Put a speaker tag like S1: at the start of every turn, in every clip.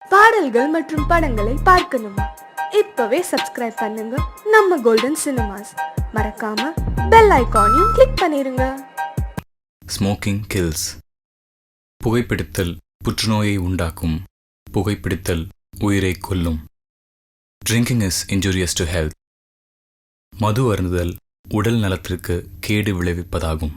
S1: பாடல்கள் மற்றும் படங்களை பார்க்கணுமா? இப்பவே சப்ஸ்கிரைப் பண்ணுங்க நம்ம கோல்டன் சினிமாஸ். மறக்காம பெல் ஐகானையும் கிளிக் பண்ணிருங்க.
S2: Smoking kills. புகைப்பிடித்தல் புற்றுநோயை உண்டாக்கும். புகைப்பிடித்தல் உயிரை கொல்லும். Drinking is injurious to health. மது அருந்துதல் உடல் நலத்திற்கு கேடு விளைவிப்பதாகும்.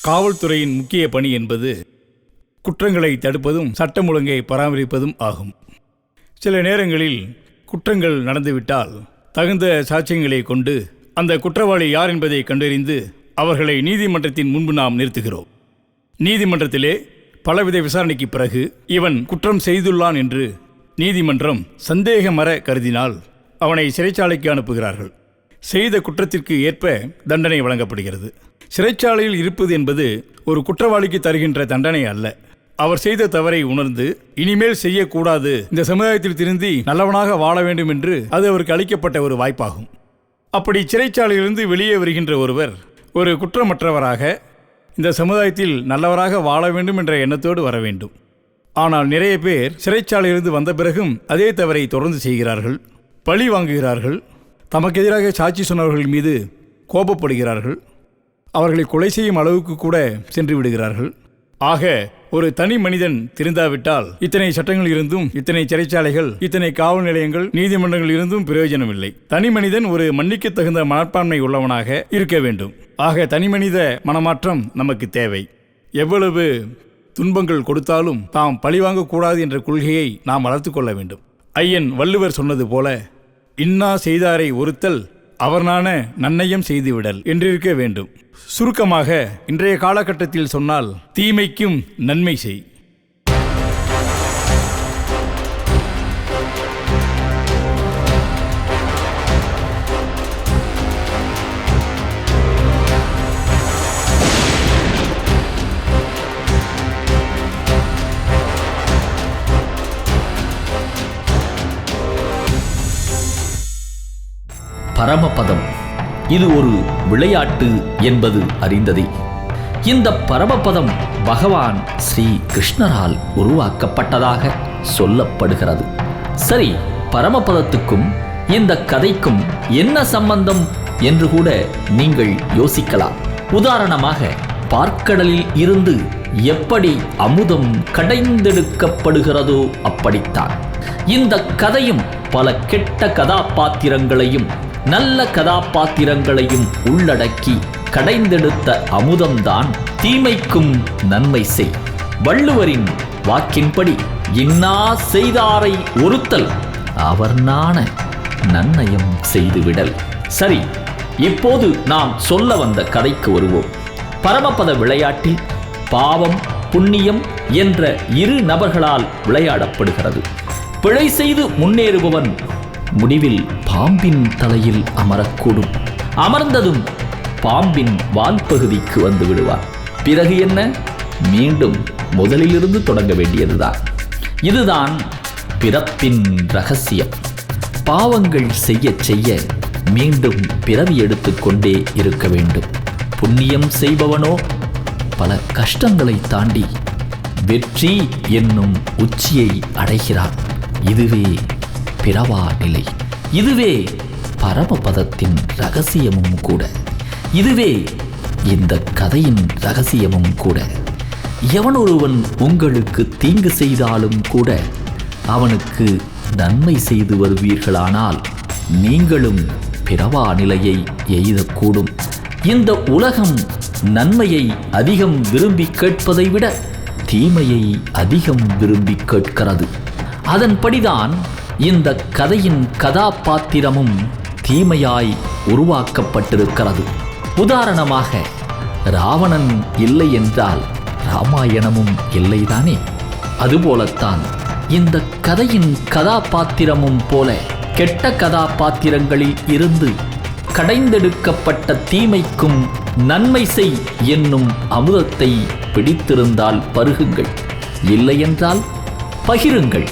S3: காவல்துறையின் முக்கிய பணி என்பது குற்றங்களை தடுப்பதும் சட்டம் ஒழுங்கை பராமரிப்பதும் ஆகும். சில நேரங்களில் குற்றங்கள் நடந்துவிட்டால் தகுந்த சாட்சியங்களை கொண்டு அந்த குற்றவாளி யார் என்பதை கண்டறிந்து அவர்களை நீதிமன்றத்தின் முன்பு நாம் நிறுத்துகிறோம். நீதிமன்றத்திலே பலவித விசாரணைக்கு பிறகு இவன் குற்றம் செய்துள்ளான் என்று நீதிமன்றம் சந்தேகமற கருதினால் அவனை சிறைச்சாலைக்கு அனுப்புகிறார்கள். செய்த குற்றத்திற்கு ஏற்ப தண்டனை வழங்கப்படுகிறது. சிறைச்சாலையில் இருப்பது என்பது ஒரு குற்றவாளிக்கு தருகின்ற தண்டனை அல்ல. அவர் செய்த தவறை உணர்ந்து இனிமேல் செய்யக்கூடாது, இந்த சமுதாயத்தில் திருந்தி நல்லவனாக வாழ வேண்டும் என்று அது அவருக்கு அளிக்கப்பட்ட ஒரு வாய்ப்பாகும். அப்படி சிறைச்சாலையிலிருந்து வெளியே வருகின்ற ஒருவர் ஒரு குற்றமற்றவராக இந்த சமுதாயத்தில் நல்லவராக வாழ வேண்டும் என்ற எண்ணத்தோடு வர வேண்டும். ஆனால் நிறைய பேர் சிறைச்சாலையிலிருந்து வந்த பிறகும் அதே தவறை தொடர்ந்து செய்கிறார்கள், பழி வாங்குகிறார்கள், தமக்கு எதிராக சாட்சி சொன்னவர்கள் மீது கோபப்படுகிறார்கள், அவர்களை கொலை செய்யும் அளவுக்கு கூட சென்று விடுகிறார்கள். ஆக ஒரு தனி மனிதன் திருந்தாவிட்டால் இத்தனை சட்டங்கள் இருந்தும், இத்தனை சிறைச்சாலைகள், இத்தனை காவல் நிலையங்கள், நீதிமன்றங்கள் இருந்தும் பிரயோஜனம் இல்லை. தனி மனிதன் ஒரு மன்னிக்க தகுந்த மனப்பான்மை உள்ளவனாக இருக்க வேண்டும். ஆக தனி மனித மனமாற்றம் நமக்கு தேவை. எவ்வளவு துன்பங்கள் கொடுத்தாலும் தாம் பழிவாங்கக்கூடாது என்ற கொள்கையை நாம் வளர்த்து கொள்ள வேண்டும். ஐயன் வள்ளுவர் சொன்னது போல, இன்னா செய்தாரை ஒருத்தல் அவர்னான நன்னயம் செய்துவிடல் என்றிருக்க வேண்டும். சுருக்கமாக இன்றைய காலகட்டத்தில் சொன்னால் தீமைக்கும் நன்மை செய்.
S4: பரமபதம் இது ஒரு விளையாட்டு என்பது அறிந்ததே. இந்த பரமபதம் பகவான் ஸ்ரீ கிருஷ்ணரால் உருவாக்கப்பட்டதாக சொல்லப்படுகிறது. சரி, பரமபதத்துக்கும் இந்த கதைக்கும் என்ன சம்பந்தம் என்று கூட நீங்கள் யோசிக்கலாம். உதாரணமாக, பார்க்கடலில் இருந்து எப்படி அமுதம் கடைந்தெடுக்கப்படுகிறதோ அப்படித்தான் இந்த கதையும் பல கெட்ட கதாபாத்திரங்களையும் நல்ல கதாபாத்திரங்களையும் உள்ளடக்கி கடைந்தெடுத்த அமுதம்தான் தீமைக்கும் நன்மை செய். வள்ளுவரின் வாக்கின்படி இன்னா செய்தாரை ஒருத்தல் அவர் நாண நன்னயம் செய்துவிடல். சரி, இப்போது நாம் சொல்ல வந்த கதைக்கு வருவோம். பரமபத விளையாட்டில் பாவம் புண்ணியம் என்ற இரு நபர்களால் விளையாடப்படுகிறது. பிழை செய்து முன்னேறுபவன் முடிவில் பாம்பின் தலையில் அமரக்கூடும். அமர்ந்ததும் பாம்பின் வால் பகுதிக்கு வந்து விடுவார். பிறகு என்ன? மீண்டும் முதலிலிருந்து தொடங்க வேண்டியதுதான். இதுதான் பிறப்பின் ரகசியம். பாவங்கள் செய்ய செய்ய மீண்டும் பிறவி எடுத்துக்கொண்டே இருக்க வேண்டும். புண்ணியம் செய்பவனோ பல கஷ்டங்களை தாண்டி வெற்றி என்னும் உச்சியை அடைகிறான். இதுவே பிறவா நிலை. இதுவே பரமபதத்தின் ரகசியமும் கூட. இதுவே இந்த கதையின் ரகசியமும் கூட. எவனொருவன் உங்களுக்கு தீங்கு செய்தாலும் கூட அவனுக்கு நன்மை செய்து வருவீர்களானால் நீங்களும் பிறவா நிலையை எய்தக்கூடும். இந்த உலகம் நன்மையை அதிகம் விரும்பி கேட்பதை விட தீமையை அதிகம் விரும்பி கேட்கிறது. அதன்படிதான் இந்த கதையின் கதாபாத்திரமும் தீமையாய் உருவாக்கப்பட்டிருக்கிறது. உதாரணமாக, ராவணன் இல்லை என்றால் ராமாயணமும் இல்லைதானே? அதுபோலத்தான் இந்த கதையின் கதாபாத்திரமும் போல கெட்ட கதாபாத்திரங்களில் இருந்து கடைந்தெடுக்கப்பட்ட தீமைக்கும் நன்மை செய் என்னும் அமுதத்தை பிடித்திருந்தால் பருகுங்கள், இல்லையென்றால் பகிருங்கள்.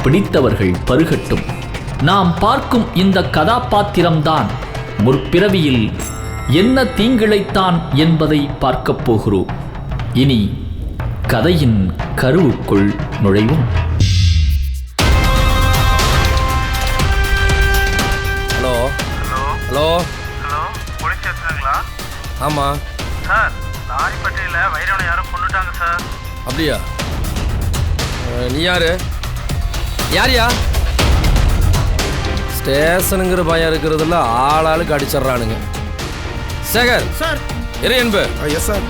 S4: பிடித்தவர்கள் பருகட்டும். நாம் பார்க்கும் இந்த கதாபாத்திரம்தான் முற்பிறவியில் என்ன தீங்கிழைத்தான் என்பதை பார்க்கப் போகிறோம். இனி கதையின் கருவுக்குள் நுழைவோம்.
S5: Hello
S6: hello
S5: hello
S6: hello police ஸ்டேஷனுங்களா?
S5: ஆமாம்
S6: சார், லாரிப்பட்டியில் வைரவனை யாரும் கொண்டுட்டாங்க சார்.
S5: அப்படியா? நீ யாரு? யாரியா? ஸ்டேஷனுங்கிற பயம் இருக்கிறதுல ஆளாளுக்கு அடிச்சிட்றானுங்க. சேகர்
S6: சார்.
S5: இரு என்பு.
S6: Yes sir.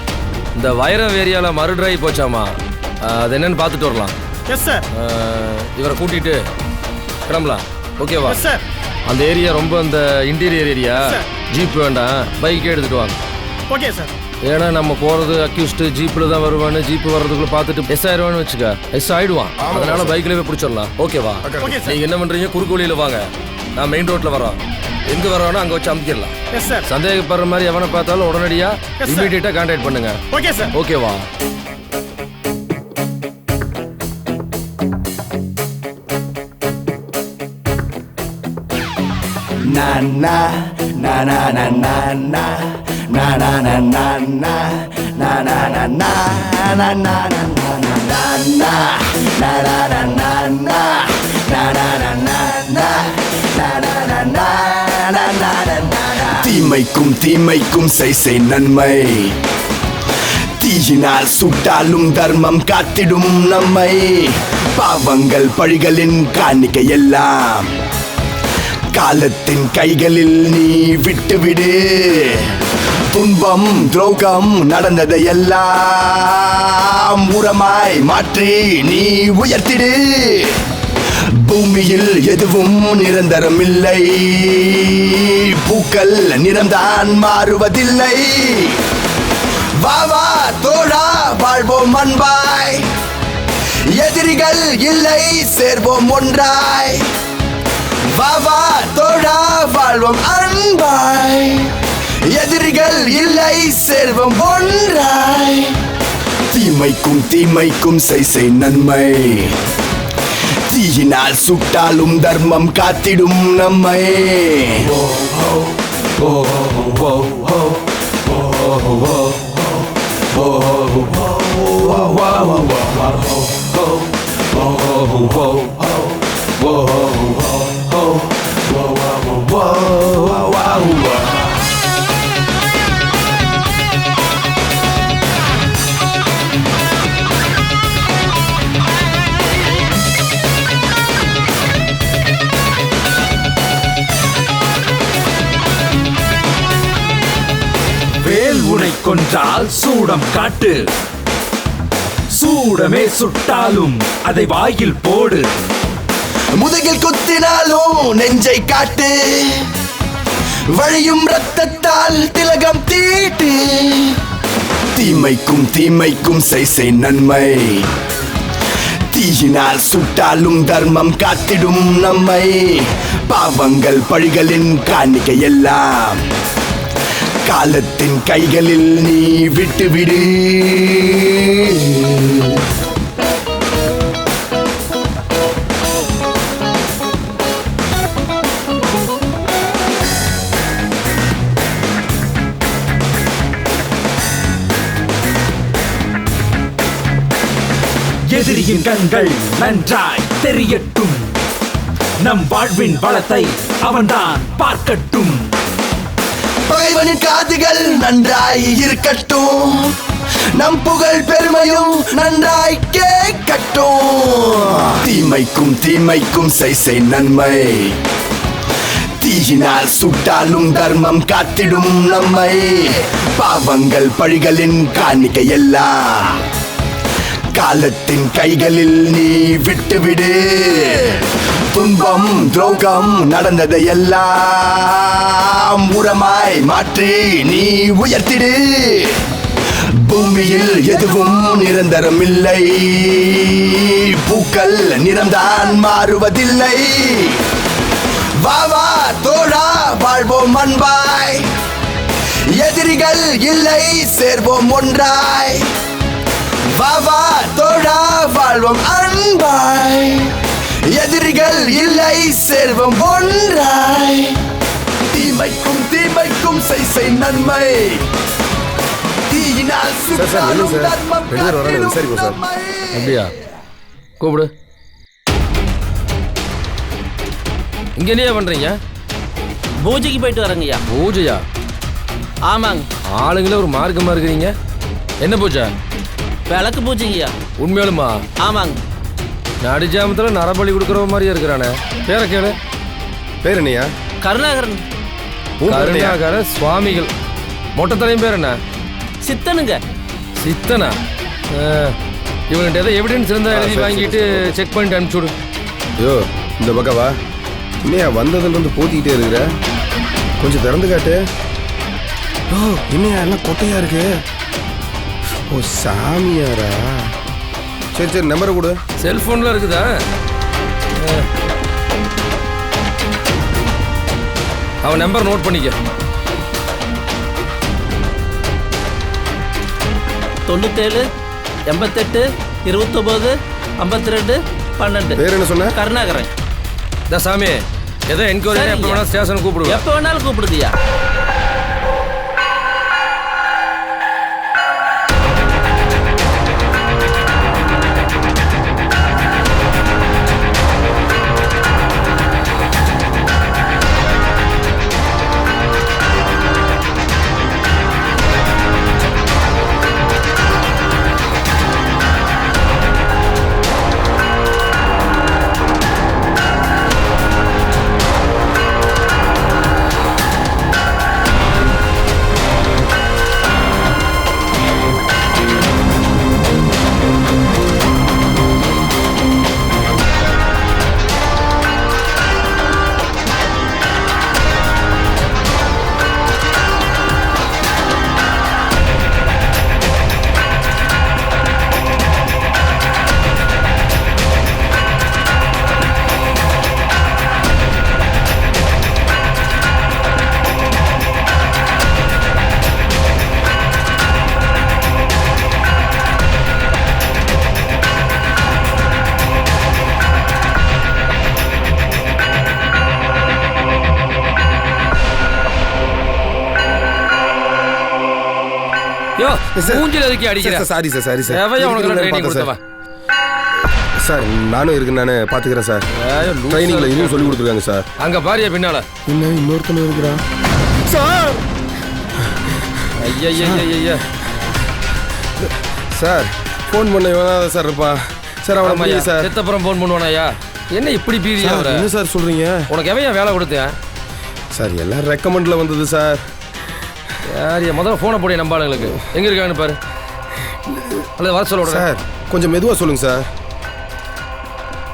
S5: இந்த வைரம் ஏரியாவில் மறுடிராய் போச்சாமா, அது என்னன்னு பார்த்துட்டு வரலாம்.
S6: Yes sir.
S5: இவரை கூட்டிகிட்டு கிளம்பலாம். ஓகேவா?
S6: Yes sir.
S5: அந்த ஏரியா ரொம்ப அந்த இன்டீரியர் ஏரியா. ஜீப் வேண்டாம், பைக்கே எடுத்துகிட்டு வாங்க.
S6: Okay sir.
S5: ஏன்னா நம்ம போகிறது அக்யூஸ்டு ஜீப்பில் தான் வருவான்னு, ஜீப்பு வர்றதுக்குள்ள பார்த்துட்டு எஸ் ஆயிடுவான்னு வச்சுக்க, எஸ் ஆயிடுவான். அதனால பைக்லேயே பிடிச்சிடலாம். ஓகேவா? நீங்கள் என்ன பண்ணுறீங்க? குறுக்கு வழியில் வாங்க, நான் மெயின் ரோட்டில் வரோம். எங்கே வரோன்னா அங்கே வச்சு அமுக்கிடலாம்.
S6: Yes sir.
S5: சந்தேகப்படுற மாதிரி எவனை பார்த்தாலும் உடனடியாக இமீடியட்டாக கான்டாக்ட் பண்ணுங்க.
S6: Okay sir.
S5: ஓகேவா?
S7: na na na na na na na na na na na na na na na na na na na தீமைக்கும் தீமைக்கும் செய் நன்மை, தீயினால் சுட்டாலும் தர்மம் காத்திடும் நம்மை. பாவங்கள் பழிகளின் காணிக்கை எல்லாம் காலத்தின் கைகளில் நீ விட்டுவிடு. துன்பம் துரோகம் நடந்ததையெல்லாம் உரமாய் மாற்றி நீ உயர்த்திடு. பூமியில் எதுவும் நிரந்தரம் இல்லை, பூக்கள் நிறம்தான் மாறுவதில்லை. வா வா தோழா, வாழ்வோம் அன்பாய், எதிரிகள் இல்லை சேர்வோம் ஒன்றாய். வா வா தோழா, வாழ்வோம் அன்பாய், எதிரிகள் இல்லை சேர்வோம் ஒன்றாய். தீமைக்கும் தீமைக்கும் செய் நன்மை, தீயினால் சுட்டாலும் தர்மம் காத்திடும் நம்மை.
S8: வேல் உனை கொன்றால் சூடம் காட்டு, சூடமே சுட்டாலும் அதை வாயில் போடு.
S7: முதுகில் குத்தினாலும் நெஞ்சை காட்டு, வழியும் ரத்தத்தால் திலகம் தீட்டு. தீமைக்கும் தீமைக்கும் செய் நன்மை, தீயினால் சுட்டாலும் தர்மம் காத்திடும் நம்மை. பாவங்கள் பழிகளின் காணிக்கை எல்லாம் காலத்தின் கைகளில் நீ விட்டுவிடு.
S8: எதிரியின் கண்கள் நன்றாய் தெரியட்டும், நம் வாழ்வின் வளத்தை அவன்தான் பார்க்கட்டும்.
S7: பகைவனின் காதுகள் நன்றாய் இருக்கட்டும், நம் புகழ் பெருமையும் நன்றாய் கேட்கட்டும். தீமைக்கும் தீமைக்கும் செய் நன்மை, தீயினால் சுட்டாலும் தர்மம் காத்திடும் நம்மை. பாவங்கள் பழிகளின் காணிக்கை எல்லாம் காலத்தின் கைகளில் நீ விட்டுவிடு. துன்பம் துரோகம் நடந்ததை எல்லாம் உரமாய் மாற்றி நீ உயர்த்திடு. பூமியில் எதுவும் நிரந்தரம் இல்லை, பூக்கள் நிறம்தான் மாறுவதில்லை. வா வா தோழா வாழ்வோம் அன்பாய், எதிரிகள் இல்லை சேர்வோம் ஒன்றாய். வா வா தோழா வாழ்வோம் அன்பாய், எதிரிகள் இல்லை சேர்வோம் ஒன்றாய். தீமைக்கும் தீமைக்கும் செய் நன்மை, தீயினால் சுட்டாலும் தர்மம் காத்திடும் நம்மை.
S5: அப்படியா? கூப்பிடு. இங்க என்னையா பண்றீங்க?
S9: பூஜைக்கு போயிட்டு வரேங்கய்யா.
S5: பூஜையா?
S9: ஆமாங்க.
S5: ஆளுங்களே ஒரு மார்க்கமா இருக்கிறீங்க. என்ன பூஜை?
S9: விளக்கு பூஜைங்கய்யா.
S5: உண்மையாலுமா?
S9: ஆமாங்க.
S5: நடிஜாமத்துல நரபலி கொடுக்குற மாதிரியா இருக்கிறானே. பேரை கேளு.
S10: பேர் என்னையா?
S9: கருணாகரன்.
S5: கருணாகர சுவாமிகள். மொட்டை தலையும் பேர் என்ன?
S9: சித்தனுங்க.
S5: சித்தனா? இவன்கிட்ட ஏதோ எவிடன்ஸ் இருந்தா எழுதி வாங்கிட்டு செக் பண்ணிட்டு அனுப்பிச்சுடு.
S10: ஐயோ இந்த பக்கவா, இன்னையா வந்ததுலேருந்து போத்திக்கிட்டே இருக்கிற, கொஞ்சம் திறந்து காட்டு. ஓ இன்னையா எல்லாம் கொட்டையா இருக்கு. ஓ சாமியாரா? சரி சரி நம்பரை கொடு.
S5: செல்போன்ல இருக்குதா? அவன் நம்பர் நோட் பண்ணிக்க.
S9: 97 88 29 52 12.
S10: பேர் என்ன சொன்ன?
S9: கருணாகரன்.
S5: சாமி ஏதோ என்கொயரி எப்போ வேணாலும் ஸ்டேஷன் கூப்பிடுவோம்.
S9: எப்போ வேணாலும் கூப்பிடுதியா?
S5: யோ மூஞ்சில எதுக்கு அடிக்கிற?
S10: Sorry sir sorry sir.
S5: எவையா உனக்கு ட்ரைனிங் கொடுத்தவா?
S10: சார் நானும் இருக்குன்னு நானே பார்த்துக்கிறேன் சார். ட்ரைனிங்கில் இதுவும் சொல்லி கொடுத்துருக்காங்க சார்.
S5: அங்கே பாரியா பின்னால
S10: இன்னும் இன்னொருத்தன இருக்கிறான் சார்.
S5: ஐயா
S10: சார் ஃபோன் பண்ண வேணாத சார் இருப்பா சார். அவனை மையா சார்
S5: செத்தப்புறம் ஃபோன் பண்ணுவானாயா? என்ன இப்படி பீதியா வர?
S10: என்ன சார் சொல்கிறீங்க?
S5: உனக்கு எவையா வேலை கொடுத்தேன்?
S10: சார் எல்லாம் ரெக்கமெண்டில் வந்தது சார்.
S5: யாரியா முதல்ல ஃபோனை போடிய நம்பாளுங்களுக்கு எங்கே இருக்காங்கன்னு பாரு. அல்லது வர சொல்ல
S10: சார் கொஞ்சம் மெதுவாக சொல்லுங்கள் சார்.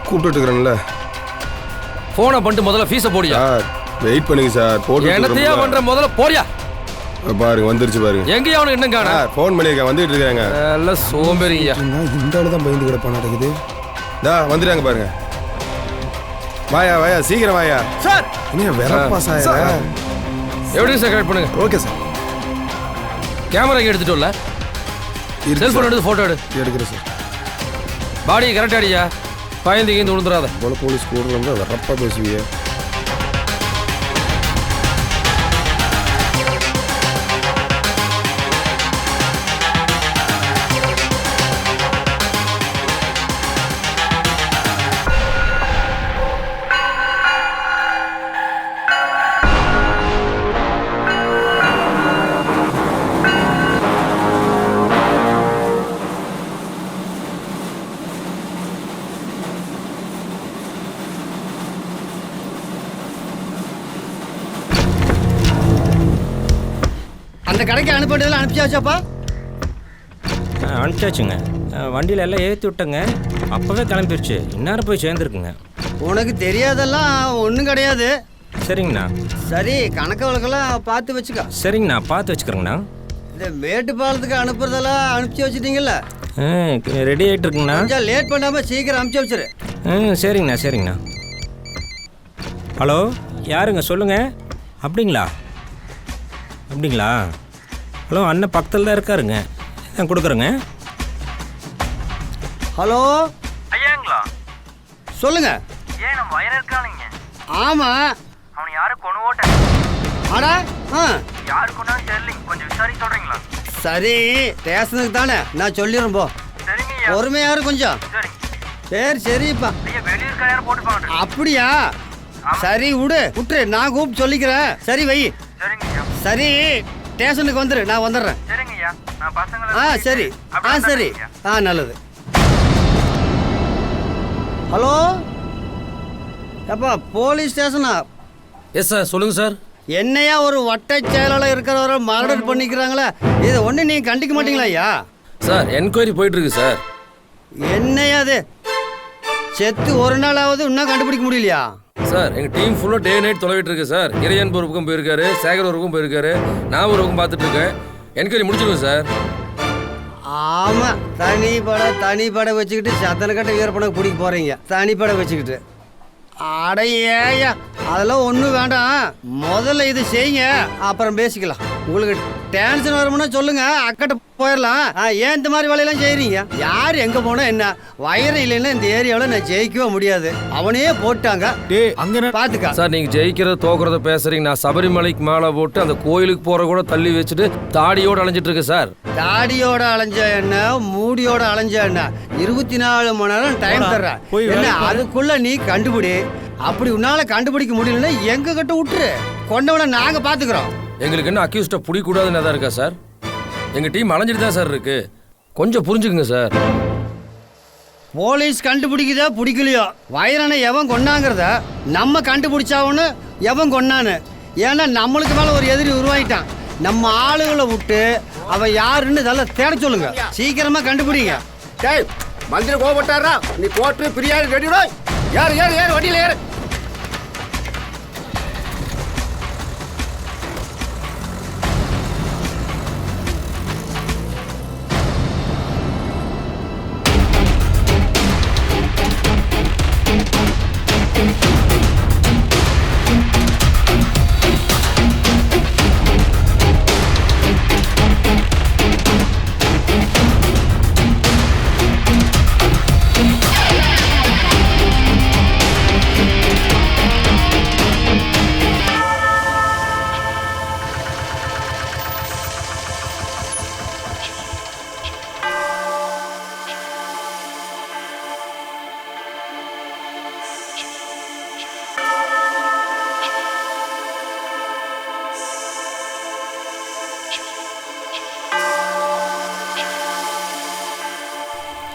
S10: கூப்பிட்டு இருக்கிறேன்ல.
S5: ஃபோனை பண்ணிட்டு முதல்ல ஃபீஸை போடியா.
S10: சார் வெயிட் பண்ணுங்க சார். போட்டு
S5: என்னத்தையா பண்ற முதல்ல போடியா.
S10: பாருங்க வந்துருச்சு பாருங்க.
S5: எங்கேயா அவனுக்கு என்ன காண?
S10: ஃபோன் பண்ணியிருக்கேன் வந்துட்டு இருக்காங்க.
S5: எல்லாம் சோம்பேறிங்கய்யா.
S10: இந்த ஆளு தான் பயந்து கிடப்பா நடக்குது. தா வந்துட்டாங்க பாருங்க. வாயா வாயா சீக்கிரம் வாயா
S5: சார்.
S10: என்ன வேற பாஸ் ஆயா?
S5: எப்படி சார் கரெக்ட் பண்ணுங்க.
S10: Okay sir.
S5: கேமரா எடுத்துட்டோம்ல. செல்போன் எடுத்து ஃபோட்டோ
S10: எடுக்கிறேன் சார்.
S5: பாடி கரெக்ட் அடியா. பயந்து கீந்து விழுந்துடாத.
S10: போல போலீஸ் கூட வரப்பா பேசுவிய.
S11: அனுப்பிட்டதெல்லாம் அனுப்பிச்சாச்சாப்பா?
S12: அனுப்பிச்சாச்சுங்க. வண்டியில் எல்லாம் ஏற்றி விட்டேங்க. அப்போவே கிளம்பிடுச்சு. இந்நேரம் போய் சேர்ந்துருக்குங்க.
S11: உனக்கு தெரியாதெல்லாம் ஒன்றும் கிடையாது.
S12: சரிங்கண்ணா.
S11: சரி, கணக்கு வழக்கெல்லாம் பார்த்து வச்சுக்க.
S12: சரிங்கண்ணா, பார்த்து வச்சுக்கிறேங்கண்ணா.
S11: இந்த மேட்டுப்பாலத்துக்கு அனுப்புறதெல்லாம் அனுப்பிச்சி வச்சுட்டீங்கல்ல?
S12: ரெடி ஆகிட்டு இருக்குங்கண்ணா.
S11: கொஞ்சம் லேட் பண்ணாமல் சீக்கிரம் அனுப்பிச்சி வச்சிரு.
S12: சரிங்கண்ணா சரிங்கண்ணா. ஹலோ, யாருங்க சொல்லுங்கள். அப்படிங்களா? ஹலோ, அண்ணன் பக்கத்தில் தான் இருக்காருங்க. நான் கொடுக்குறேங்க.
S11: ஹலோ
S6: ஐயாங்களா?
S11: சொல்லுங்க.
S6: ஏன் நம்ம வயர இருக்கானுங்க?
S11: ஆமாம்.
S6: அவனை யாரும் கொண்டு ஓட்டேன்.
S11: ஆடா
S6: யாரு கொண்டாலும் தெரியலிங்க, கொஞ்சம் விசாரிக்க சொல்றீங்களா?
S11: சரி, ஸ்டேஷனுக்கு தானே, நான் சொல்லிடுறேன் போ.
S6: சரிங்க.
S11: பொறுமையாரு கொஞ்சம். சரிப்பா.
S6: வெளியூர் யாரும் போட்டுப்பாங்க.
S11: அப்படியா? சரி விட்டுரு, நான் கூப்பிட்டு சொல்லிக்கிறேன். சரி வை.
S6: சரிங்க.
S11: சரி, ஸ்டேஷனுக்கு வந்துரு, நான் வந்துடுறேன்.
S6: சரிங்கய்யா, நான் பசங்களை
S11: சரி. சரி, நல்லது. ஹலோ, அப்பா போலீஸ் ஸ்டேஷனா?
S5: எஸ் சார், சொல்லுங்கள் சார்.
S11: என்னையா ஒரு வட்ட செயலாளர் இருக்கிறவரை மர்டர் பண்ணிக்கிறாங்களே, இதை ஒன்று நீங்கள் கண்டிக்க மாட்டீங்களா ஐயா?
S5: சார், என்கொயரி போயிட்டுருக்கு சார்.
S11: என்னையா அது? செத்து ஒரு நாளாவது இன்னும் கண்டுபிடிக்க முடியலையா?
S5: சார், எங்கள் டீம் ஃபுல்லாக டே நைட் தொலைவிட்டு இருக்கு சார். இறையன் ஒரு பக்கம் போயிருக்காரு, சேகர் ஒரு பக்கம் போயிருக்காரு, நான் ஒரு பக்கம் பார்த்துட்டு இருக்கேன். என்கொயரி முடிச்சிடுவேன் சார்.
S11: ஆமாம், தனிப்படை வச்சுக்கிட்டு சத்தனக்கட்ட வீரப்பணம் பிடிக்க போகிறீங்க. தனிப்படை வச்சுக்கிட்டு அடையா, அதெல்லாம் ஒன்றும் வேண்டாம். முதல்ல இது செய்யுங்க, அப்புறம் பேசிக்கலாம். உங்களுக்கு டென்ஷன் வரும்னா சொல்லுங்க, அக்கட்ட போயிடலாம். ஏன் இந்த மாதிரி வேலையெல்லாம் செய்கிறீங்க? யார் எங்கே போனால் என்ன? வயரம் இல்லைன்னா இந்த ஏரியாவில் நான் ஜெயிக்கவே முடியாது. அவனே போட்டாங்க. அங்கே பார்த்துக்கா
S5: சார், நீங்கள் ஜெயிக்கிறத தோக்குறத பேசுறீங்க. நான் சபரிமலைக்கு மாலை போட்டு அந்த கோயிலுக்கு போகிற கூட தள்ளி வச்சுட்டு தாடியோடு அலைஞ்சிட்டு இருக்கேன் சார்.
S11: தாடியோட அலைஞ்ச என்ன, மூடியோட அலைஞ்ச என்ன, 24 மணி நேரம் டைம் தர்றேன். என்ன அதுக்குள்ள நீ கண்டுபிடி. அப்படி உன்னால கண்டுபிடிக்க முடியலன்னா எங்க கிட்ட விட்டுரு, கொண்டவனை நாங்க பாத்துக்கிறோம்.
S5: எங்களுக்கு என்ன அக்யூஸ்ட பிடிக்கூடாதுன்னு தான் இருக்கா சார்? எங்க டீம் அலைஞ்சிட்டு தான் சார் இருக்கு. கொஞ்சம் புரிஞ்சுக்குங்க சார்.
S11: போலீஸ் கண்டுபிடிக்குதா பிடிக்கலையோ, வைரனை எவன் கொண்டாங்கிறத நம்ம கண்டுபிடிச்சாவன்னு எவன் கொண்டான்னு. ஏன்னா நம்மளுக்கு மேல ஒரு எதிரி உருவாயிட்டான். நம்ம ஆளுகளை விட்டு அவன் யாருன்னு இதெல்லாம் தேட சொல்லுங்க. சீக்கிரமா கண்டுபிடிங்க.
S10: டேய், மந்திரி கோபப்பட்டாரா? நீ போட்டு பிரியாணி ரெடிடா. ஏறு வண்டியில் ஏறு.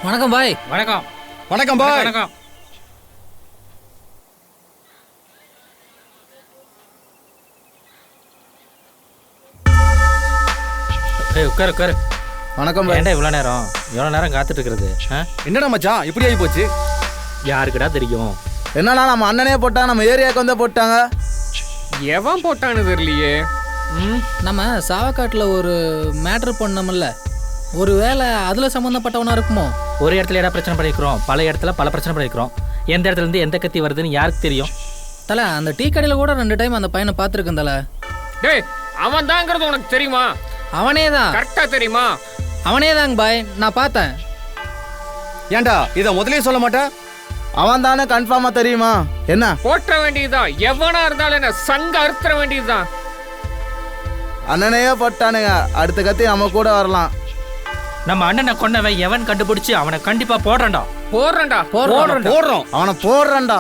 S9: வணக்கம் பாய்.
S12: வணக்கம்.
S10: வணக்கம் பாய்.
S12: வணக்கம். உட்காரு.
S10: வணக்கம் பாய்.
S12: ஏன்டா இவ்வளோ நேரம் காத்துட்டு இருக்கிறது?
S10: என்னடா மச்சான் இப்படி ஆகி போச்சு?
S12: யாருக்குடா தெரியும்?
S10: என்னடா நம்ம அண்ணனே போட்டா, நம்ம ஏரியாவுக்கு வந்து போட்டாங்க.
S13: எவன் போட்டான்னு தெரியலையே.
S9: நம்ம சாவக்காட்டில் ஒரு மேட்ரு பண்ணோம்ல, ஒரு வேளை அதில் சம்மந்தப்பட்டவனா இருக்குமோ?
S12: ஒரு இடத்துல ஏடா பிரச்சனை பண்ணிக்கிறோம், பல இடத்துல பல பிரச்சனை பண்ணிக்கிறோம். எந்த இடத்துல இருந்து எந்த கத்தி வருதுன்னு யாருக்கு தெரியும்?
S9: தலை, அந்த டீ கடையில் கூட 2 டைம் அந்த பையனை பார்த்துருக்கேன் தலை.
S13: டேய், அவன் தாங்கிறது உனக்கு தெரியுமா?
S9: அவனே தான்.
S13: கரெக்டா தெரியுமா?
S9: அவனே தாங்க பாய், நான் பார்த்தேன்.
S10: ஏன்டா இதை முதலே சொல்ல மாட்டேன்? அவன் தானே கன்ஃபார்மா தெரியுமா? என்ன
S13: போட்ட வேண்டியதுதான். எவனா இருந்தாலும் என்ன சங்க அறுத்துற வேண்டியதுதான்.
S10: அண்ணனையே போட்டானுங்க, அடுத்த கத்தி நம்ம கூட வரலாம்.
S12: நம்ம அண்ணனை கொண்டவன் எவன் கண்டுபிடிச்சு அவனை கண்டிப்பா போடுறா.
S10: அவனை போடுறா.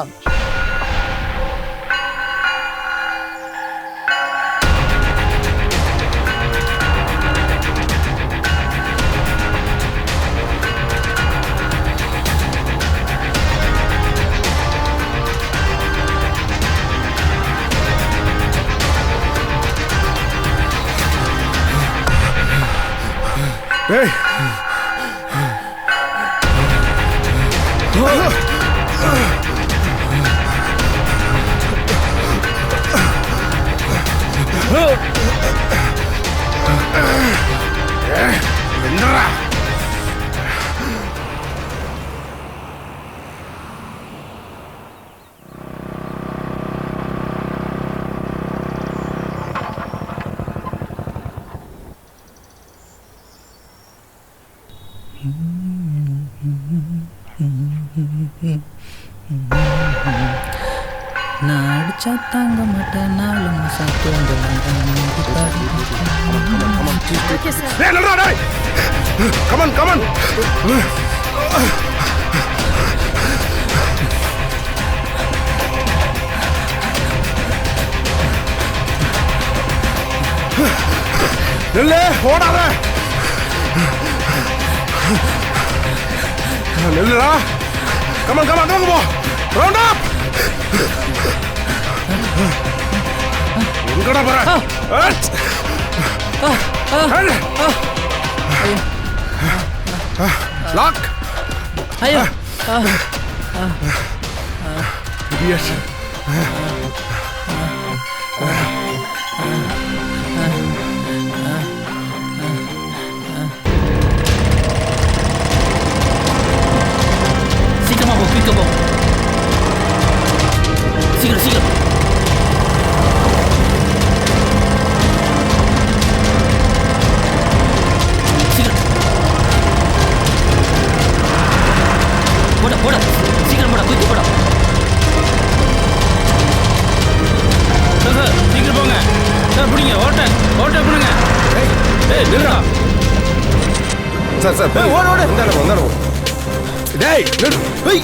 S10: டேய் என்னடா
S9: நான் அடிச்சா தாங்க மாட்டேன் 4 மாசம்
S10: கமன் கமன் நெல்லே ஓடாத நெல்லுடா கமன் கமன் வாங்க போ ரவுண்ட் அப் எங்கடா போற லாக்
S9: ஐயோ
S10: இடியட்
S9: சீக்கிரமா போ குயிக்கா போ சீக்கிரம் சீக்கிரம் போட சீக்கிரம் போட குயிக்கு போட சார் சீக்கிரம் போங்க சார் பிடிங்க ஓட்ட பண்ணுங்க
S10: ஏய் நில்லுடா சார் ஓடு ஓடு இந்தாடா டேய் நில்லு ஏய்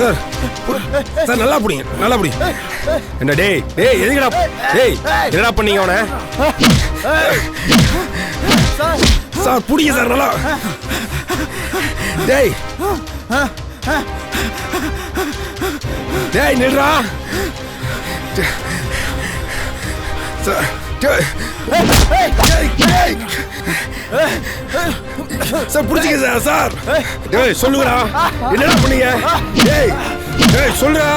S10: சார் சார் நல்லா புடிங்க என்ன டேய் எதுக்குடா டேய் என்னடா பண்ணீங்க அவனை சார் புடிங்க சார் நல்லா டேய் நில்றா சார் புடிச்சிக்க சார் டேய் சொல்லுங்கடா என்னடா பண்ணீங்க டேய் சொல்லுடா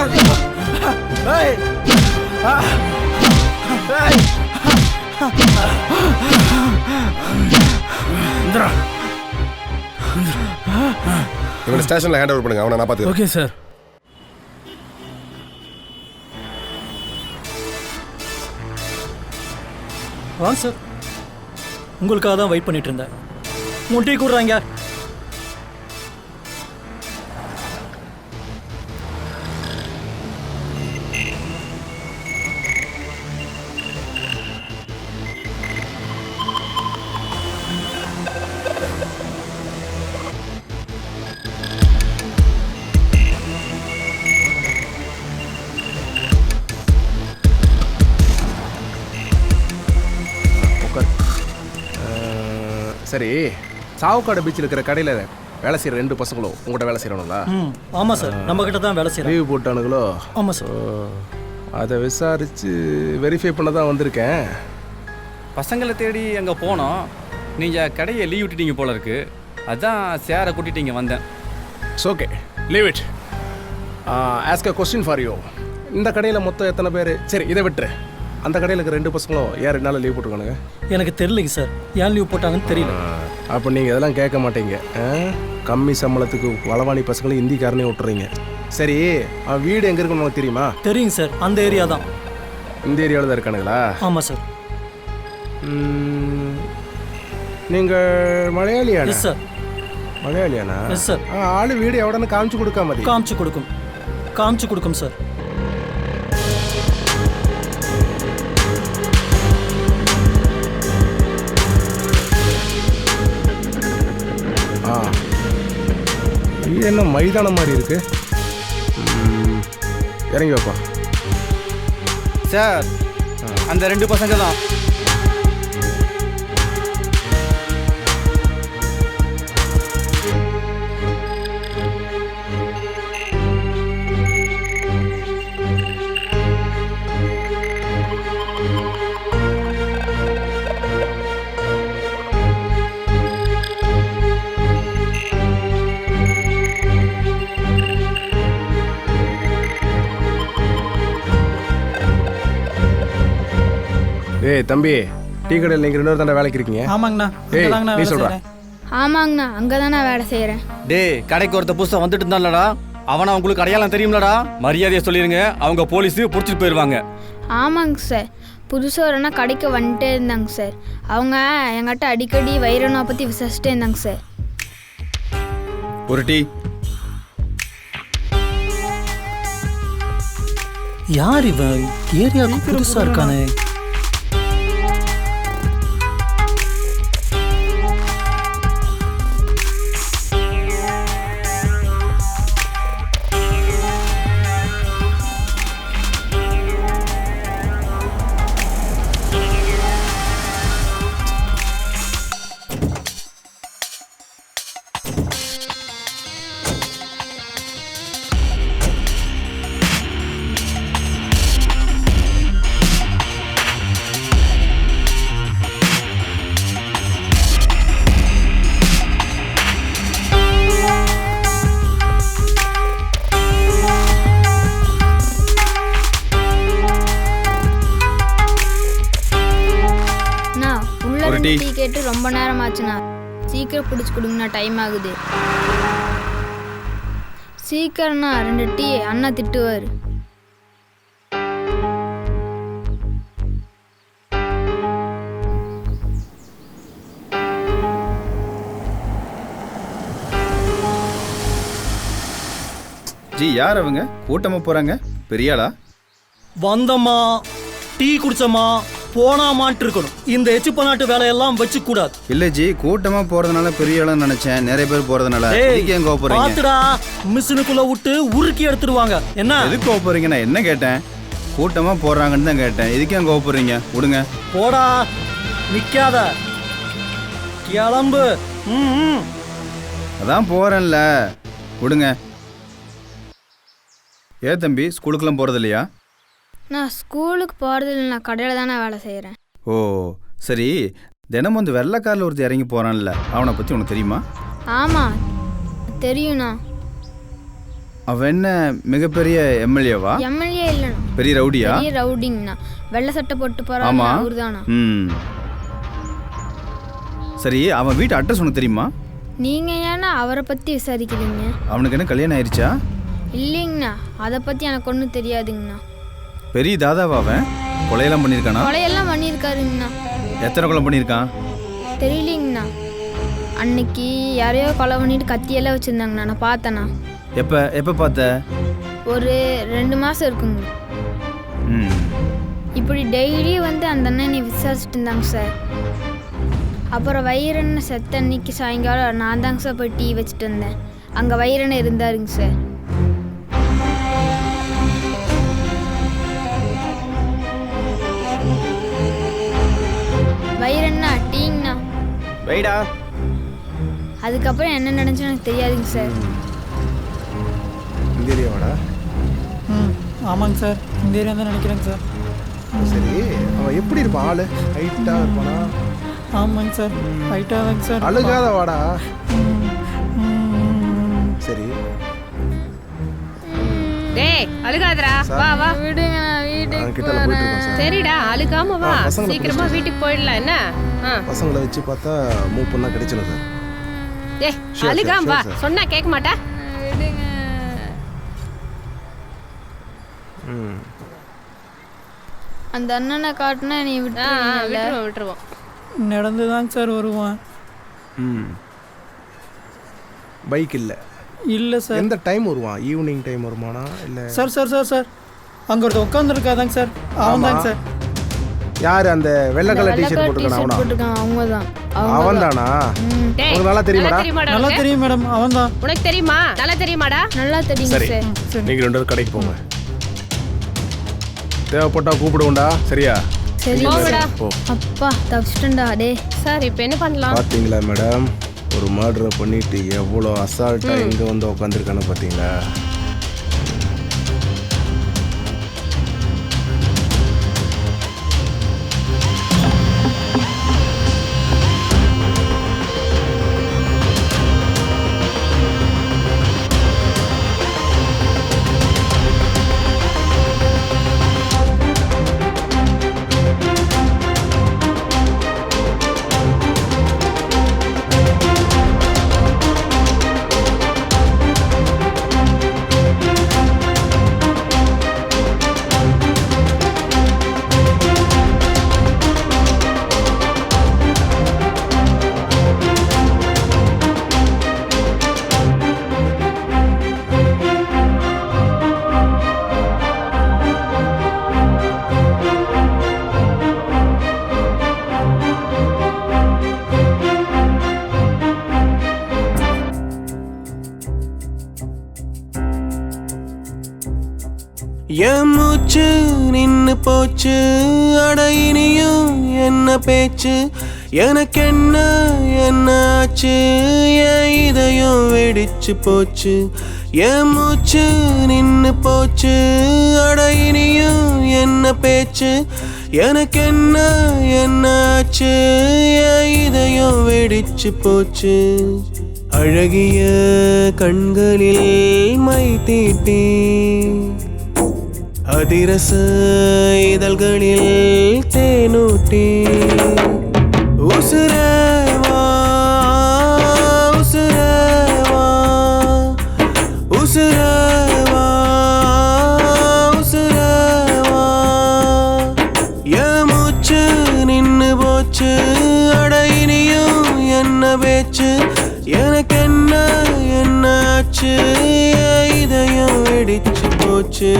S10: இவனை ஸ்டேஷன்ல ஹேண்ட் ஓவர் பண்ணுங்க அவனை நான் பார்த்துக்கிறேன்
S9: ஓகே சார்
S14: வாங்க சார் உங்களுக்காக தான் வெயிட் பண்ணிட்டு இருந்தேன் முட்டி கூடுறாங்க
S10: சரி சாவுக்காடு பீச்சில் இருக்கிற கடையில் வேலை செய்கிற 2 பசங்களும் உங்கள்கிட்ட வேலை செய்யணுங்களா?
S14: ஆமாம் சார் நம்ம கிட்ட தான் வேலை செய்யணும்.
S10: லீவ் போட்டானுங்களோ?
S14: ஆமாம் சார்.
S10: அதை விசாரித்து வெரிஃபை பண்ண தான் வந்திருக்கேன்.
S15: பசங்களை தேடி அங்கே போனோம். நீங்கள் கடையை லீவ் விட்டுட்டீங்க போல இருக்கு. அதான் சேரை கூட்டிட்டு இங்கே வந்தேன்.
S10: It's okay, leave it. Ask a question for you. இந்த கடையில் மொத்தம் எத்தனை பேர்? சரி இதை விட்டுரு. அந்த கடையில் இருக்கிற 2 பசங்களும் ஏன் 2 நாள் லீவ் போட்டுருக்கானுங்க?
S14: எனக்கு தெரியலைங்க சார், ஏன் லீவ் போட்டாங்கன்னு தெரியல.
S10: அப்போ நீங்கள் இதெல்லாம் கேட்க மாட்டீங்க. கம்மி சம்பளத்துக்கு வளவாணி பசங்களும் இந்திக்காரனே விட்டுறீங்க. சரி, அவன் வீடு எங்கே இருக்குன்னு உங்களுக்கு தெரியுமா?
S14: தெரியுங்க சார், அந்த ஏரியா தான்.
S10: இந்த ஏரியாவில் தான் இருக்கானுங்களா?
S14: ஆமாம் சார்.
S10: நீங்கள் மலையாளியானா?
S14: Yes sir.
S10: மலையாளியானா?
S14: Yes sir.
S10: ஆளு வீடு எவ்வளோன்னு காமிச்சு கொடுக்காம?
S14: காமிச்சு கொடுக்கும் சார்.
S10: இது என்ன மைதானம் மாதிரி இருக்கு. இறங்கி வைப்பா.
S15: சார் அந்த 2 பசங்க தான்.
S10: ஏய் தம்பி, டீ கடையில் நீங்கள் 2 பேர் தானே வேலைக்கு இருக்கீங்க?
S14: ஆமாங்கண்ணா.
S10: ஏய் நீ சொல்ற.
S16: ஆமாங்கண்ணா, அங்கே தான் நான் வேலை செய்கிறேன்.
S15: டேய் கடைக்கு ஒருத்த புதுசாக வந்துட்டு இருந்தான்லடா, அவனை உங்களுக்கு அடையாளம் தெரியும்லடா? மரியாதையை சொல்லிடுங்க, அவங்க போலீஸு பிடிச்சிட்டு போயிடுவாங்க.
S16: ஆமாங்க சார், புதுசாக ஒரு அண்ணா கடைக்கு வந்துட்டே இருந்தாங்க சார். அவங்க என்கிட்ட அடிக்கடி வைரனை பற்றி விசாரிச்சுட்டே இருந்தாங்க சார்.
S15: ஒரு டீ.
S14: யார் இவன்? ஏரியாவுக்கு புதுசா இருக்கானே.
S16: டீ கேட்டு ரொம்ப நேரம் ஆச்சுண்ணா. சீக்கிரம் பிடிச்சி கொடுங்கண்ணா, டைம் ஆகுது. சீக்கிரம்ண்ணா, 2 டீ. அண்ணா திட்டுவார்.
S15: ஜி யார் அவங்க? கூட்டமா போறாங்க, பெரியாளா?
S14: வந்தம்மா, டீ குடிச்சம்மா, போனாமான்ட்டு இருக்கணும். இந்த எச்சு பண்ணாட்டு வேலையெல்லாம் வச்சு கூடாது.
S15: இல்ல ஜி, கூட்டமா போறதுனால பெரிய ஆளா நினைச்சேன். நிறைய பேர் போறதுனால ஏன் கோபப்படுறீங்க?
S14: பாத்துடா, மிஷினுக்குள்ள விட்டு உருக்கி எடுத்துருவாங்க. என்ன
S15: எதுக்கு கோபப்படுறீங்க? நான் என்ன கேட்டேன்? கூட்டமா போறாங்கன்னு தான் கேட்டேன். இதுக்கு ஏன் கோபப்படுறீங்க? விடுங்க.
S14: போடா, நிக்காத, கிளம்பு.
S15: அதான் போறேன்ல, விடுங்க. ஏ தம்பி, ஸ்கூலுக்குலாம் போறது இல்லையா?
S16: நான் ஸ்கூலுக்கு போகிறது இல்லை, நான் கடையில் தானே வேலை செய்கிறேன்.
S15: ஓ சரி, தினமும் வந்து வெள்ளைக்காரில் ஒருத்தர் இறங்கி போகிறான்ல, அவனை பற்றி உனக்கு தெரியுமா?
S16: ஆமாம் தெரியும்ண்ணா.
S15: அவன் என்ன மிகப்பெரிய எம்எல்ஏவா?
S16: எம்எல்ஏ இல்லைண்ணா,
S15: பெரிய ரவுடியா?
S16: பெரிய ரவுடிங்கண்ணா. வெள்ளை சட்டை போட்டு போகிறான்.
S15: ஆமாம்,
S16: அவரு தானா?
S15: சரி, அவன் வீட்டு அட்ரஸ் உனக்கு தெரியுமா?
S16: நீங்கள் ஏன்னா அவரை பற்றி விசாரிக்கிறீங்க?
S15: அவனுக்கு என்ன கல்யாணம் ஆயிடுச்சா?
S16: இல்லைங்கண்ணா, அதை பற்றி எனக்கு ஒன்றும் தெரியாதுங்கண்ணா.
S15: பெரிய தாதாவா அவன்? கொலையெல்லாம் பண்ணியிருக்கானா?
S16: கொலையெல்லாம் பண்ணியிருக்காருங்கண்ணா.
S15: எத்தனை கொலை பண்ணியிருக்கான்?
S16: தெரியலிங்கண்ணா. அன்னைக்கு யாரையோ கொலை பண்ணிட்டு கத்தியெல்லாம் வச்சுருந்தாங்கண்ணா, நான் பார்த்தேண்ணா.
S15: எப்போ பார்த்த?
S16: ஒரு 2 மாதம் இருக்குங்க. இப்படி டெய்லி வந்து அந்த அண்ணனை விசாரிச்சுட்டு இருந்தாங்க சார். அப்புறம் வைரன்னு செத்த அன்னைக்கு சாயங்காலம் நான் தாங்க சார் போய் டீ வச்சுட்டு இருந்தேன். அங்கே வைரன்னு இருந்தாருங்க சார். வைரண்ணா, டீங்கண்ணா.
S10: வைடா.
S16: அதுக்கப்புறம் என்ன நடந்துச்சு எனக்கு தெரியாதுங்க சார்.
S10: இந்த ஏரியாவாடா?
S14: ஆமாங்க சார், இந்த ஏரியா தான் நினைக்கிறேங்க சார்.
S10: சரி, அவன் எப்படி இருப்பான்? ஆளு ஹைட்டாக இருப்பானா?
S14: ஆமாங்க சார், ஹைட்டாக தாங்க சார்.
S10: அழுகாத வாடா. சரி,
S17: டேய் அழுகாதடா, வா வா.
S16: விடுங்க, வீட்டுக்கு போறேன்.
S17: சரிடா, அழுகாம வா, சீக்கிரமா வீட்டுக்கு போயிடலாம். என்ன
S10: பசங்களை வச்சு பார்த்தா மூப்பன்னா கிடைச்சல சார்.
S17: டேய் அழுகாம வா, சொன்னா கேட்க மாட்டா.
S16: விடுங்க. அந்த அண்ணனை காட்டினா நீ
S17: விட்டுருவோம்.
S14: நடந்து தாங்க சார் வருவான்.
S10: பைக் இல்லை?
S14: இல்லை சார்.
S10: எந்த டைம் வருவான்? ஈவினிங் டைம் வருமானா இல்லை?
S14: சார் சார் சார் சார், அங்கே ஒருத்தர் உட்காந்துருக்காதாங்க சார், அவன் தாங்க சார்.
S10: யாரு அந்த வெள்ளை கலர் டிஷர்ட் போட்டுருக்கான் அவனா?
S16: போட்டுருக்கான் அவங்க தான்.
S10: அவன் தானா? உங்களுக்கு நல்லா தெரியுமாடா?
S14: நல்லா தெரியும் மேடம், அவன் தான்.
S17: உனக்கு தெரியுமா? நல்லா தெரியுமாடா?
S16: நல்லா தெரியும்
S10: சரி
S16: சார்.
S10: நீங்க 2 பேரும் கடைக்கு போங்க. தேவைப்பட்டா கூப்பிடுவோம்டா. சரியா?
S16: சரி
S17: போங்கடா.
S16: அப்பா தப்பிச்சிட்டேன்டா டே.
S17: சார் இப்போ என்ன பண்ணலாம்?
S10: பாத்தீங்களா மேடம், ஒரு மர்டரை பண்ணிட்டு எவ்வளோ அசால்ட்டா இங்க வந்து உட்காந்துருக்கானு பாத்தீங்களா?
S18: என் மூச்சு நின்னு போச்சு, அட இனியும் என்ன பேச்சு, எனக்கு என்ன ஆச்சு, என் இதயம் வெடிச்சு போச்சு. என் மூச்சு நின்னு போச்சு, அட இனியும் என்ன பேச்சு, எனக்கு என்ன ஆச்சு, என் இதயம் வெடிச்சு போச்சு. அழகிய கண்களில் மை தீட்டி, அதிரச இதழ்களில் தேனூட்டி, உசுரவா உசுரவா உசுரவா உசுரவா. என் மூச்சு நின்னு போச்சு, அட இனியும் என்ன பேச்சு, எனக்கு என்ன ஆச்சு, இதயம் வெடிச்சு போச்சு.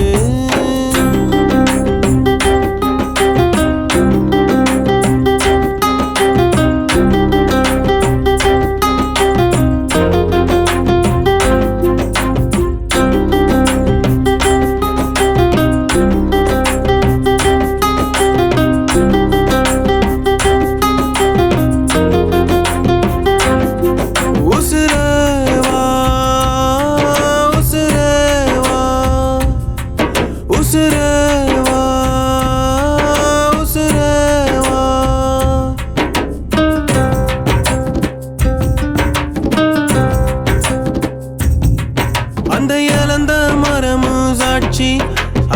S18: அந்த இழந்த மரமும் சாட்சி,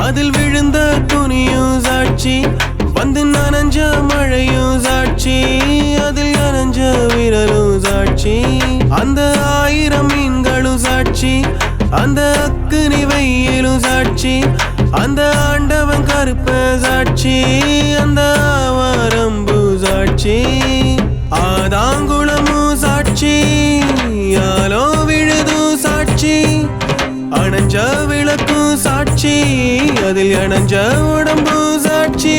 S18: அதில் விழுந்த துணியும் சாட்சி, வந்து நனைஞ்ச மழையும் சாட்சி, அதில் நனைஞ்ச விரலும் சாட்சி, அந்த 1000 மீன்களும் சாட்சி, அந்த அக்கினி வெயிலும் சாட்சி, அந்த ஆண்டவன் கருப்ப சாட்சி, அந்த ஆவாரம்பு சாட்சி, ஆதாங்குளமும் சாட்சி, யாலோ விழுதும் சாட்சி, அணைஞ்ச விளக்கும் சாட்சி, அதில் அணைஞ்ச உடம்பு சாட்சி.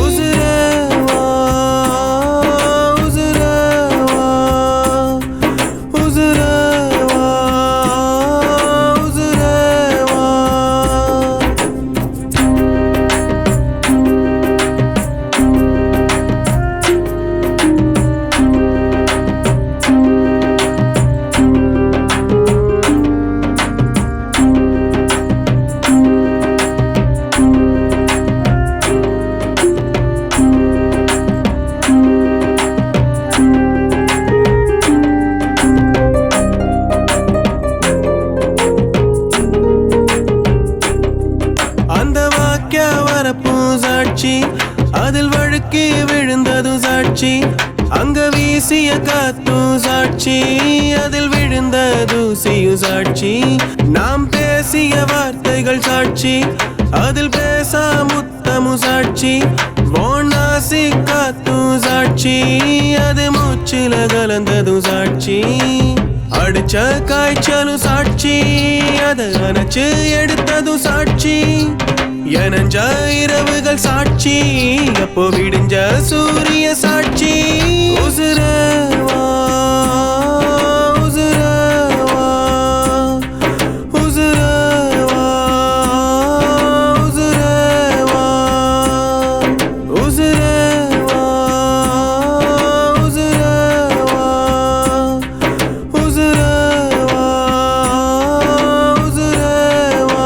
S18: உசுரவா உசுரவா உசுரவா உசுரவா. அந்த வாக்கிய வரப்பும் சாட்சி, அதில் வழுக்கி விழுந்ததும் சாட்சி, அங்க வீசிய காத்தும் சாட்சி, அதில் விழுந்த தூசியும் சாட்சி, நாம் பேசிய வார்த்தைகள் சாட்சி, அதில் பேசா முத்தமும் சாட்சி, ஓனாசி காத்தும் சாட்சி, அது மூச்சில கலந்ததும் சாட்சி, அடிச்ச காய்ச்சலும் சாட்சி, அதை அணைச்சு எடுத்ததும் சாட்சி, எனஞ்ச இரவுகள் சாட்சி, அப்போ விடிஞ்ச சூரிய சாட்சி. உசுரவா உசுரவா உசுரவா உசுரவா உசுரவா உசுரவா உசுரவா உசுரவா.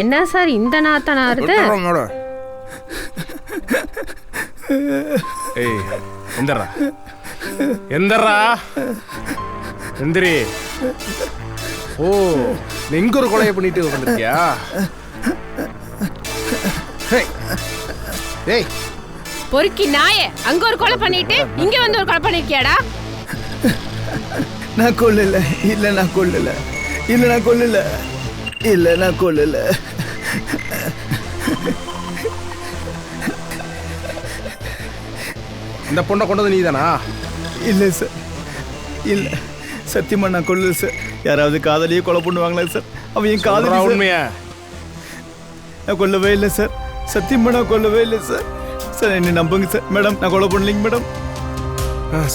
S17: என்ன சார் இந்த நாத்தனாருது?
S10: ஏய் எந்தரா எந்தரா எந்திரி. ஓ எங்க ஒரு கொலையை பண்ணிட்டு வந்திருக்கியா? ஏய்
S17: பொறுக்கி நாயே, அங்க ஒரு கொலை பண்ணிட்டு இங்க வந்து ஒரு கொலை பண்ணிருக்கியாடா?
S19: நான் கொல்லல. இல்ல நான் கொல்லல. இல்ல நான் கொல்லல. இல்ல நான் கொல்லல.
S10: இந்த பொண்ணை கொண்டது நீதானா?
S19: இல்ல சார், இல்ல சத்தியமா நான் கொல்லல சார். யாராவது காதலியே கொலை பண்ணுவாங்களா சார்? அவன் என் காதலி.
S10: உண்மையா?
S19: நான் கொல்லவே இல்லை சார். சத்தியமா நான் கொல்லவே இல்லை சார். சார் என்ன நம்புங்க சார். மேடம் நான் கொலை பண்ணலைங்க மேடம்.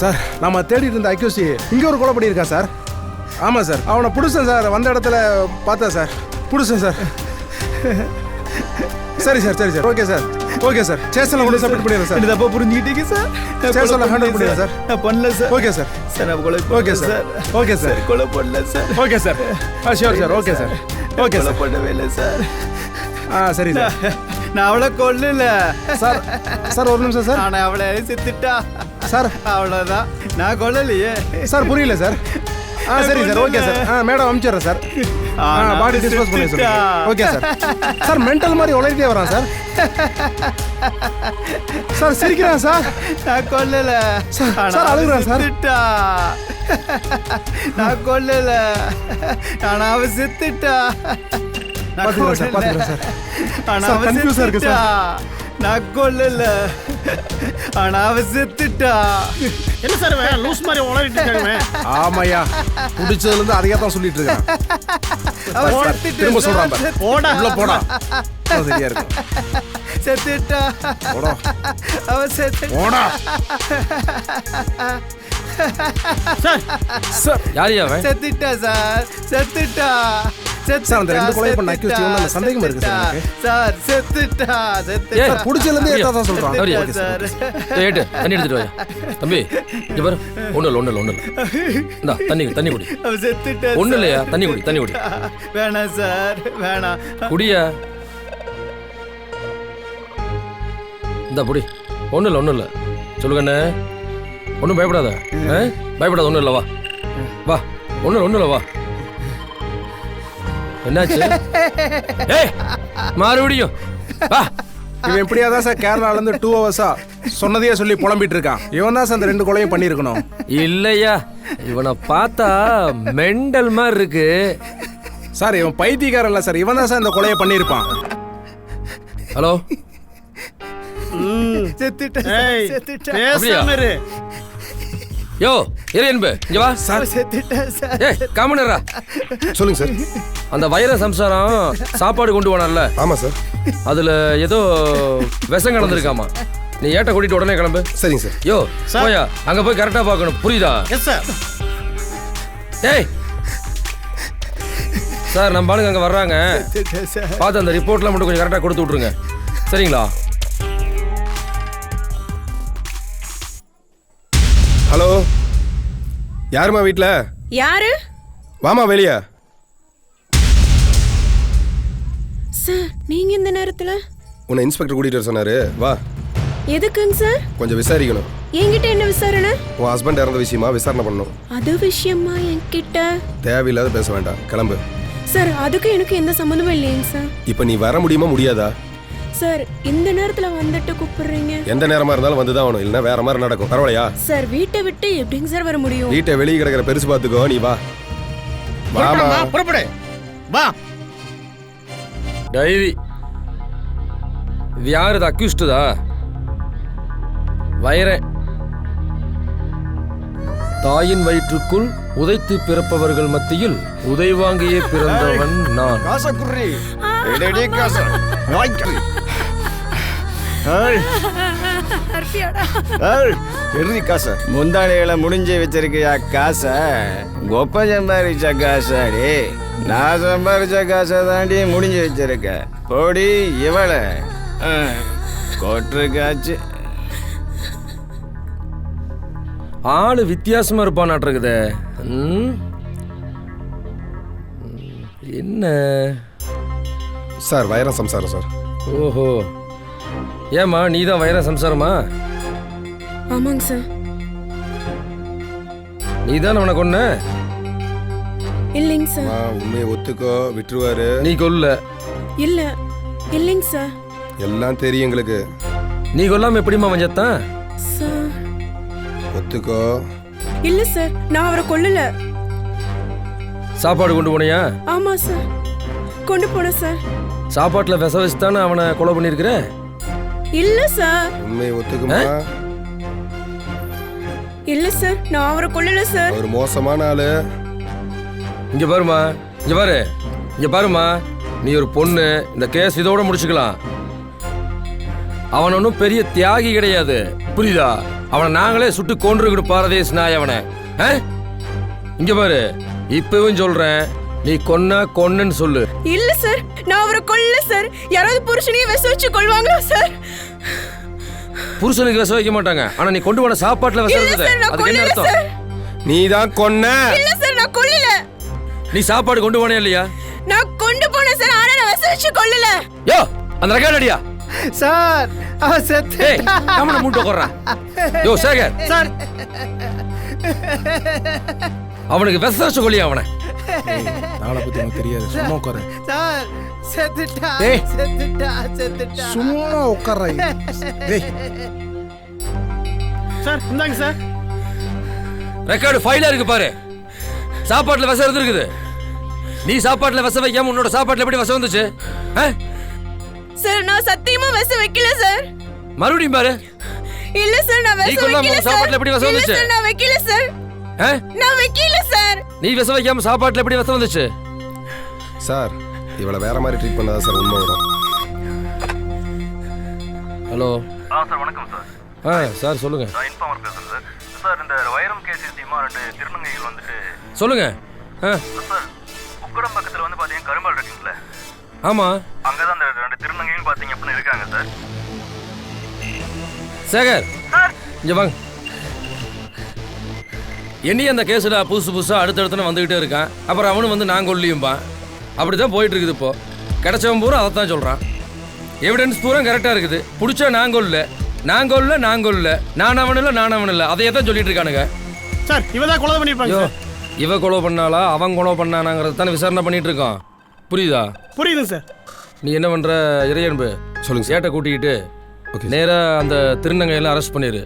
S10: சார் நம்ம தேடிட்டு இருந்த அக்யூசி இங்கே ஒரு கொலை பண்ணியிருக்கா சார். ஆமாம் சார், அவனை பிடிச்சேன் சார். வந்த இடத்துல பார்த்தேன் சார், பிடிச்சேன் சார். சரி சார், சரி sir, okay sir, okay sir. ஸ்டேஷனில் கொண்டு சப்மிட் பண்ணிடுறேன் சார்.
S19: தப்பா புரிஞ்சுக்கிட்டீங்க சார்.
S10: ஸ்டேஷனில் ஹேண்டில் பண்ணிடுறேன் சார்.
S19: நான் பண்ணல சார்.
S10: Okay sir.
S19: சார் நான் கொலை
S10: ஓகே சார். Okay sir.
S19: கொலை பண்ணல sir.
S10: Okay sir. Sure sir. Okay sir. Okay sir.
S19: பண்ணவே இல்லை சார்.
S10: சரி சார்.
S19: நான் அவளை கொல்லல
S10: சார். சார் ஒரு நிமிஷம் சார்.
S19: நான் அவளை செத்துட்டா
S10: சார்.
S19: அவ்வளோதான், நான் கொல்லலையே
S10: சார். புரியல சார். சரி சார், ஓகே சார். மேடம் அனுப்பிச்சிடுறேன் சார். பாடி டிஸ்போஸ் பண்ணி sir. Okay sir. Sir mental மாதிரி உழைத்தே வரான் சார். சார் சிரிக்கிறான் சார்.
S19: நான் கொல்லல
S10: சார். அழுகுறான் சார்.
S19: நான் கொல்லல. நான் அவ செத்துட்டா.
S10: பாத்துக்கிறேன் சார், பாத்துக்கிறேன் சார்.
S19: சார் கன்ஃபியூஸா இருக்கு சார். நான் கொல்லல, ஆனா அவ செத்துட்டா.
S14: என்ன சார் லூஸ் மாதிரி உளறிட்டு இருக்காங்க?
S10: ஆமாய்யா, பிடிச்சதுல இருந்து அதையே தான் சொல்லிட்டு இருக்கேன். திரும்ப சொல்றான் பாரு.
S14: போடா
S10: உள்ள போடா. சரியா இருக்கு.
S19: செத்துட்டா.
S10: போடா.
S19: அவ செத்துட்டா.
S10: போடா.
S14: சார்
S5: சார் யாரியா அவன்?
S19: செத்துட்டா சார். செத்துட்டா.
S10: சார் அந்த ரெண்டு கொலை பண்ண அக்யூஸ் இவன சந்தேகம் இருக்கு சார் எனக்கு.
S19: சார் செத்துட்டா. செத்துட்டா.
S10: புடிச்சல இருந்து ஏதா தான் சொல்றான்.
S5: சார் ஏட்டு தண்ணி எடுத்துட்டு வா தம்பி. இங்க பாரு. ஒண்ணு இல்ல. இந்தா தண்ணி குடி.
S19: அவ செத்துட்டா.
S5: ஒண்ணு இல்லையா? தண்ணி குடி.
S19: வேணாம் சார், வேணாம்.
S5: குடியா. இந்தா புடி. ஒண்ணு இல்ல. சொல்லுங்கண்ணே. ஒன்றும் பயப்படாத. பயப்படாத. ஒன்றும் இல்லை. வா. ஒன்றும் இல்லை. வா. என்னாச்சு? ஏய் மறுபடியும் வா.
S20: இவன் இப்படியா தான் சார் கேரளால இருந்து 2 ஹவர்ஸா சொன்னதையே சொல்லி புலம்பிட்டு இருக்கான். இவன் தான் சார் அந்த 2 கொலையும் பண்ணியிருக்கணும்.
S5: இல்லையா, இவனை பார்த்தா மெண்டல் மாதிரி இருக்கு
S20: சார். இவன் பைத்தியக்காரன் இல்ல சார், இவன் தான் சார் இந்த கொலையை பண்ணியிருப்பான்.
S5: ஹலோ, யோ இறையன்பு இங்க வா சார். ஏய் காமனரா,
S10: சொல்லுங்க சார்.
S5: அந்த வைர சம்சாரம் சாப்பாடு கொண்டு போனார்ல?
S10: ஆமா சார்.
S5: அதுல ஏதோ விஷம் கலந்துருக்காமா. நீ ஏட்ட கூட்டிட்டு உடனே கிளம்பு.
S10: சரிங்க சார்.
S5: யோ போயா, அங்க போய் கரெக்டா பார்க்கணும், புரியுதா?
S11: Yes sir.
S5: ஏய் சார், நம்ம ஆளுங்க அங்க வர்றாங்க, பார்த்து அந்த ரிப்போர்ட்லாம் மட்டும் கொஞ்சம் கரெக்டா கொடுத்து விட்டுருங்க, சரிங்களா?
S10: ஹலோ, யாருமா வீட்டில்?
S17: யாரு?
S10: வாமா வெளியே.
S17: சார், நீங்க இந்த நேரத்துல?
S10: உன்னை இன்ஸ்பெக்டர் கூட்டிட்டு வர சொன்னாரு, வா.
S17: எதுக்குங்க சார்?
S10: கொஞ்சம் விசாரிக்கணும்.
S17: என்கிட்ட என்ன விசாரணை?
S10: உன் ஹஸ்பண்ட் இறந்த விஷயமா விசாரணை பண்ணணும்.
S17: அது விஷயமா என்கிட்ட?
S10: தேவையில்லாத பேச வேண்டாம், கிளம்பு.
S17: சார், அதுக்கு எனக்கு எந்த சம்மந்தமும் இல்லைங்க சார்.
S10: இப்போ நீ வர முடியுமா முடியாதா?
S17: சார், இந்த நேரத்துல வந்துட்டு கூப்பிடுறீங்க?
S10: எந்த நேரமா இருந்தாலும் வந்து தான் ஆகணும், இல்லைன்னா வேற மாதிரி நடக்கும். பரவாயில்லையா?
S17: சார், வீட்டை விட்டு எப்படிங்க சார் வர முடியும்?
S10: வீட்டை வெளியே கிடக்கிற பெருசு பார்த்துக்கோ, நீ வா. வாமா,
S11: புறப்படு, வா.
S5: டைரி இது யாரு? இது அக்யூஸ்டுதா? வைரன். தாயின் வயிற்றுக்குள் உதைத்து பிறப்பவர்கள் மத்தியில் உதை வாங்கியே பிறந்தவன் நான்.
S19: முந்தானிகளை முடிஞ்சு வச்சிருக்கியா காசை? கொப்ப சம்பாதிச்ச காசாடி, நான் சம்பாதிச்ச காசை தாண்டி முடிஞ்சு வச்சிருக்க. போடி இவளை கொட்டுருக்காச்சு.
S5: ஆளு வித்தியாசமா இருப்பானாட்டிருக்குதே. என்ன
S10: சார்? வைரம் சம்சாரம் சார்.
S5: ஓஹோ, ஏமா நீ தான் வைர சம்சாரமா?
S17: ஆமாங்க சார்.
S5: நீ தான் அவனை கொன்ன?
S17: இல்லைங்க சார்.
S10: உண்மையை ஒத்துக்கோ, விட்டுருவாரு.
S5: நீ கொல்ல?
S17: இல்ல, இல்லைங்க சார்.
S10: எல்லாம் தெரியும் எங்களுக்கு.
S5: நீ கொல்லாம எப்படிமா வஞ்சத்தான்?
S17: சார்,
S10: ஒத்துக்கோ.
S17: இல்ல சார், நான் அவரை கொல்லல.
S5: சாப்பாடு கொண்டு போனியா?
S17: ஆமா சார், கொண்டு போனேன் சார்.
S5: சாப்பாட்டுல விச வச்சு தானே அவனை கொலை பண்ணிருக்கிற?
S17: இல்ல சார்.
S10: உண்மையை ஒத்துக்குமா?
S17: இல்ல சார், நான் அவரை கொல்லல சார்.
S10: ஒரு மோசமான ஆளு.
S5: இங்க பாருமா, இங்க பாரு, இங்க பாருமா, நீ ஒரு பொண்ணு, இந்த கேஸ் இதோட முடிச்சுக்கலாம். அவன் ஒன்றும் பெரிய தியாகி கிடையாது, புரியுதா? அவனை நாங்களே சுட்டு கொன்றுக்கிட்டு பாரதேஸ் நாய் அவனை. இங்க பாரு, இப்பவும் சொல்றேன், நீ கொன்னு சொல்லு.
S17: இல்ல சார், நான் அவரை கொல்ல சார். யாராவது புருஷனையும் விச வச்சு கொள்வாங்களா சார்?
S5: புருஷனுக்கு விச வைக்க மாட்டாங்க, ஆனா நீ கொண்டு போன சாப்பாட்டுல விச இருக்குது. அதுக்கு என்ன அர்த்தம்?
S10: நீ தான் கொன்ன.
S17: இல்ல சார், நான் கொல்லல.
S5: நீ சாப்பாடு கொண்டு போனே இல்லையா?
S17: நான் கொண்டு போனேன் சார், ஆனா நான் விச வச்சு கொல்லல.
S5: யோ, அந்த ரெக்கார்ட் அடியா
S19: சார். அவன் செத்து.
S5: ஏய், கமன மூட்டை கொறறா. யோ சேகர்
S19: சார்,
S5: அவனுக்கு விச வச்சு கொல்லியா அவனை?
S20: நாளை பத்தி எனக்கு தெரியாது, சும்மா உட்கார.
S19: சார் செத்துட்டா,
S20: ஏய்,
S19: செத்துட்டா, செத்துட்டா.
S20: சும்மா உட்கார.
S19: சார், இந்தாங்க சார்.
S5: ரெக்கார்டு ஃபைலா இருக்கு பாரு. சாப்பாட்டுல விச இருந்திருக்குது. நீ சாப்பாட்டுல விச வைக்காம உன்னோட சாப்பாட்டுல எப்படி விச வந்துச்சு?
S17: சார், நான் சத்தியமா விச வைக்கல சார்.
S5: மறுபடியும் பாரு.
S17: இல்ல சார், நான் விச வைக்கல சார்.
S5: சாப்பாட்டுல எப்படி விச வந்துச்சு?
S17: இல்ல சார், நான் வைக்கல சார். நான் வைக்கல சார்.
S5: நீ விச வைக்காம சாப்பாட்டுல எப்படி விச வந்துச்சு?
S10: சார், இவளை வேற மாதிரி ட்ரீட் பண்ணாதா சார் உண்மை வரும்.
S5: ஹலோ.
S6: சார் வணக்கம் சார்.
S5: சார் சொல்லுங்க.
S6: நான் இன்ஃபார்மர் பேசுறேன் சார். சார், இந்த வைரம் கேஸ் விஷயமா 2 திருநங்கைகள் வந்துட்டு.
S5: சொல்லுங்க.
S6: சார், உக்கடம் பக்கத்துல வந்து பாத்தீங்கன்னா கரும்பால் இருக்குங்களே?
S5: ஆமா,
S6: அங்கதான் அந்த 2 திருநங்கைகள் பாத்தீங்க அப்படின்னு இருக்காங்க சார்.
S5: சேகர் இங்க வாங்க. என்னையும் அந்த கேஸில் புதுசாக அடுத்தடுத்துன்னு வந்துக்கிட்டே இருக்கான். அப்புறம் அவனு வந்து நான் கொல்லியும்பான். அப்படி தான் போயிட்டு இருக்குது. இப்போ கிடச்சவன் பூரா அதை தான் சொல்கிறான். எவிடன்ஸ் பூரா கரெக்டாக இருக்குது. பிடிச்சா நான் கொல்ல, நான் அவன் இல்லை அதையே தான் சொல்லிட்டு இருக்கானுங்க.
S19: சார், இவன் தான் கொலை பண்ணிருப்பாங்க.
S5: இவ கொலை பண்ணாலா அவன் கொலை பண்ணானாங்கிறத தானே விசாரணை பண்ணிட்டு இருக்கான். புரியுதா?
S19: புரியுது சார்.
S5: நீ என்ன பண்ணுற இறையன்பு?
S10: சொல்லுங்க
S5: ஏட்டை கூட்டிக்கிட்டு நேரா அந்த திருநங்கையெல்லாம் அரெஸ்ட் பண்ணிடு.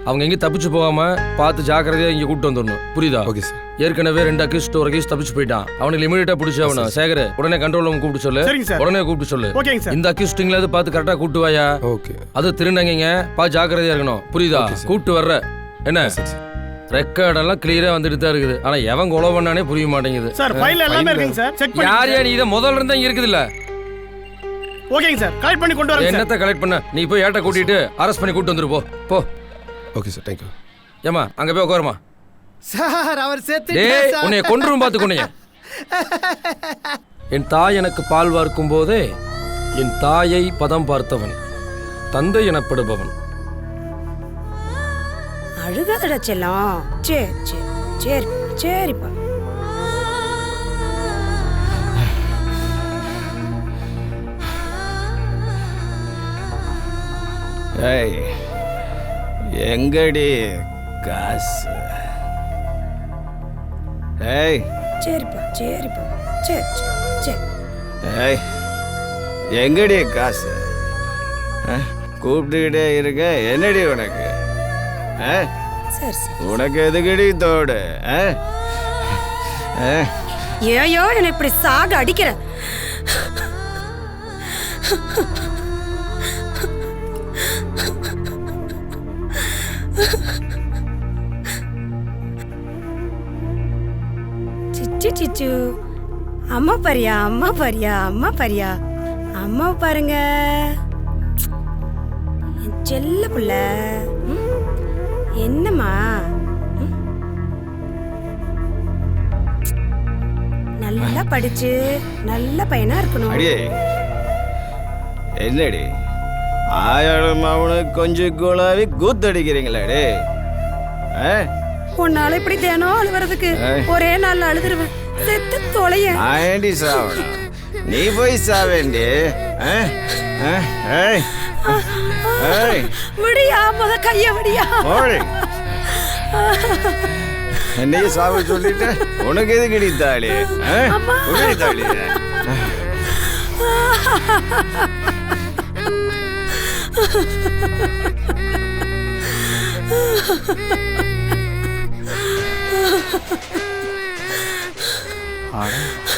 S5: அவங்க எங்கேயும் தப்பிச்சு போகாம பார்த்து ஜாக்கிரதையா இங்க கூப்பிட்டு வந்துடணும். புரியுதா?
S10: Okay sir.
S5: ஏற்கனவே 2 அக்யூஸ்ட் ஒரு அக்யூஸ்ட் தப்பிச்சு போயிட்டான். அவனுக்கு இமீடியட்டா பிடிச்சி அவனை சேகர் உடனே கண்ட்ரோல் ரூம் கூப்பிட்டு சொல்லு. உடனே கூப்பிட்டு சொல்லு. இந்த அக்யூஸ்டிங்ல பார்த்து கரெக்டா கூப்பிட்டு வாயா.
S10: ஓகே.
S5: அது திருநங்கைங்க பார்த்து ஜாக்கிரதையா இருக்கணும். புரியுதா? கூப்பிட்டு வர்ற என்ன ரெக்கார்டெல்லாம் கிளியரா வந்துட்டு தான் இருக்குது. ஆனா எவன் கொலை பண்ணானே புரிய மாட்டேங்குது.
S14: சார் ஃபைல் எல்லாமே இருக்குங்க சார். செக் பண்ணி
S5: யார் யார் இத முதல்ல இருந்தா இங்க இருக்குது இல்ல?
S14: ஓகேங்க சார். கலெக்ட் பண்ணி கொண்டு வரேன் சார்.
S5: என்னத்த கலெக்ட் பண்ண? நீ போய் ஏட்ட கூட்டிட்டு அரெஸ்ட் பண்ணி கூட்டி வந்துரு போ. போ.
S10: Okay sir. Thank you.
S5: ஏமா அங்க போய் உட்காருமா.
S11: சார் அவர் செத்து
S5: டேய் உன்னை கொன்றும் பாத்துக்கோனே. என் தாய் எனக்கு பால் வார்க்கும் போதே என் தாயை பதம் பார்த்தவன் தந்தை எனப்படுபவன்.
S17: அழுகாதடா செல்லம். சரி சரி சரி சரிப்பா.
S19: ஏய் எங்கடி காசு? ஏய்
S17: சரிப்பா சரிப்பா சரி சரி.
S19: ஏய் எங்கடி காசு? கூப்பிட்டுக்கிட்டே இருக்க. என்னடி உனக்கு?
S17: சரி சரி.
S19: உனக்கு எதுக்கடி தோடு?
S17: ஏயோ என்னை இப்படி சாக அடிக்கிற. சிச்சு சிச்சு. அம்மா பாரியா அம்மா பாரியா அம்மா பாரியா அம்மா பாருங்க என் செல்ல புள்ள. என்னம்மா நல்லா படிச்சு நல்ல பையனா இருக்கணும்.
S19: அடியே என்னடி ஆயாளும் அவனுக்கு கொஞ்சம் கோலாவி கூத்தடிக்கிறீங்களாடே?
S17: உன்னால இப்படி தினம் அழுவுறதுக்கு ஒரே நாள் அழுதுருவேன். செத்து தொலைய.
S19: ஆண்டி சாவணும். நீ போய் சாவேண்டி.
S17: விடியா முத கைய விடியா.
S19: என்னைய சாவ சொல்லிட்டு உனக்கு எது கிடைத்தாளி? தாளி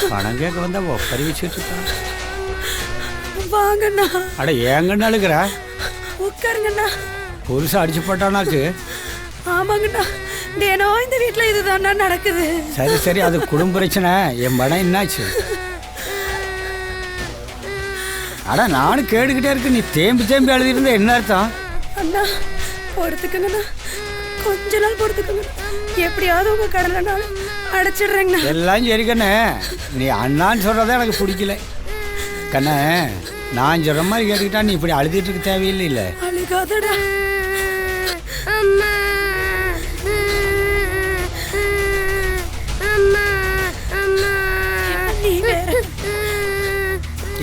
S14: பணம் கேட்க வந்தா ஒப்பரி வச்சுட்டு இருக்கான்.
S17: வாங்கண்ணா.
S14: அட ஏங்கண்ணா அழுகிற?
S17: உட்காருங்கண்ணா.
S14: புதுசா அடிச்சு போட்டானாக்கு?
S17: ஆமாங்கண்ணா. தினம் இந்த வீட்டுல இதுதான்ண்ணா நடக்குது.
S14: சரி சரி அது குடும்ப பிரச்சனை. என் படம் என்னாச்சு? அட நானும் கேட்டுக்கிட்டே இருக்கு. நீ தேம்பி தேம்பி அழுதிருந்த என்ன அர்த்தம்?
S17: அண்ணா பொறுத்துக்குங்கண்ணா. கொஞ்ச நாள் பொறுத்துக்குங்க. எப்படியாவது உங்க கடலை நான் அடைச்சிடுறேங்கண்ணா.
S14: எல்லாம் சரி கண்ணே. நீ அண்ணான்னு சொல்றதா எனக்கு பிடிக்கல கண்ணே. நான் சொல்ற மாதிரி கேட்டுக்கிட்டா நீ இப்படி அழுதிட்டு இருக்க தேவையில்லை. இல்ல
S17: அழுகாதடா.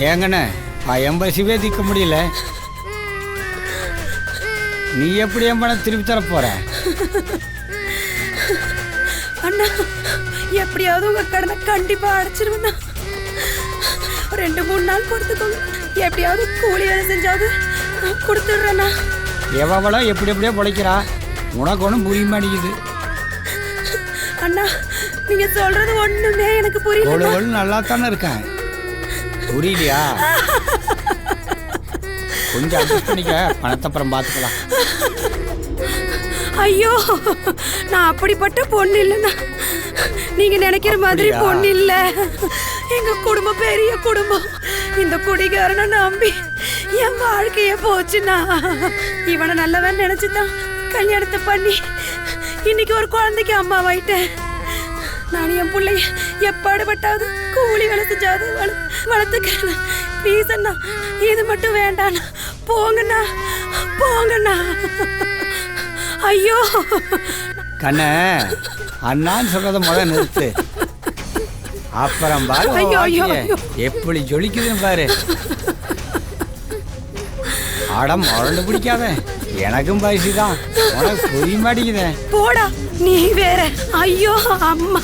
S14: ஏங்கண்ணே எம்பசிவே திக்க முடியல. நீ எப்படி என் பணம் திருப்பி தர போற?
S17: அண்ணா எப்படியாவது உங்க கடனை கண்டிப்பா அடைச்சிருவேண்ணா. 2-3 நாள் கொடுத்துக்கோங்க. எப்படியாவது கூலி வேலை செஞ்சாவது கொடுத்துடுறேண்ணா.
S14: எவ்வளோ எப்படி எப்படியோ பிழைக்கிறா. உனக்கு ஒன்றும் புரிய மாட்டேங்குது.
S17: அண்ணா நீங்க சொல்றது ஒண்ணுமே எனக்கு புரியல.
S14: நல்லா தானே இருக்கேன். புரியலையா? கொஞ்சம் அட்ஜஸ்ட் பண்ணிக்க. பணத்தை அப்புறம் பார்த்துக்கலாம்.
S17: ஐயோ நான் அப்படிப்பட்ட பொண்ணு இல்லைண்ணா. நீங்க நினைக்கிற மாதிரி பொண்ணு இல்ல. எங்க குடும்பம் பெரிய குடும்பம். இந்த குடிகாரனை நம்பி என் வாழ்க்கையே போச்சுண்ணா. இவனை நல்லவன் நினைச்சுதான் கல்யாணத்தை பண்ணி இன்னைக்கு ஒரு குழந்தைக்கு அம்மாவாயிட்டேன். நான் என் பிள்ளைய எப்பாடுபட்டாவது கூலி வேலை செஞ்சாவது வளர்த்துக்கிறேன். ப்ளீஸ் அண்ணா இது மட்டும் வேண்டாண்ணா. போங்கண்ணா போங்கண்ணா. ஐயோ
S14: கண்ணே அண்ணான்னு சொல்றத முதல்ல நிறுத்து. அப்புறம் பாரு எப்படி ஜொலிக்குதுன்னு பாரு. ஆடம் மறந்து பிடிக்காத. எனக்கும் பைசி தான். உனக்கு புரிய மாட்டேங்குதே.
S17: போடா நீ வேற. ஐயோ அம்மா.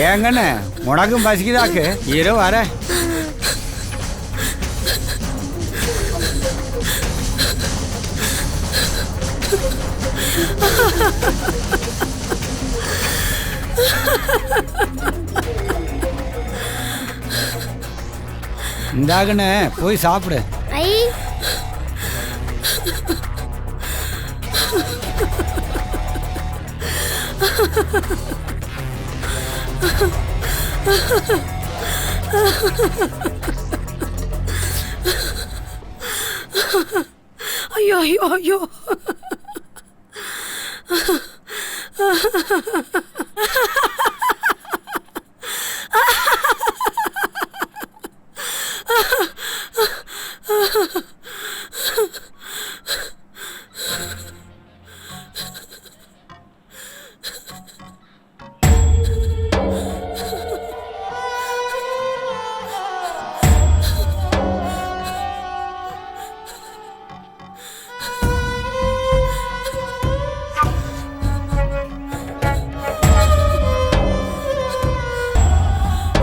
S14: ஏங்கண்ணே உனக்கும் பசிக்குதாக்கு? இரு வர. இந்தாகண்ணே போய் சாப்பிடு.
S16: ஐ
S17: ஐயோ ஐயோ ஐயோ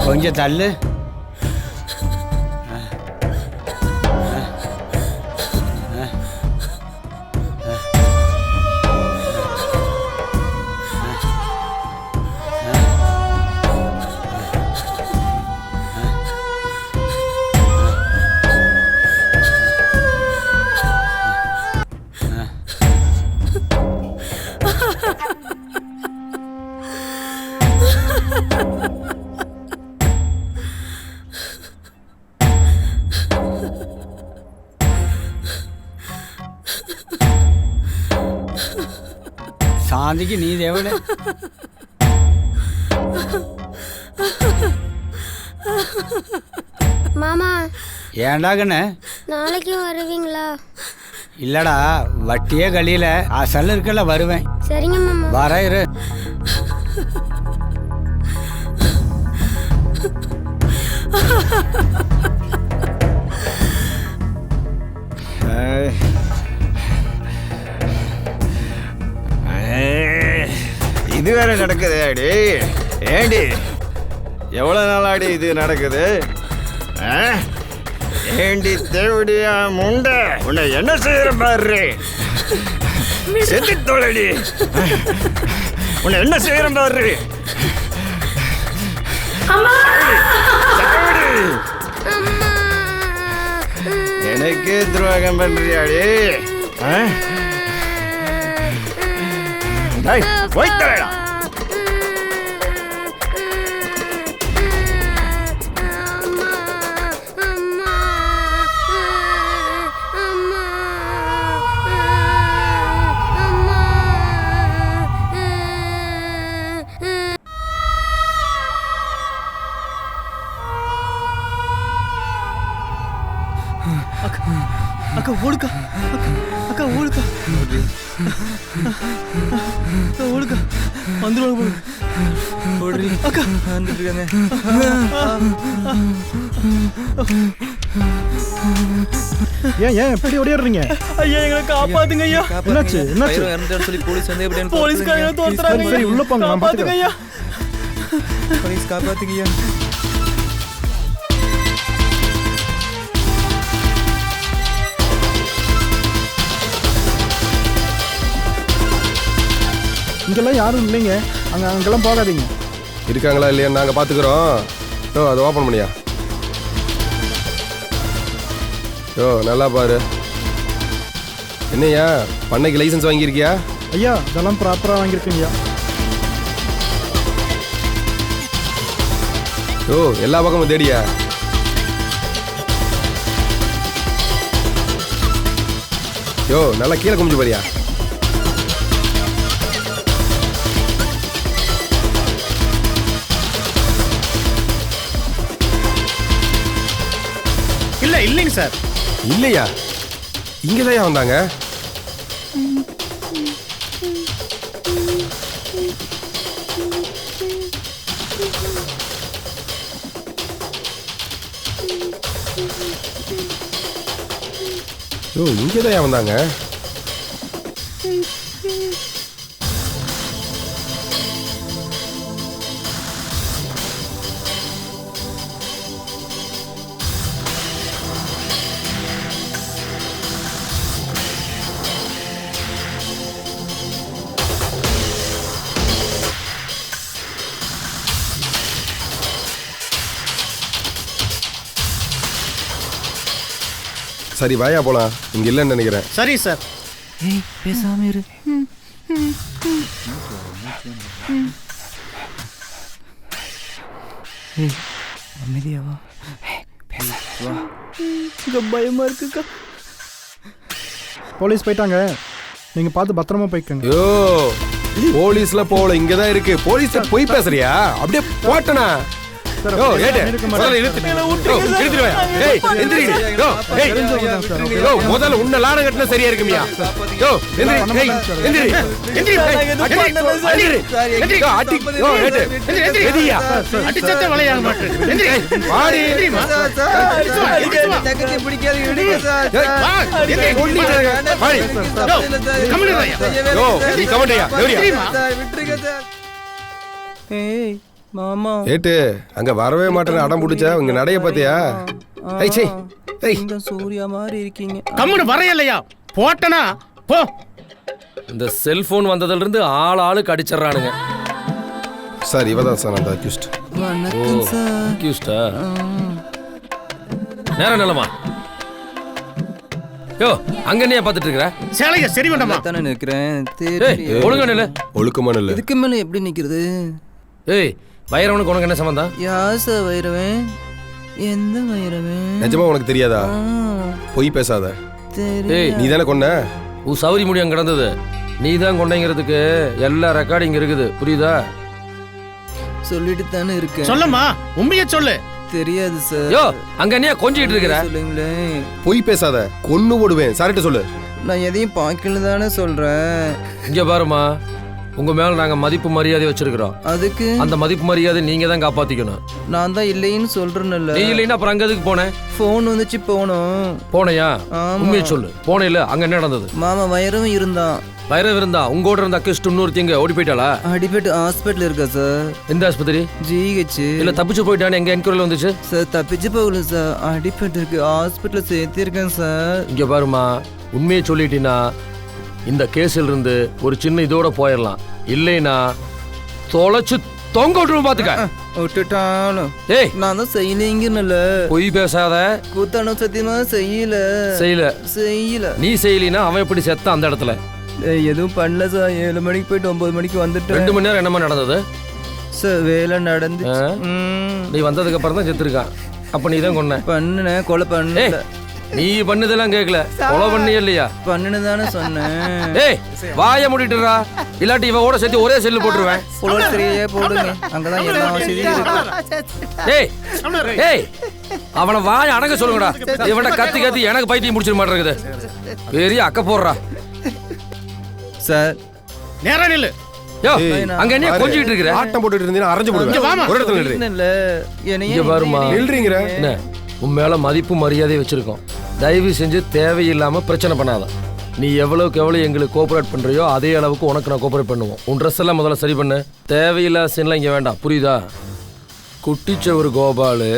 S14: கொஞ்சம் தள்ளு. சாந்திக்கு நீ தேவல.
S16: மாமா
S14: ஏன்டா கண்ணு
S16: நாளைக்கும் வருவீங்களா?
S14: இல்லடா வட்டியே கழியில அசல் இருக்கல வருவேன்.
S16: சரிங்க மாமா.
S14: வர இரு.
S19: இது வேற நடக்குது அடி. ஏண்டி எவ்வளவு நாளாடி இது நடக்குது? ஏண்டி தேவடியா முண்டை, உன்னை என்ன செய்யற பாரு. செத்து தோழடி, உன்னை என்ன செய்யற பாரு. எனக்கு துரோகம் பண்றியாடி? போய்த்தரடா.
S18: அக்கா ஓடுக்கா, அக்கா ஓடுக்கா, ஓடுக்கா, வந்துடுவாங்க ஓடுறி. அக்கா வந்துட்டு இருக்காங்க. ஏன் எப்படி ஓடிடுறீங்க? ஐயா எங்களை காப்பாத்துங்க ஐயா. என்னாச்சு என்னாச்சு சொல்லி போலீஸ் வந்து எப்படி போலீஸ்காரங்க தோத்துறாங்க. சரி உள்ள போங்க, நான் பாத்துக்கிறேன் ஐயா. போலீஸ் காப்பாத்துங்க ஐயா. இங்கெல்லாம் யாரும் இல்லைங்க, அங்கெல்லாம் போகாதீங்க.
S10: இருக்காங்களா இல்லையா நாங்கள் பார்த்துக்குறோம். யோ அதை ஓப்பன் பண்ணியா. யோ நல்லா பாரு. என்னையா பண்ணைக்கு லைசன்ஸ் வாங்கியிருக்கியா?
S18: ஐயா இதெல்லாம் ப்ராப்பராக வாங்கியிருக்கீங்கய்யா.
S10: யோ எல்லா பக்கமும் தேடியா. யோ நல்லா கீழே குமிஞ்சு பாரியா.
S18: இல்லைங்க சார்.
S10: இல்லையா? இங்கே தான் வந்தாங்க. ஓ இங்கே தான் வந்தாங்க. சரி வாயா போலாம், இங்க இல்லைன்னு நினைக்கிறேன்.
S11: சரி சார்.
S18: ஏய் பேசாம இரு. ஏய் அமைதியாவா, பேசாத. பயமா இருக்குக்கா. போலீஸ் போயிட்டாங்க, நீங்க பார்த்து பத்திரமா போய்க்கங்க.
S10: யோ போலீஸ்ல போகல, இங்கதான் இருக்கு. போலீஸ் போய் பேசுறியா? அப்படியே போட்டனா? யோ ஏட்டு முதல்ல இழுத்துட்டு இழுத்துடுவேன். ஏய் எந்திரி. யோ ஏய் யோ முதல்ல உன்ன லான கட்டன சரியா இருக்குமியா? யோ எந்திரி. ஏய் எந்திரி எந்திரி. எந்திரி எந்திரி. யோ அடி. யோ ஏட்டு எந்திரியா.
S11: அடிச்சதே வளையாக மாட்டே. எந்திரி.
S10: வாடி.
S11: எந்திரிமா. தக்கத்தி பிடிக்காத விடுங்க சார்.
S10: எந்திரி ஓடிங்க. வாடி.
S11: யோ கமெண்டரையா.
S10: யோ நீ கமெண்டரையா. எந்திரிமா.
S11: விட்டுருங்க சார்.
S18: ஏய் மாமா
S10: ஏட்டு அங்க வரவே மாட்டேன்னு அடம் பிடிச்சா உங்க நடைய பாத்தியா? ஏய் சே ஏய்
S18: இந்த சூர்யா மாதிரி இருக்கீங்க.
S11: கம்முனு வரையலையா போட்டனா போ.
S5: இந்த செல்போன் வந்ததுல இருந்து ஆளுக்கு அடிச்சிடறானுங்க.
S10: சார் இவதான் சார் அந்த அக்யூஸ்ட்.
S18: வணக்கம் சார்.
S5: அக்யூஸ்டா? நேரம் நிலமா. யோ அங்க என்ன பார்த்துட்டு இருக்கற?
S11: சேலைய சரி வேண்டாமா?
S18: தானே நிக்கிறேன்.
S5: ஏய் ஒழுங்கா நில்லு.
S10: ஒழுக்கமா நில்லு.
S18: இதுக்கு மேல எப்படி நிக்கிறது?
S5: ஏய் வைரவனுக்கு உனக்கு என்ன சம்பந்தம்?
S18: யார் சார் வைரவன்? எந்த வைரவன்?
S10: நிஜமா உனக்கு தெரியாதா? பொய் பேசாத.
S5: ஏய்
S10: நீ தானே கொன்ன?
S5: உன் சௌரி முடியம் கிடந்தது, நீ தான் கொண்டங்கிறதுக்கு எல்லா ரெக்கார்டிங் இருக்குது, புரியுதா?
S18: சொல்லிட்டு தானே இருக்கேன்.
S11: சொல்லம்மா உண்மையை சொல்லு.
S18: தெரியாது சார்.
S5: யோ அங்க என்ன கொஞ்சிட்டு இருக்கற?
S18: சொல்லுங்களேன்.
S10: பொய் பேசாத, கொன்னு போடுவேன். சார்ட்ட சொல்லு.
S18: நான் எதையும் பாக்கல தானே சொல்றேன்.
S5: இங்க பாருமா, உங்க மேல நாங்க மதிப்பு மரியாதை வச்சிருக்கிறோம்.
S18: அதுக்கு
S5: அந்த மதிப்பு மரியாதை நீங்க தான் காப்பாத்திக்கணும்.
S18: நான் தான் இல்லைன்னு சொல்றேன்ல.
S5: நீ இல்லைன்னா அப்புறம் அங்க எதுக்கு போனேன்?
S18: போன் வந்துச்சு போனோம்.
S5: போனையா? உண்மையை சொல்லு. போனே இல்ல, அங்க என்ன நடந்தது?
S18: மாமா வைரவும் இருந்தான்.
S5: வைரவ் இருந்தா? உங்களோட இருந்த அக்கிஸ்ட் இன்னொருத்திங்க ஓடி போயிட்டாளா?
S18: அடிபட்டு ஹாஸ்பிட்டல் இருக்கா சார்.
S5: எந்த ஆஸ்பத்திரி?
S18: ஜிஹெச்.
S5: இல்ல தப்பிச்சு போயிட்டான்னு எங்க என்கொயரில வந்துச்சு?
S18: சார் தப்பிச்சு போகல சார், அடிபட்டு இருக்கு, ஹாஸ்பிட்டல் சேர்த்திருக்கேன் சார்.
S5: இங்க பாருமா, உண்மையை சொல்லிட்டீங்கன்னா இந்த கேஸில் இருந்து ஒரு சின்ன இதோட போயிடலாம். இல்லைனா தொலைச்சு தொங்க விட்டுரும் பாத்துக்க.
S18: விட்டுட்டாலும்
S5: ஏய்
S18: நான் தான் செய்யலைங்கன்னு.
S5: பொய் பேசாத.
S18: கூத்தானும் சத்தியமா செய்யல.
S5: நீ செய்யலினா அவன் எப்படி செத்த அந்த இடத்துல?
S18: எதுவும் பண்ணல சார். 7 மணிக்கு போயிட்டு 9 மணிக்கு வந்துட்டு
S5: 2 மணி நேரம் என்னமா நடந்தது
S18: சார்? வேலை நடந்து
S5: நீ வந்ததுக்கு அப்புறம் தான் செத்துருக்கான். அப்ப நீ தான் கொன்ன?
S18: பண்ண கொலை பண்ண.
S5: நீ பண்ணதெல்லாம் கேட்கல, கொலை பண்ணியே இல்லையா?
S18: பண்ணுதானே சொன்னேன்.
S5: ஏய் வாய மூடிட்டுறா, இல்லாட்டி இவ ஓட சேர்த்து ஒரே செல்லு போட்டுருவேன்.
S18: சரியே போடுங்க, அங்கதான் எல்லா வசதியும் இருக்கு.
S5: ஏய் ஏய் அவனை வாய அடங்க சொல்லுங்கடா. இவன்ட கத்தி கத்தி எனக்கு பைத்தியம் முடிச்சிட மாட்டேங்குது. பெரிய அக்க போடுறா
S18: சார்.
S11: நேரா நில்லு.
S5: யோ அங்க என்ன கொஞ்சிட்டு இருக்கற?
S10: ஆட்டம் போட்டுட்டு இருந்தீனா அரைஞ்சு போடுவேன். ஒரு இடத்துல நில்லு.
S5: இங்க பாருமா,
S10: நில்றீங்கற
S5: என்ன உன் மேல மதிப்பு மரியாதை வச்சிருக்கோம். தயவு செஞ்சு தேவையில்லாம பிரச்சனை பண்ணாத. நீ எவ்வளவுக்கு எவ்வளவு எங்களுக்கு கோஆபரேட் பண்றியோ அதே அளவுக்கு உனக்கு நான் கோஆபரேட் பண்ணுவோம். உன் ட்ரெஸ் எல்லாம் முதல்ல சரி பண்ணு. தேவையில்லாத சீன்லாம் இங்க வேண்டாம், புரியுதா? குட்டிச்சவர் கோபாலு,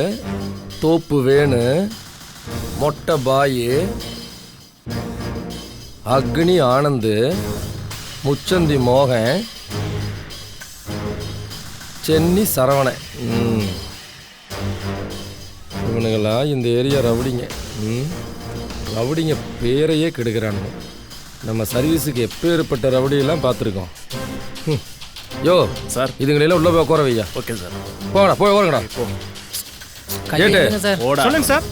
S5: தோப்பு வேணு, மொட்டை பாயி, அக்னி ஆனந்து, முச்சந்தி மோகன், சென்னி சரவணன். இவனுங்களா இந்த ஏரியா ரவுடிங்க. ரவுடிங்க பேரையே கெடுக்கிறானுங்க. நம்ம சர்வீஸுக்கு எப்பேற்பட்ட ரவுடியெல்லாம் பார்த்துருக்கோம். யோ சார், இதுங்களெல்லாம் உள்ள போய் உட்கார வையா.
S11: Okay sir.
S5: போங்கடா, போய் உட்காருங்கடா.
S11: சார் சொல்லுங்க சார்.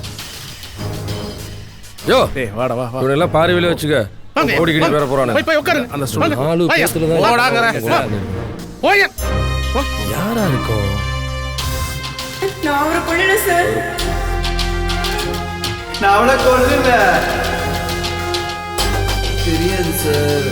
S5: யோ
S20: வாடா வா.
S5: இவனெல்லாம் பார்வையில வச்சுக்க. ஓடிக்கிட்டு வேற போறானு.
S11: போய் உட்காருங்க.
S20: அந்த ஸ்டூல்
S5: 4 பேத்துல தான்
S11: போய்.
S5: யாரா இருக்கும்?
S17: நான் அவரை கொல்லல சார்.
S18: நான் அவளை கொல்லல. தெரியாது சார்.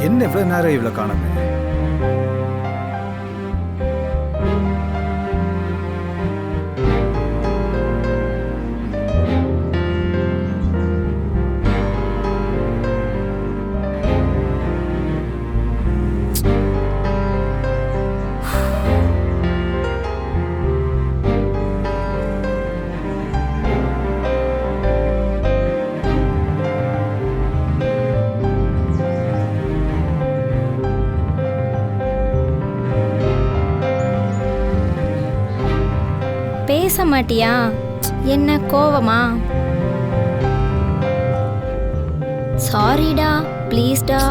S20: என்ன இவ்வளவு நேரம் இவ்வளவு காணாம?
S16: மாட்டியா? என்ன கோவமா? சாரிடா, ப்ளீஸ்டா.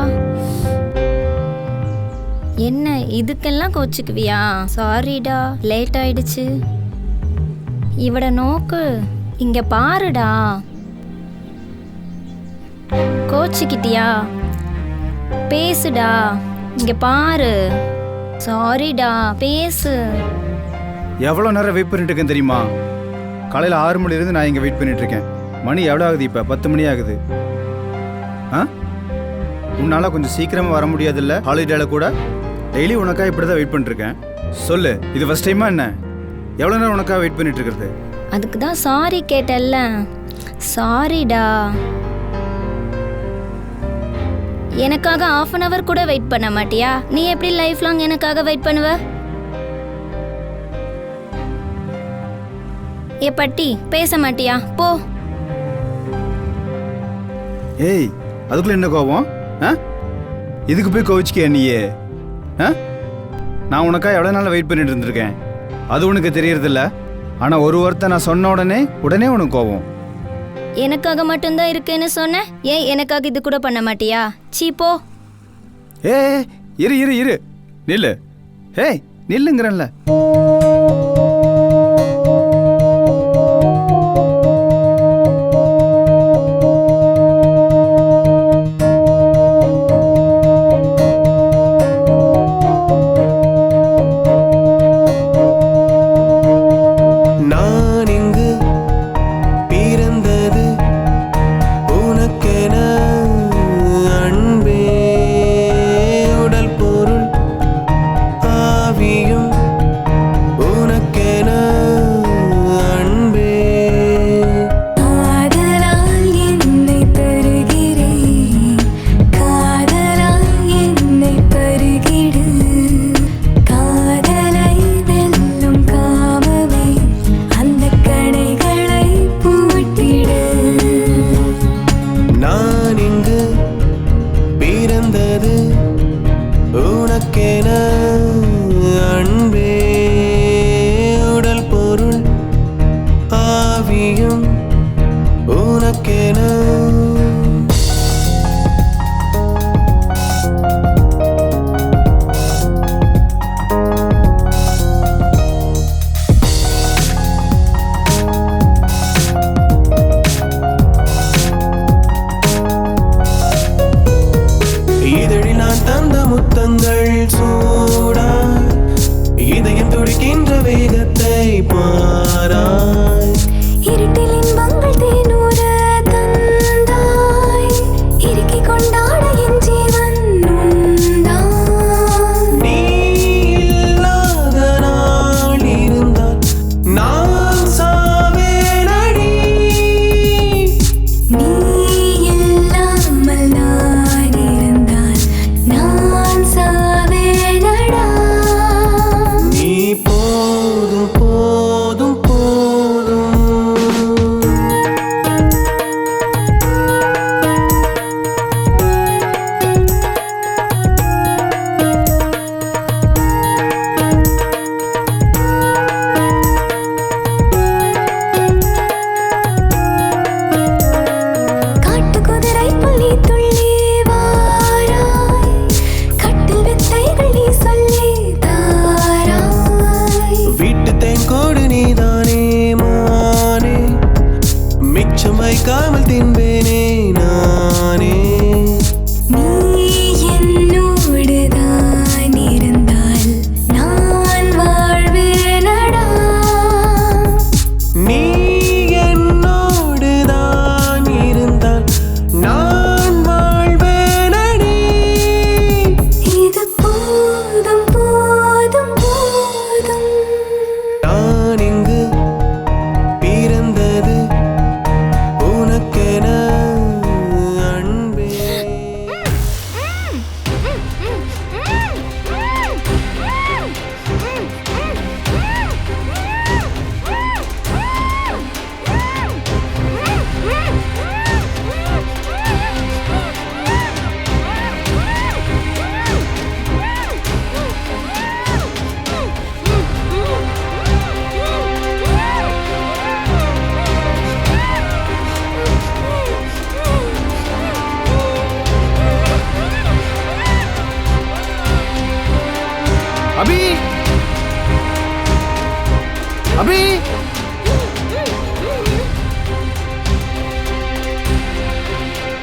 S16: என்ன இதுக்கெல்லாம் கோச்சுக்குவியா? சாரிடா, லேட் ஆயிடுச்சு. இவட நோக்கு இங்க பாருடா. கோச்சுக்கிட்டியா? பேசுடா, இங்க பாரு. சாரிடா, பேசு.
S21: எவ்வளோ நேரம் வெயிட் பண்ணிட்டு இருக்கேன் தெரியுமா? காலையில் 6 மணிலேருந்து நான் இங்கே வெயிட் பண்ணிட்டு இருக்கேன். மணி எவ்வளோ ஆகுது இப்போ? 10 மணி ஆகுது. ஆ, உன்னால் கொஞ்சம் சீக்கிரமாக வர முடியாதுல்ல? ஹாலிடேல கூட டெய்லி உனக்கா இப்படி தான் வெயிட் பண்ணிட்டுருக்கேன். சொல்லு, இது ஃபஸ்ட் டைமா என்ன? எவ்வளோ நேரம் உனக்கா வெயிட் பண்ணிட்டு இருக்கிறது?
S16: அதுக்கு தான் சாரி கேட்டல்ல. சாரிடா. எனக்காக 1/2 hour கூட வெயிட் பண்ண மாட்டியா? நீ எப்படி லைஃப் லாங் எனக்காக வெயிட் பண்ணுவ? ஏ பட்டி, பேச மாட்டியா? போ.
S21: ஏய், அதுக்குள்ள என்ன கோபம்? ஆ, இதுக்கு போய் கோவிச்சுக்க நீயே? ஆ, நான் உனக்கா எவ்வளோ நாள் வெயிட் பண்ணிட்டு இருந்திருக்கேன், அது உனக்கு தெரியறதில்ல. ஆனால் ஒரு வார்த்தை நான் சொன்ன உடனே உனக்கு கோபம்.
S16: எனக்காக மட்டும்தான் இருக்குன்னு சொன்ன, ஏன் எனக்காக இது கூட பண்ண மாட்டியா? சீ போ.
S21: ஏ, இரு இரு இரு, நில்லு. ஏய், நில்லுங்கிறேன்ல.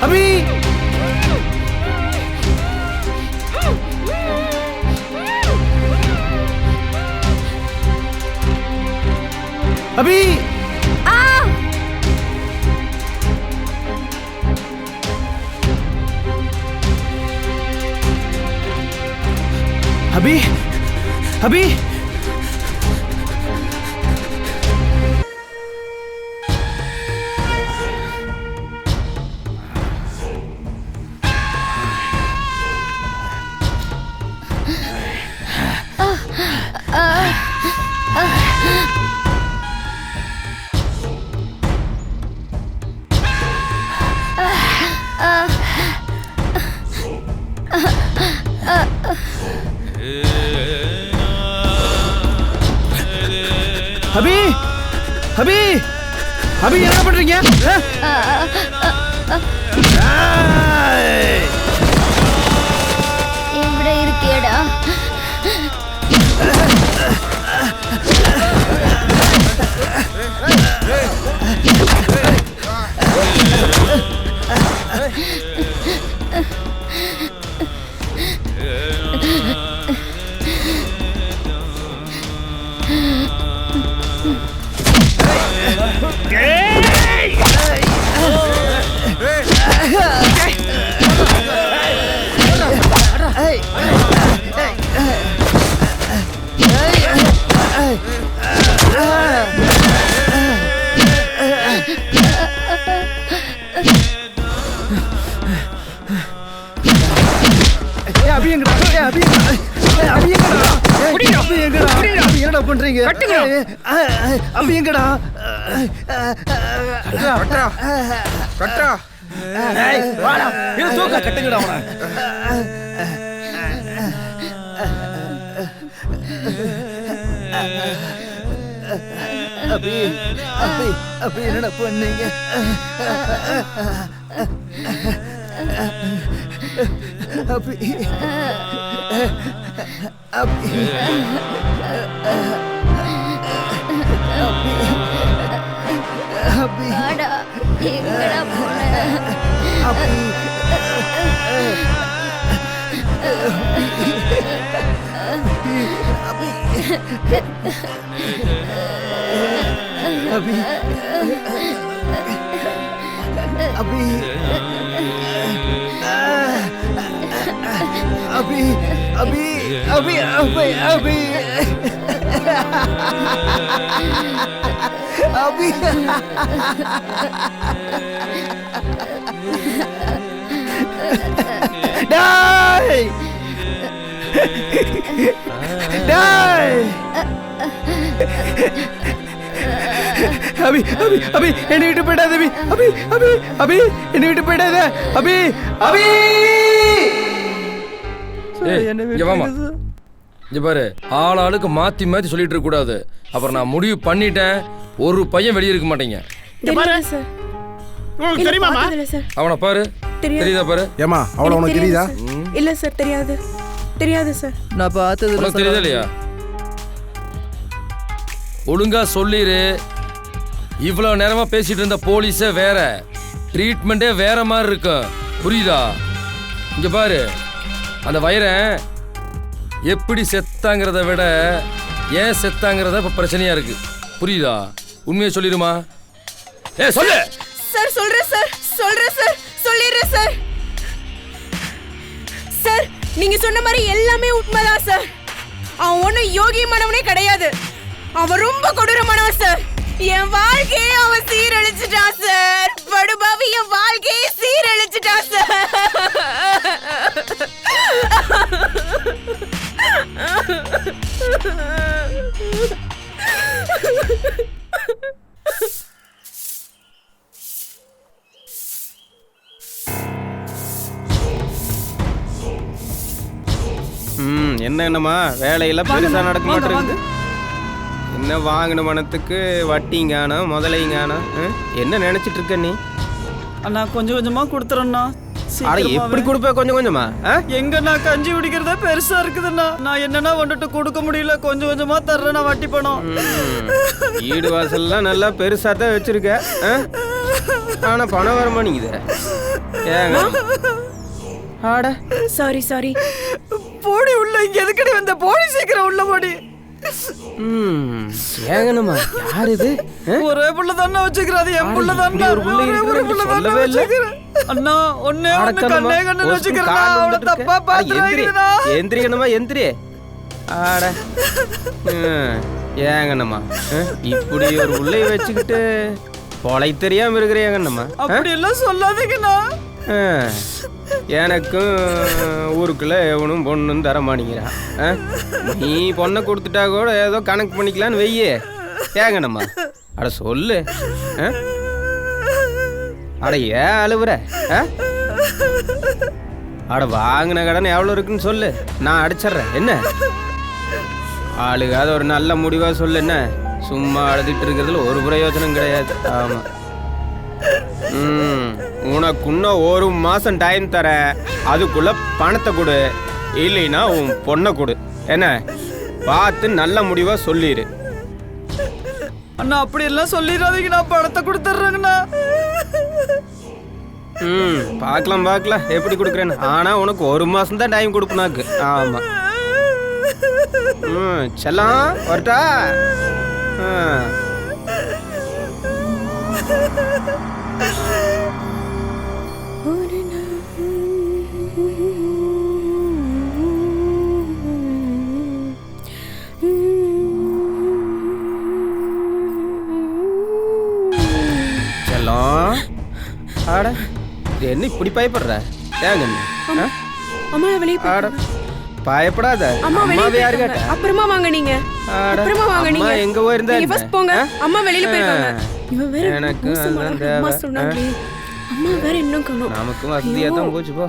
S21: அபி அபி அபி அபி அபி அபி அபி என்ன பண்றீங்க?
S16: ഇവിടെ இருக்கேடா.
S21: என்னடா பண்றீங்க? அபி எங்கடா?
S20: கட்டா
S21: கட்டுங்கடா அவனை. அபி அபி அபி என்னடா பண்ணீங்க? அபி அபி அபி
S16: வாடா, எங்கடா போன?
S21: அபி அபி அபி அபி அபி அபி அபி அபி அபி டேய் டேய் அபி அபி அபி என்னை விட்டு போயிடாத அபி அபி அபி அபி என்னை விட்டு போயிடாத அபி அபி
S5: இங்க வாமா. இங்க பாரு, ஆளுக்கு மாத்தி மாத்தி சொல்லிட்டு இருக்க கூடாது. அப்புறம் நான் முடிவு பண்ணிட்டேன், ஒரு பையன் வெளியே இருக்க மாட்டீங்க. அவனை பாரு, தெரியுதா பாரு?
S20: ஏமா அவளை உனக்கு தெரியுதா?
S17: இல்ல சார், தெரியாது தெரியாது சார்.
S1: நான் பார்த்தது
S5: உனக்கு தெரியுதா இல்லையா? ஒழுங்கா சொல்லிரு. இவ்வளவு நேரமா பேசிட்டு இருந்த போலீஸே வேற, ட்ரீட்மெண்ட்டே வேற மாதிரி இருக்கும். புரியுதா? இங்க பாரு, அந்த வைரன் எப்படி செத்தாங்கிறத விட ஏன் செத்தாங்கிறத இப்ப பிரச்சனையா இருக்கு. புரியுதா? உண்மையை சொல்லிடுமா? சொல்லு
S17: சார். சொல்றேன் சார், சொல்றேன் சார், சொல்லிடுறேன் சார். சார், நீங்க சொன்ன மாதிரி எல்லாமே உண்மைதான் சார். அவன் ஒன்னும் யோகியமானவனே கிடையாது. அவன் ரொம்ப கொடூரமானவன் சார். என் வாழ்க்கையே அவன் சீரழிச்சிட்டான் சார். படுபாவி என் வாழ்க்கையே சீரழிச்சிட்டான் சார்.
S19: என்னம்மா வேலையெல்லாம் பெருசா நடக்க மாட்டேங்குது. என்ன வாங்கின மனத்துக்கு வட்டிங்கானோ முதலைங்கானோ என்ன நினைச்சிட்டு இருக்க நீ?
S1: அண்ணா கொஞ்சம் கொஞ்சமா கொடுத்துறேண்ணா.
S19: அட எப்படி கொடுப்ப கொஞ்சம் கொஞ்சமா?
S1: எங்க நான் கஞ்சி குடிக்கிறதே பெருசா இருக்குதுண்ணா. நான் என்னன்னா வந்துட்டு கொடுக்க முடியல, கொஞ்சம் கொஞ்சமா தர்றேன் வட்டி பணம்.
S19: வீடு வாசல்லாம் நல்லா பெருசா தான் வச்சிருக்க. ஆனா பணம் வர மாட்டேங்குது. ஏங்க ஆட
S17: சாரி சாரி.
S1: போடி உள்ள. இங்க எதுக்கடி வந்த? போடி சீக்கிரம் உள்ள போடி.
S19: ஏங்கண்ணம்மா யார் இது?
S1: ஒரே புள்ள தானே வச்சுக்கிறாது. என் புள்ள தானே. ஒரு புள்ள தானே வச்சுக்கிறேன். அண்ணா ஒண்ணே ஒண்ணு கண்ணே கண்ணு வச்சுக்கிறேன். அவள தப்பா பாத்துறீங்கடா.
S19: எந்திரிக்கணுமா எந்திரி. ஆட ஏங்கண்ணம்மா இப்படி ஒரு புள்ளைய வச்சுக்கிட்டு பொலை தெரியாம இருக்கிறேங்கண்ணம்மா.
S1: அப்படி எல்லாம் சொல்லாதீங்கண்ணா.
S19: எனக்கும் ஊருக்குள்ள எவனும் பொண்ணும் தர மாட்டேங்கிறான். நீ பொண்ணை கொடுத்துட்டா கூட ஏதோ கணக்கு பண்ணிக்கலான்னு வெய்யே. ஏங்கண்ணம்மா அட சொல்லு. அட ஏன் அழுவுற? அட வாங்கின கடன் எவ்வளோ இருக்குன்னு சொல்லு, நான் அடிச்சிட்றேன். என்ன ஆளுகாத ஒரு நல்ல முடிவா சொல்லு. என்ன சும்மா அழுதுட்டு இருக்கிறதுல ஒரு பிரயோஜனம் கிடையாது. ஆமா உனக்கு இன்னும் 1 மாசம் டைம் தரேன். அதுக்குள்ள பணத்தை கொடு, இல்லைன்னா உன் பொண்ணை கொடு. என்ன பார்த்து நல்ல முடிவா சொல்லிடு.
S1: அண்ணா அப்படி எல்லாம் சொல்லிடாதீங்க. நான் பணத்தை கொடுத்துட்றேங்கண்ணா.
S19: பார்க்கலாம் பார்க்கலாம் எப்படி கொடுக்குறேன்னு. ஆனா உனக்கு 1 மாசம் தான் டைம் கொடுப்பனாக்கு. ஆமா செல்லாம் வரட்டா. செல்லம் ஆட என்ன இப்படி பயப்படுற? ஏங்க
S17: அம்மா வெளியே
S19: ஆட பயப்படாத.
S17: அம்மா வெளிய யாரு கேட்ட? அப்புறமா வாங்க நீங்க. அப்புறமா வாங்க நீங்க.
S19: எங்க போயிருந்தா?
S17: நீங்க ஃபர்ஸ்ட் போங்க. அம்மா வெளியில போயிருக்காங்க. இவன் வேற
S19: எனக்கு
S17: அம்மா சொன்னாங்க. அம்மா வேற இன்னும் காணோம்.
S19: நமக்கு வசதியா தான் போச்சு போ.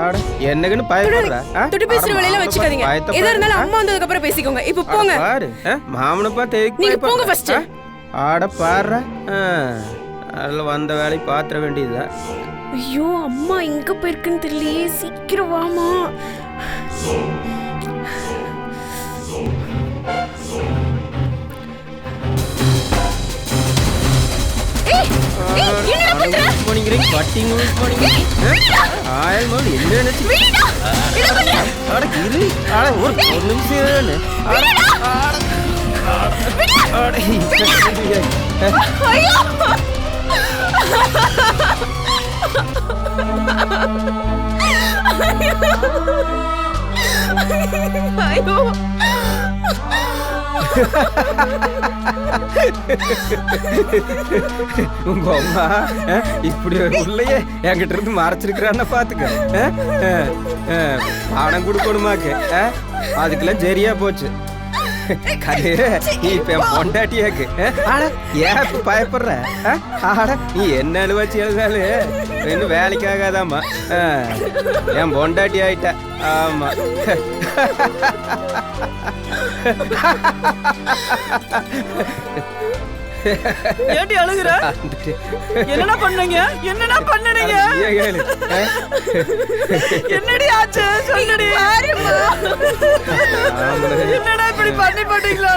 S19: ஆட என்னன்னு பயப்படுற?
S17: தொட்டு பேசுற வேலையில வச்சுக்காதீங்க. எதா இருந்தாலும் அம்மா வந்ததுக்கு அப்புறம் பேசிக்கோங்க. இப்போ போங்க.
S19: பாரு மாமனை பார்த்து
S17: நீங்க போங்க ஃபர்ஸ்ட்.
S19: ஆட பாரு. அதுல வந்த வேலை பாத்திர வேண்டியதுதான்.
S17: ஐயோ அம்மா எங்க போயிருக்குன்னு தெரியலையே. சீக்கிரம் வாமா.
S2: ஐயோ
S19: உங்க அம்மா இப்படி ஒரு உள்ளையே என்கிட்ட இருந்து மறைச்சிருக்கிறான்னு பாத்துக்க. பணம் கொடுக்கணுமாக்கு அதுக்கெல்லாம் சரியா போச்சு. கரு இப்ப என் பொண்டாட்டியாக்கு. ஆட ஏன் இப்ப பயப்படுற? ஆட நீ என்ன அழுவாச்சு எழுதாலு இன்னும் வேலைக்கு ஆகாதாமா. என் பொண்டாட்டி ஆயிட்ட. ஆமா
S1: ஏண்டி அழுகுற? என்னடா பண்ணீங்க? என்னடா பண்ணீங்க? என்னடி ஆச்சு சொல்லுடி. என்னடா இப்படி பண்ணி போட்டீங்களா?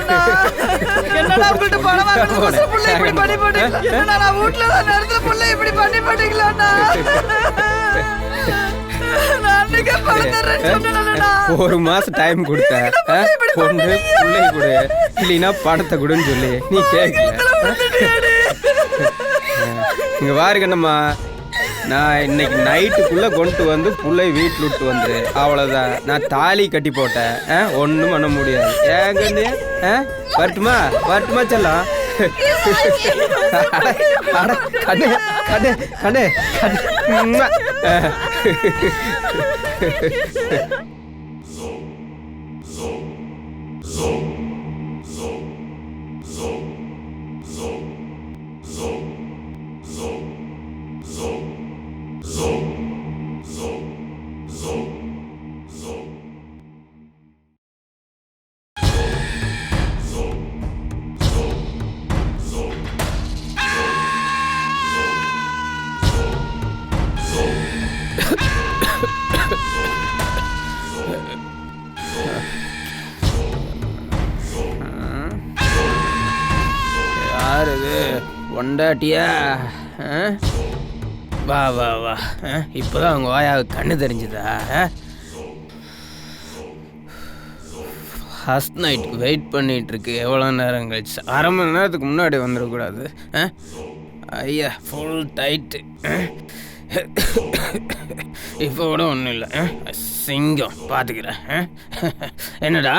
S1: என்னடா உங்கள்ட்ட பணம் வாங்குறது புள்ள இப்படி பண்ணி போட்டீங்களா? என்னடா நான் வீட்ல தான் நேரத்துல புள்ள இப்படி பண்ணி போட்டீங்களா?
S19: ஒரு மாசம் டைம் கொடுத்த பொண்ணு பிள்ளை கொடு, இல்லைன்னா பணத்தை கொடுன்னு சொல்லி நீ கேட்கல. இங்க பாருங்கண்ணம்மா, நான் இன்னைக்கு நைட்டுக்குள்ள கொண்டு வந்து பிள்ளை வீட்டில் விட்டு வந்துரு. அவ்வளோதான். நான் தாலி கட்டி போட்டேன். ஒன்றும் பண்ண முடியாது. ஏங்கண்ணே வரட்டுமா? வரட்டுமா செல்லாம்? கண்ணே கண்ணே கண்ணே கண்ணே. பொண்டாட்டியா? வா வா வா, இப்போதான் அவங்க வாயாவுக்கு கண்ணு தெரிஞ்சுதா? ஃபர்ஸ்ட் நைட்டுக்கு வெயிட் பண்ணிகிட்ருக்கு. எவ்வளோ நேரம் கழிச்சு? அரை மணி நேரத்துக்கு முன்னாடி வந்துடக்கூடாது. ஐயா ஃபுல் டைட்டு. இப்போ கூட ஒன்றும் இல்லை. சிங்கம் பார்த்துக்கிறேன். என்னடா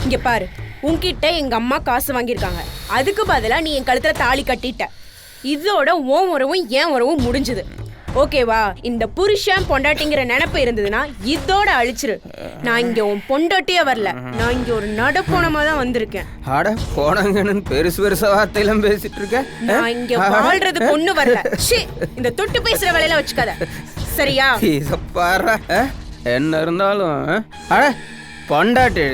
S17: இங்க பாரு, உன்கிட்ட எங்க அம்மா காசு வாங்கியிருக்காங்க. அதுக்கு பதிலா நீ என் கழுத்துல தாலி கட்டிட்ட. இதோட உன் உறவும் என் உறவும் முடிஞ்சுது. ஓகேவா? இந்த புருஷன் பொண்டாட்டிங்கிற நினைப்பு இருந்ததுன்னா இதோட அழிச்சிரு. நான் இங்க உன் பொண்டாட்டியே வரல, நான் இங்க ஒரு நடப்போனமா தான் வந்திருக்கேன்.
S19: ஆட போனங்கன்னு பெருசு பெருசா வார்த்தையெல்லாம் பேசிட்டு இருக்க.
S17: நான் இங்க வாழ்றது பொண்ணு வரல. இந்த தொட்டு பேசுற வேலையில வச்சுக்காத, சரியா?
S19: இத பாரு, என்ன இருந்தாலும் அட பொண்டாட்டி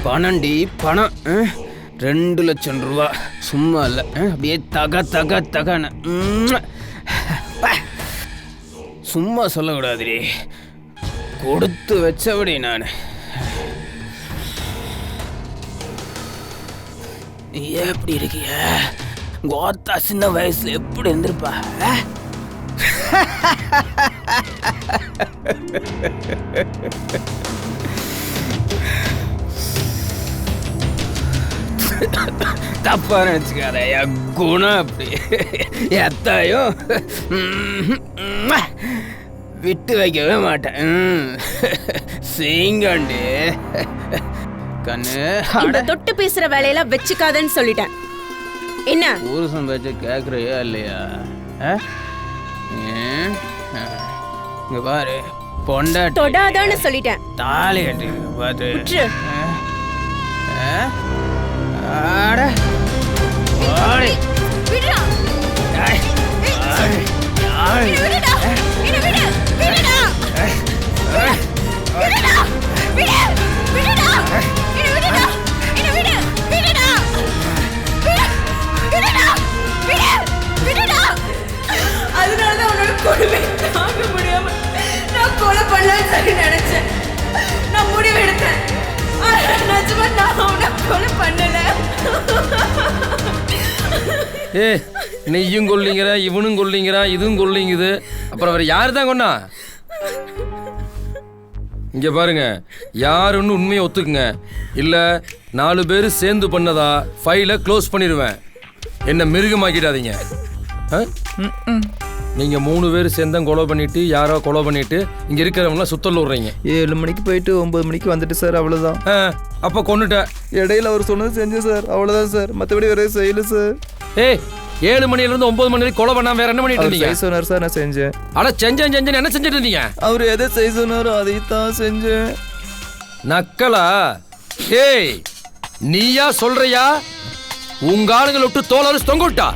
S19: பணம்டி பணம். 2 லட்சம் ரூபா சும்மா இல்லை, அப்படியே தக தக தகன. சும்மா சொல்லக்கூடாதுடி, கொடுத்து வச்சபடி நான். நீ எப்படி இருக்கிய? கோத்தா சின்ன வயசுல எப்படி இருந்திருப்பா? தப்பா நினைச்சுக்காத, என் குணம் அப்படி. எத்தாயும் விட்டு வைக்கவே மாட்டேன். சீங்கண்டி கண்ணு.
S17: இந்த தொட்டு பேசுற வேலையெல்லாம் வச்சுக்காதன்னு சொல்லிட்டேன். என்ன
S19: புருஷன் பேச்ச கேக்குறியா இல்லையா? இங்க பாரு, பொண்டாட்டி
S17: தொடாதான்னு சொல்லிட்டேன்.
S19: தாலி கட்டி பாத்து. ஆட ஆடி
S17: விடுடா. விடுடா. என்ன விடு. விடுடா. விடுடா. விடு. விடுடா. என்ன விடுடா. என்ன விடு. விடுடா. விடுடா. விடு. விடுடா. அதனால தான் உன்னோட கொடுமை தாங்க முடியாம நான் கொலை பண்ணலாம்னு சொல்லி நினைச்சேன். நான் முடிவு எடுத்தேன். நிஜமா நான் உன்னை கொலை பண்ணல.
S5: நீயும் கொல்லிங்கிற, இவனும் கொல்லிங்கிற, இதுவும் கொல்லிங்குது. அப்புறம் வேற யாரு தான் கொண்டா? இங்க பாருங்க, யாருன்னு உண்மையை ஒத்துக்குங்க. இல்ல 4 பேர் சேர்ந்து பண்ணதா ஃபைலை க்ளோஸ் பண்ணிடுவேன். என்ன மிருகமாக்கிடாதீங்க. நீங்க 3 பேர் சேர்ந்து கொலை பண்ணிட்டு யாரோ கொலை பண்ணிட்டு இங்க இருக்கிறவங்களாம் சுத்தல் விடுறீங்க.
S1: 7 மணிக்கு போயிட்டு 9 மணிக்கு வந்துட்டு சார், அவ்வளோதான்.
S5: அப்போ கொண்டுட்டேன்.
S1: இடையில அவர் சொன்னது செஞ்சேன் சார், அவ்வளோதான் சார். மற்றபடி வேற செய்யல சார்.
S5: 7 மணிலேருந்து 9 மணி வரைக்கும் கொலை பண்ணாம வேற என்ன பண்ணிட்டு இருந்தீங்க?
S1: செய்ய சொன்னார் சார், நான் செஞ்சேன்.
S5: ஆனா செஞ்சேன் என்ன செஞ்சுட்டு இருந்தீங்க?
S1: அவர் எதை செய்ய சொன்னாரோ அதைத்தான் செஞ்சேன்.
S5: நக்கலா? நீயா சொல்றியா? உங்க ஆளுங்களை விட்டு தோல் தொங்க விட்டா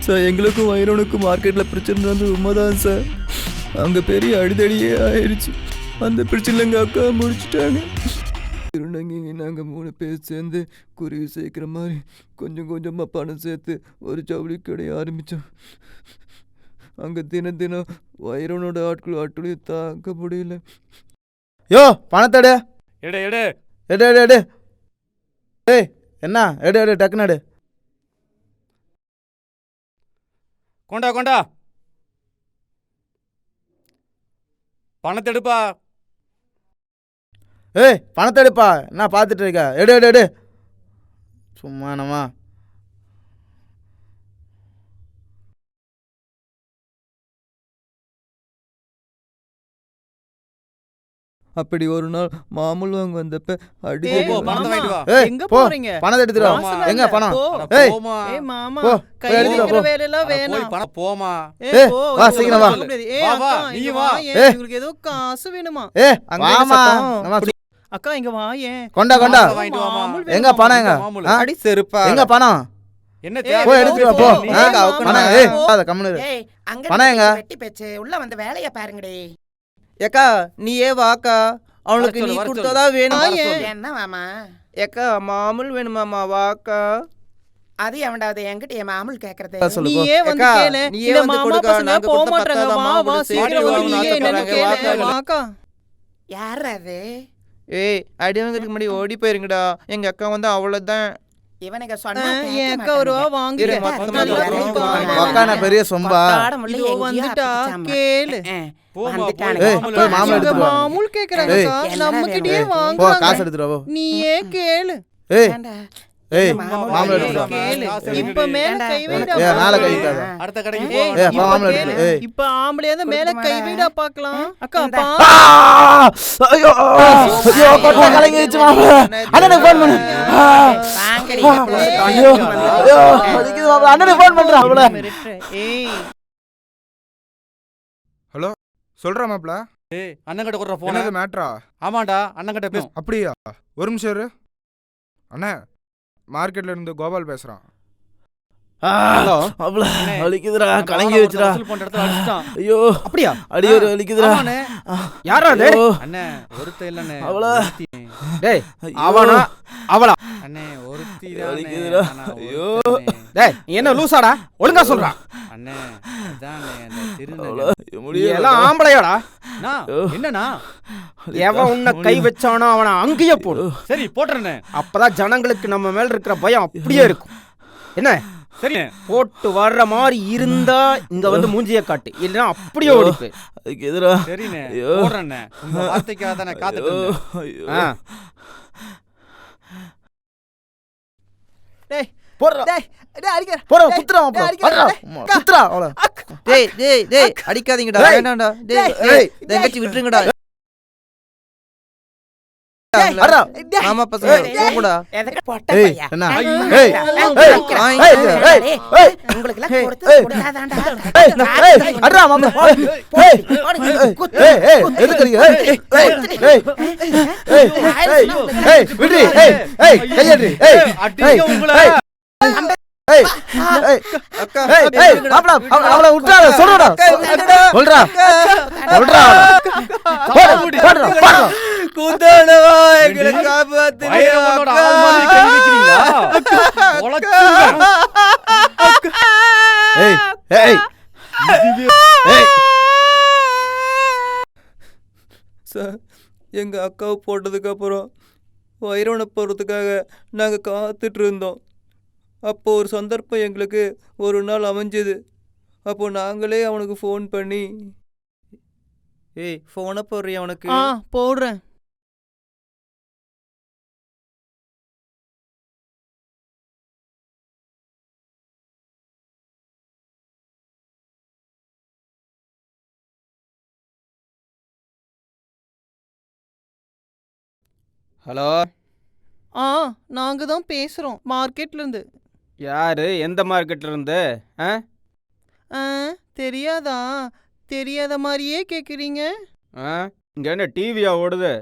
S1: சார்? எங்களுக்கும் வைரனுக்கும் மார்க்கெட்டில் பிரச்சனை வந்து உண்மைதான் சார். அங்கே பெரிய அடிதடியே ஆயிடுச்சு. அந்த பிரச்சனை எங்கள் அக்கா முடிச்சுட்டாங்க. திருநங்கி நாங்கள் 3 பேர் சேர்ந்து குருவி சேர்க்குற மாதிரி கொஞ்சம் கொஞ்சமாக பணம் சேர்த்து ஒரு ஜவுளி கடையை ஆரம்பித்தோம். அங்கே தினம் வைரனோட ஆட்களையும் தாக்க முடியல. யோ பணத்தட
S15: எடு எடு
S1: எடு எடு எடு. ஏய் என்ன எடு எடு, டக்குன்னு எடு.
S15: கொண்டா கொண்டா, பணத்தை எடுப்பா.
S1: ஏய் பணத்தை எடுப்பா, என்ன பார்த்துட்டு இருக்க? எடு எடு எடு. சும்மானமா அப்படி ஒரு நாள் மாமூல் வாங்க வந்தப்ப அடி.
S9: எங்க போறீங்க?
S1: பணத்தை எடுத்துட்டு வா. எங்க பணம்? ஏய் மாமா கை எடுக்கிற வேலை எல்லாம் வேணாம்.
S15: பணம் போமா.
S1: ஏய் வா சீக்கிரம் வா.
S15: ஏய் அக்கா நீ வா.
S9: உங்களுக்கு ஏதோ காசு வேணுமா?
S1: ஏய் வாமா.
S9: அக்கா இங்க வா. ஏன்
S1: கொண்டா கொண்டா. எங்க பணம்? எங்க
S9: அடி செருப்பா.
S1: எங்க பணம்?
S15: என்ன தேவை?
S1: போய் எடுத்துட்டு வா போ. பணம் ஏய் அத கம்முனு.
S2: ஏய் அங்க
S1: பணம் எங்க?
S2: வெட்டி பேச்சு உள்ள வந்து வேலைய பாருங்கடி.
S1: ஏக்கா நீயே வாக்கா, அவனுக்கு நீ கொடுத்ததா வேணும்.
S2: என்ன மாமா?
S1: ஏக்கா மாமூல் வேணுமாமா? வாக்கா.
S2: அது எவன்டாவது என்கிட்ட என் மாமூல் கேக்குறது
S1: நீ ஏன் வந்து கேளு இந்த மாமா பசங்க போக மாட்டாங்க வா வா சீக்கிரம் வந்து நீ என்னன்னு கேளு வாக்கா
S2: யார் அது
S1: ஏய் அடிவங்களுக்கு முன்னாடி ஓடி போயிருங்கடா எங்க அக்கா வந்து அவ்வளவுதான்
S2: இவனுக்கு சொன்னா
S1: என் அக்கா வருவா வாங்கிடு
S10: அக்கா நான் பெரிய சொம்பா
S1: இதோ வந்துட்டா கேளு மாமூல் கேக்குறாங்க நம்ம கிட்டயே வாங்க
S10: காசு எடுத்துட்டு வா
S1: நீயே கேளு
S10: ஏய் மாமூல் எடுத்துட்டு
S1: கேளு இப்ப மேல கை வைடா
S10: மேல கை வைக்காத
S15: அடுத்த கடைக்கு
S10: ஏய் மாமூல் எடுத்து
S1: இப்ப ஆம்பளையா தான் மேல கை வைடா பார்க்கலாம் அக்கா பா
S10: ஐயோ ஐயோ கொட்ட கலங்கிச்சு மாமூல் அண்ணனுக்கு ஃபோன் பண்ணு ஐயோ ஐயோ அதுக்கு மாமூல் அண்ணனுக்கு ஃபோன் பண்றா அவள
S1: ஏய்
S20: ஹலோ சொல்றா மாப்ள
S15: ஏய் அண்ணன் கிட்ட கொடுற போன்
S20: என்னது மேட்ரா
S15: ஆமாடா அண்ணன் கிட்ட பேசு
S20: அப்படியா ஒரு நிமிஷம் இரு அண்ணா மார்க்கெட்ல இருந்து கோபால் பேசுறான்
S10: ஹலோ மாப்ள வலிக்குதுடா கலங்கி வெச்சுடா ஐயோ
S19: அப்படியா
S10: அடி ஒரு வலிக்குதுடா
S19: யாரா அது
S15: அண்ணே ஒருத்த இல்லனே
S10: அவளா
S19: டேய் அவனா அவளா
S15: அண்ணே ஒருத்தி தான்
S10: வலிக்குதுடா ஐயோ
S19: டேய் நீ என்ன லூசாடா ஒழுங்கா சொல்றா
S15: அண்ணே அதானே அந்த திருநெல்வேலி
S19: எல்லாம் ஆம்பளையாடா
S15: என்னண்ணா
S19: எவன் உன்னை கை வச்சானோ அவனை அங்கேயே போடு
S15: சரி போட்டுறேண்ணே
S19: அப்பதான் ஜனங்களுக்கு நம்ம மேல இருக்கிற பயம் அப்படியே இருக்கும் என்ன
S15: சரி
S19: போட்டு வர்ற மாதிரி இருந்தா இங்க வந்து மூஞ்சிய காட்டு இல்லைன்னா அப்படியே ஓடிப்பு
S10: அதுக்கு எதிரா
S15: சரிண்ணே போடுறேண்ணே உங்க வார்த்தைக்காக தான் நான் காத்துட்டு இருந்தேன்
S1: டேய்
S10: போடுறா
S1: டேய் டேய் அடிக்க
S10: போடா குத்துறா மாப்ள குத்துறா அவள
S1: டேய் டேய் டேய் அடிக்காதீங்கடா வேண்டாம்டா டேய் டேய் தங்கச்சி விட்டுருங்கடா மாமா பசங்க போங்கடா
S2: எதுக்கு பொட்ட பையா
S10: என்ன
S2: ஏய் உங்களுக்கு எல்லாம் கொடுத்து கொடுக்காதாண்டா
S10: அடடா மாமா ஏய் ஏய் எதுக்கு ஏய் விடு ஏய் கையடி ஏய்
S15: அடிங்க உங்கள
S10: ஏய் ஏய் அக்கா ஏய் மாப்ள அவள விட்டுறா சொல்றடா சொல்றா சொல்றா போடுறா
S1: கூத்தானவா எங்களை காப்பாத்துங்க
S15: ஆள் மாதிரி கை வைக்கிறீங்களா
S10: ஏய் ஏய் ஏய்
S1: சார் எங்க அக்காவை போட்டதுக்கு அப்புறம் வைரவனை போகிறதுக்காக நாங்கள் காத்துட்டு இருந்தோம். அப்போ ஒரு சந்தர்ப்பம் எங்களுக்கு ஒரு நாள் அமைஞ்சது. அப்போ நாங்களே அவனுக்கு ஃபோன் பண்ணி, ஏய் ஃபோனை போடுறியா அவனுக்கு? போடுறேன்.
S19: ஹலோ,
S1: நாங்கள் தான் பேசுகிறோம் மார்க்கெட்லேருந்து.
S19: யாரு? எந்த மார்க்கெட்லேருந்து?
S1: தெரியாதா? தெரியாத மாதிரியே கேட்குறீங்க.
S19: இங்கே என்ன டிவியா ஓடுது?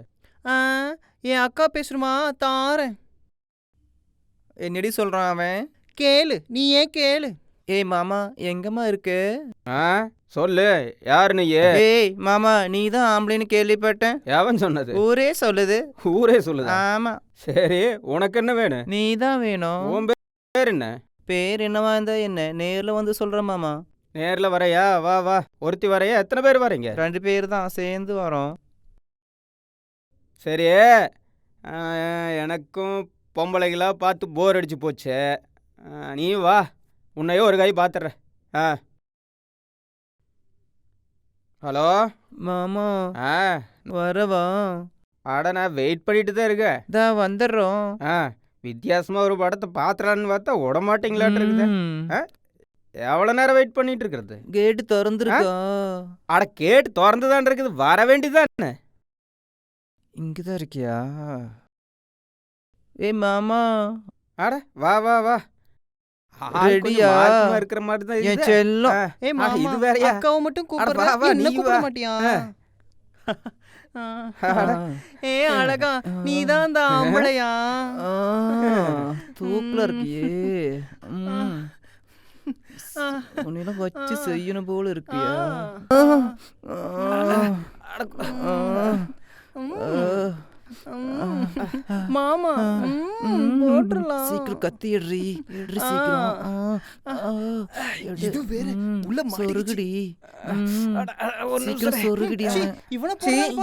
S1: என் அக்கா பேசுகிறமா, தாரேன். என்னடி சொல்கிறான் அவன்? கேளு, நீ ஏன் கேளு. ஏய் மாமா, எங்கம்மா இருக்கு?
S19: சொல்லு, யாரு நீ?
S1: ஏய் மாமா, நீ தான் ஆம்பளைன்னு கேள்விப்பட்டேன்.
S19: எவன் சொன்னது?
S1: ஊரே சொல்லுது.
S19: ஊரே சொல்லுது?
S1: ஆமா.
S19: சரி, உனக்கு என்ன வேணும்?
S1: நீ தான் வேணும்.
S19: உன் பேர் என்ன?
S1: பேர் என்னவா இருந்தா என்ன, நேரில் வந்து சொல்கிறேன் மாமா.
S19: நேரில் வரையா? வா வா. ஒருத்தி வரையா? எத்தனை பேர் வரீங்க?
S1: 2 பேர் தான், சேர்ந்து வரோம்.
S19: சரி, எனக்கும் பொம்பளைகளாக பார்த்து போர் அடிச்சு போச்சு. நீ வா, உன்னையோ ஒரு கை பார்த்துட்றேன். ஹலோ
S1: மாமா, வரவா?
S19: அட, நான் வெயிட் பண்ணிட்டு தான் இருக்கேன்.
S1: தான் வந்துடுறோம்.
S19: வித்தியாசமாக ஒரு படத்தை பார்த்துலான்னு பார்த்தா விடமாட்டிங்களாட்டு இருக்குது. எவ்வளோ நேரம் வெயிட் பண்ணிட்டு இருக்கிறது?
S1: கேட்டு திறந்துருக்கா?
S19: அட, கேட்டு திறந்து தான் இருக்குது, வர வேண்டியதானே.
S1: இங்கே தான் இருக்கியா? ஏய் மாமா.
S19: அட, வா வா வா.
S1: ரெடியா?
S19: இருக்கிற மாதிரி தான்
S1: என் செல்லம்.
S19: ஏய் மாமா, இது வேறயா?
S1: அக்காவை மட்டும் கூப்பிடுறா, என்ன கூப்பிட மாட்டியா? ஏய் அழகா, நீ தான் அந்த ஆம்பளையா? தூக்குல இருக்கியே. உன்னையெல்லாம் வச்சு செய்யணும் போல இருக்கியா? மாமா போட்டுறலாம்.
S19: சீக்கிரம் கத்தி எடுறி சீக்கிரம்.
S1: இது வேற உள்ள
S19: சொருகுடி.
S1: ஒரு
S19: சீக்கிரம்
S1: நிமிஷம்.
S19: சொருகுடி.
S1: சீ, இவனை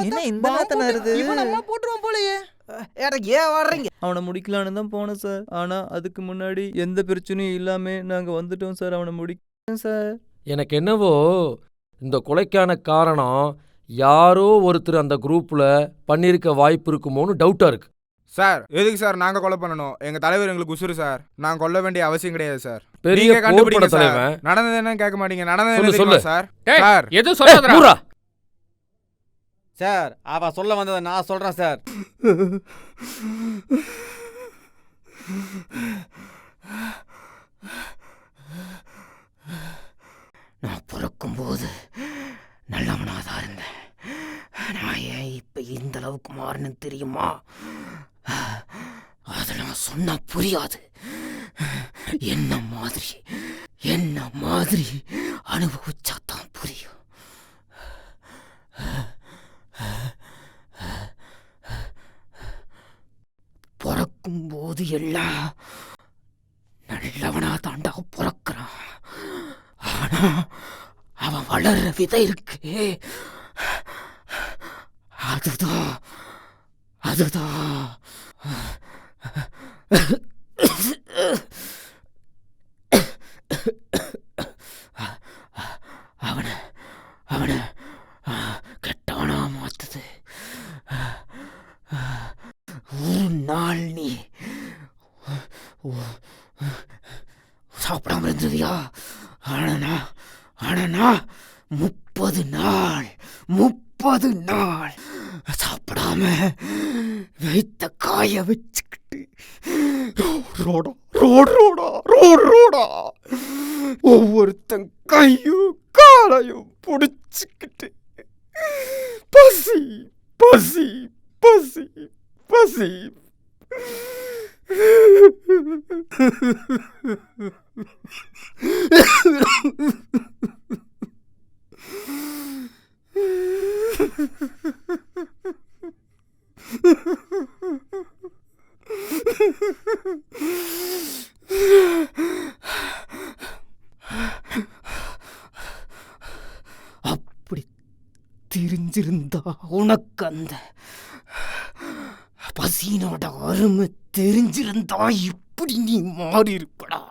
S1: என்ன இந்த நாத்தம் வருது? இவன் நம்ம போட்டுருவான் போலயே.
S19: ஏன் வர்றீங்க?
S1: அவனை முடிக்கலான்னு தான் போனேன் சார். ஆனா அதுக்கு முன்னாடி எந்த பிரச்சனையும் இல்லாம நாங்க வந்துட்டோம் சார். அவனை முடிக்கணும் சார்.
S5: எனக்கு என்னவோ இந்த கொலைக்கான காரணம் யாரோ ஒருத்தர் அந்த குரூப்ல பண்ணியிருக்க வாய்ப்பு இருக்குமோன்னு டவுட்டா இருக்கு.
S20: சார் எதுக்கு சார் நாங்க கொலை பண்ணணும்? எங்க தலைவர் எங்களுக்கு உசுறு சார். நான் கொல்ல வேண்டிய அவசியம் கிடையாது சார்.
S5: பெரிய
S20: நீங்க கண்டுபிடிங்க
S5: போர்ப்பட
S20: சார்.
S5: தலைவன்.
S20: நடந்தது என்னன்னு கேட்க மாட்டீங்க. நடந்தது
S5: சொல்லு,
S20: என்ன
S5: சொல்லு.
S20: தெரியுமா சார்?
S15: டேய்,
S20: சார்
S15: எதுவும் சொல்லாதடா.
S5: மூரா.
S11: சார் அவ சொல்ல வந்ததை நான் சொல்றேன் சார்.
S2: நான் பிறக்கும்போது நல்லவனாக தான் இருந்தேன். நான் ஏன் இப்போ இந்த அளவுக்கு மாறினேன்னு தெரியுமா? அதை நான் சொன்னா புரியாது. என்ன மாதிரி அனுபவிச்சாதான் புரியும். பிறக்கும்போது எல்லாம் நல்லவனா தாண்டா பிறக்கிறான். ஆனா அவன் வளர்ற விதை இருக்கு, அதுதான் அவனை கெட்டவனா மாத்துது. ஒரு நாள் நீ சாப்பிடாம இருந்ததியா? ஆனா 30 நாள் சாப்பிடாம வைத்த காய வச்சுக்கிட்டு ரோடா ஒவ்வொருத்தன் கையும் காலையும் புடிச்சுக்கிட்டு பசி பசி பசி பசி அப்படி தெரிஞ்சிருந்தா உனக்கு அந்த பசியினோட அருமை தெரிஞ்சிருந்தா இப்படி நீ மாறி இருப்படா.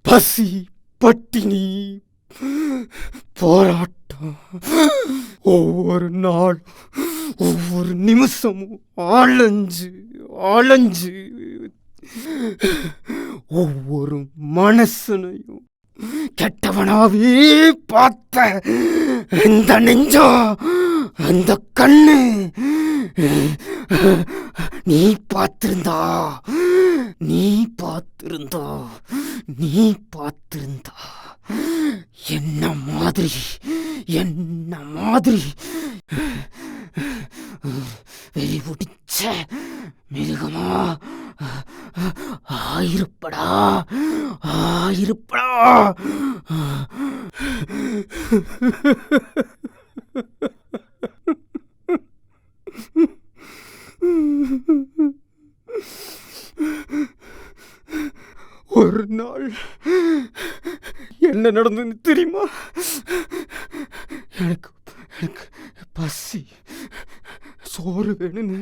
S2: பசி பட்டினி போராட்டம் ஒவ்வொரு நாள் ஒவ்வொரு நிமிஷமும் ஆளஞ்சு ஒவ்வொரு மனசனையும் கெட்டவனாவே பார்த்த இந்த நெஞ்சம் அந்த கண்ணு நீ பார்த்திருந்தா என்ன மாதிரி வெறி பிடிச்ச மிருகமா ஆயிருப்படா. ஒரு நாள் என்ன நடந்ததுன்னு தெரியுமா? எனக்கு பசி, சோறு வேணும்னு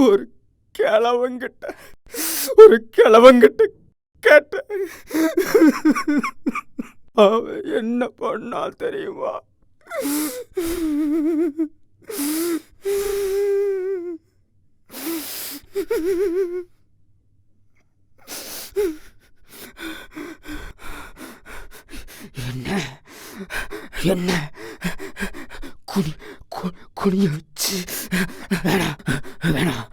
S2: ஒரு கிழவங்கிட்ட கேட்டேன். அவன் என்ன பண்ணா தெரியுமா? என்ன குனிய வச்சு வேணாம்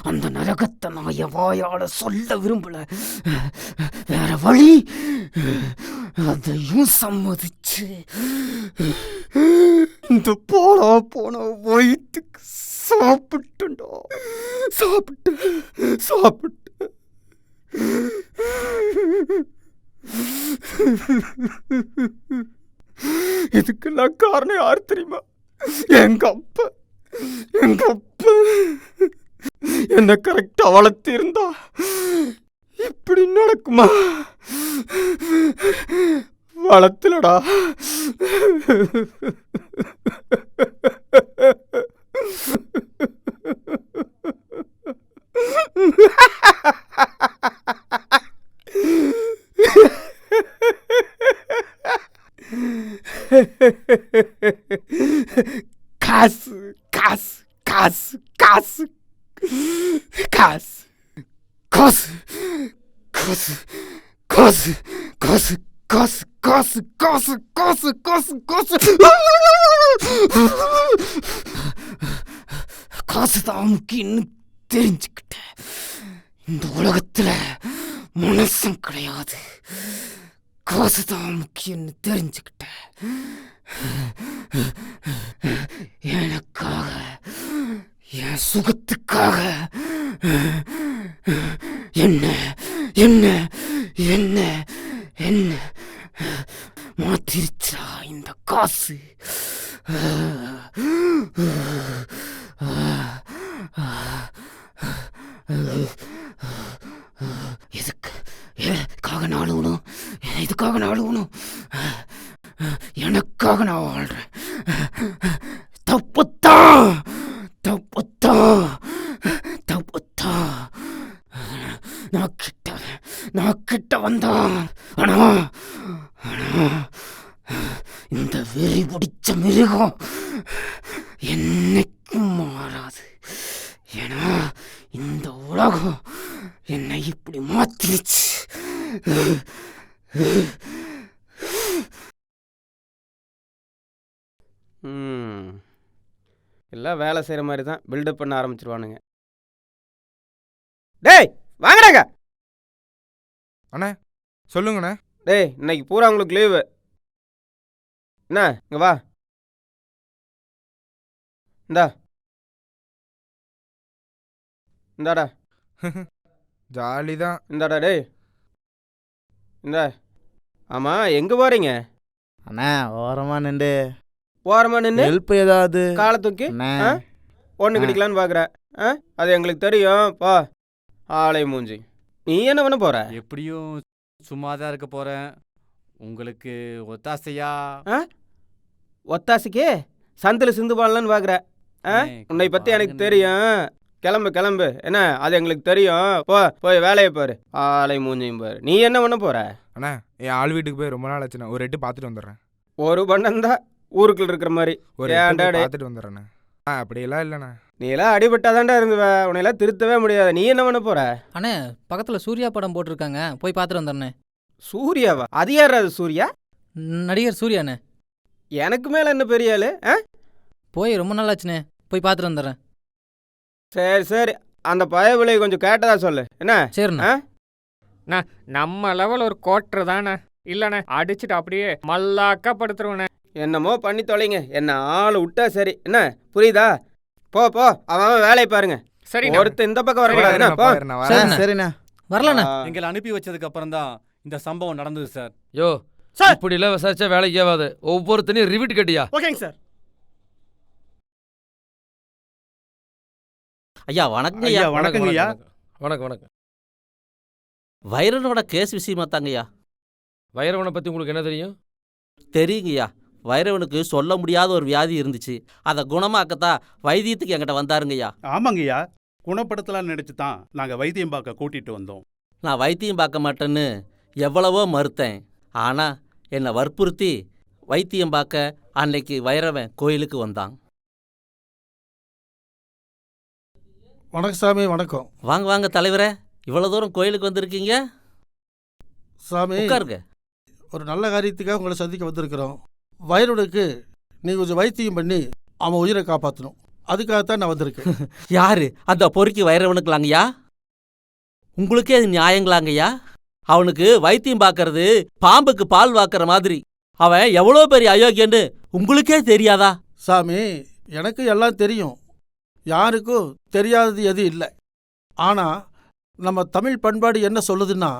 S2: அந்த நரகத்தை நான் என் வாயால சொல்ல விரும்பல. வேற வழி அதையும் சம்மதிச்சு இந்த போன வயிற்றுக்கு சாப்பிட்டு
S1: இதுக்கெல்லாம் காரணம் யார் தெரியுமா? எங்க அப்பா. எங்க அப்பா என்ன கரெக்டா வளர்த்து இருந்தா இப்படி நடக்குமா? வளர்த்துலடா. காசு காசு காசு காசு காசு காசு காசு காசு காசு காசு காசு காசு காசு காசு காசு காசு தான் முக்கியம்னு தெரிஞ்சுக்கிட்டேன். இந்த உலகத்துல மனசம் கிடையாது, காசு தான் முக்கியம்னு தெரிஞ்சுக்கிட்டேன். எனக்காக, என் சுகத்துக்காக என்ன என்ன என்ன என்ன மாத்திருச்சா இந்த காசு. எதுக்காக நான் அழுகணும்? இதுக்காக நான் அழுகணும்? எனக்காக நான் வாழ்றேன். தப்புத்தான் தப்புத்தான் தப்புத்தான். நான் கிட்ட வந்தான். ஆனா இந்த வெறி பிடிச்ச மிருகம் என்னைக்கும் மாறாது. ஏன்னா இந்த உலகம் என்னை இப்படி மாத்திருச்சு.
S19: எல்லாம் வேலை செய்கிற மாதிரி தான் பில்டப் பண்ண ஆரம்பிச்சிருவானுங்க. டேய் வாங்கடாங்க.
S20: அண்ணே சொல்லுங்கண்ணே.
S19: டேய் இன்னைக்கு பூரா உங்களுக்கு லீவு. என்ன இங்கே வா. இந்தாடா
S20: ஜாலி தான்.
S19: இந்தாடா டேய் இந்தா. ஆமாம் எங்கே போகிறீங்க?
S3: அண்ணா ஓரமாக நின்று
S19: ஹெல்ப்
S3: ஏதாவது
S19: காலை தூக்கி ஒன்று கிடைக்கலான்னு பார்க்குறேன். அது எங்களுக்கு தெரியும். பா ஆளை மூஞ்சி. நீ என்ன பண்ண போற?
S15: எப்படியும் சும்மா தான் இருக்க போகிறேன். உங்களுக்கு ஒத்தாசையா?
S19: ஒத்தாசைக்கு சந்தில் சிந்து பாடலான்னு பார்க்குற. உன்னை பற்றி எனக்கு தெரியும். கிளம்பு கிளம்பு. என்ன அது எங்களுக்கு தெரியும். போய் வேலையை பாரு. ஆளை மூஞ்சியும் பாரு. நீ என்ன பண்ண போற?
S20: அண்ணா என் ஆள் வீட்டுக்கு போய் ரொம்ப நாள் ஆச்சுண்ணா. ஒரு எட்டு பார்த்துட்டு வந்துடுறேன்.
S19: ஒரு பண்ணந்தான் ஊருக்குள்ள இருக்கிற மாதிரி
S20: ஒரு பார்த்துட்டு வந்துடுறேண்ணே. அப்படியெல்லாம் இல்லைண்ணா.
S19: நீ எல்லாம் அடிபட்டாதான்டா இருந்துவ. உன்னையெல்லாம் திருத்தவே முடியாது. நீ என்ன பண்ண போற?
S9: அண்ணே பக்கத்தில் சூர்யா படம் போட்டிருக்காங்க, போய் பார்த்துட்டு வந்துடுறேன்.
S19: சூர்யாவா? அது யார்? அது சூர்யா
S9: நடிகர் சூர்யாண்ணே.
S19: எனக்கு மேலே என்ன பெரிய ஆளு?
S9: போய் ரொம்ப நாள் ஆச்சுண்ணே, போய் பார்த்துட்டு வந்துடுறேன்.
S19: சரி சரி, அந்த பய விலை கொஞ்சம் கேட்டதா சொல்லு. என்ன?
S9: சரிண்ணா.
S13: நம்ம லெவல் ஒரு கோட்டர் தானே இல்லைண்ணே, அடிச்சுட்டு அப்படியே மல்லாக்கப்படுத்துருவேண்ணே.
S19: என்னமோ பண்ணி தொலைங்க, என்ன ஆள் விட்டா சரி. என்ன புரியுதா? போ போ, அவன் வேலையை பாருங்க.
S13: சரி,
S19: ஒருத்தர் இந்த பக்கம் வரக்கூடாது.
S3: சரிண்ணா
S9: வரலண்ணா.
S15: எங்களை அனுப்பி வச்சதுக்கு அப்புறம் தான் இந்த சம்பவம் நடந்தது சார்.
S5: யோ இப்படி எல்லாம் விசாரிச்சா வேலைக்கு ஆகாது. ஒவ்வொருத்தனையும் ரிவிட் கட்டியா?
S11: ஓகேங்க சார்.
S22: ஐயா வணக்கங்க ஐயா.
S11: வணக்கங்க ஐயா.
S5: வணக்கம் வணக்கம்.
S22: வைரவனோட கேஸ் விஷயமா தாங்கய்யா.
S5: வைரவனை பற்றி உங்களுக்கு என்ன தெரியும்?
S22: தெரியுங்கய்யா, வைரவனுக்கு சொல்ல முடியாத ஒரு வியாதி இருந்துச்சு. அதை குணமாக்கத்தான் வைத்தியத்துக்கு என்கிட்ட வந்தாருங்கய்யா.
S11: ஆமாங்கய்யா, குணப்படுத்தலாம்னு நினச்சி தான் நாங்கள் வைத்தியம் பார்க்க கூட்டிகிட்டு வந்தோம்.
S22: நான் வைத்தியம் பார்க்க மாட்டேன்னு எவ்வளவோ மறுத்தேன். ஆனால் என்னை வற்புறுத்தி வைத்தியம் பார்க்க அன்னைக்கு வைரவன் கோயிலுக்கு வந்தான்.
S23: வணக்கம் சாமி. வணக்கம்.
S22: வாங்க வாங்க தலைவரே, இவ்வளோ தூரம் கோயிலுக்கு வந்திருக்கீங்க.
S23: சாமி
S22: உட்காருங்க.
S23: ஒரு நல்ல காரியத்துக்காக உங்களை சந்திக்க வந்திருக்கிறோம். வைரவனுக்கு நீ கொஞ்சம் வைத்தியம் பண்ணி அவன் உயிரை காப்பாற்றணும், அதுக்காகத்தான் நான் வந்திருக்கேன்.
S22: யாரு அந்த பொறுக்கி வைரவனுக்குலாங்கய்யா? உங்களுக்கே அது நியாயங்களாங்கய்யா? அவனுக்கு வைத்தியம் பார்க்கறது பாம்புக்கு பால் வாக்குற மாதிரி. அவன் எவ்வளோ பெரிய அயோக்கியன்னு உங்களுக்கே தெரியாதா?
S23: சாமி எனக்கு எல்லாம் தெரியும், யாருக்கும் தெரியாதது எதுவும் இல்லை. ஆனால் நம்ம தமிழ் பண்பாடு என்ன சொல்லுதுன்னா,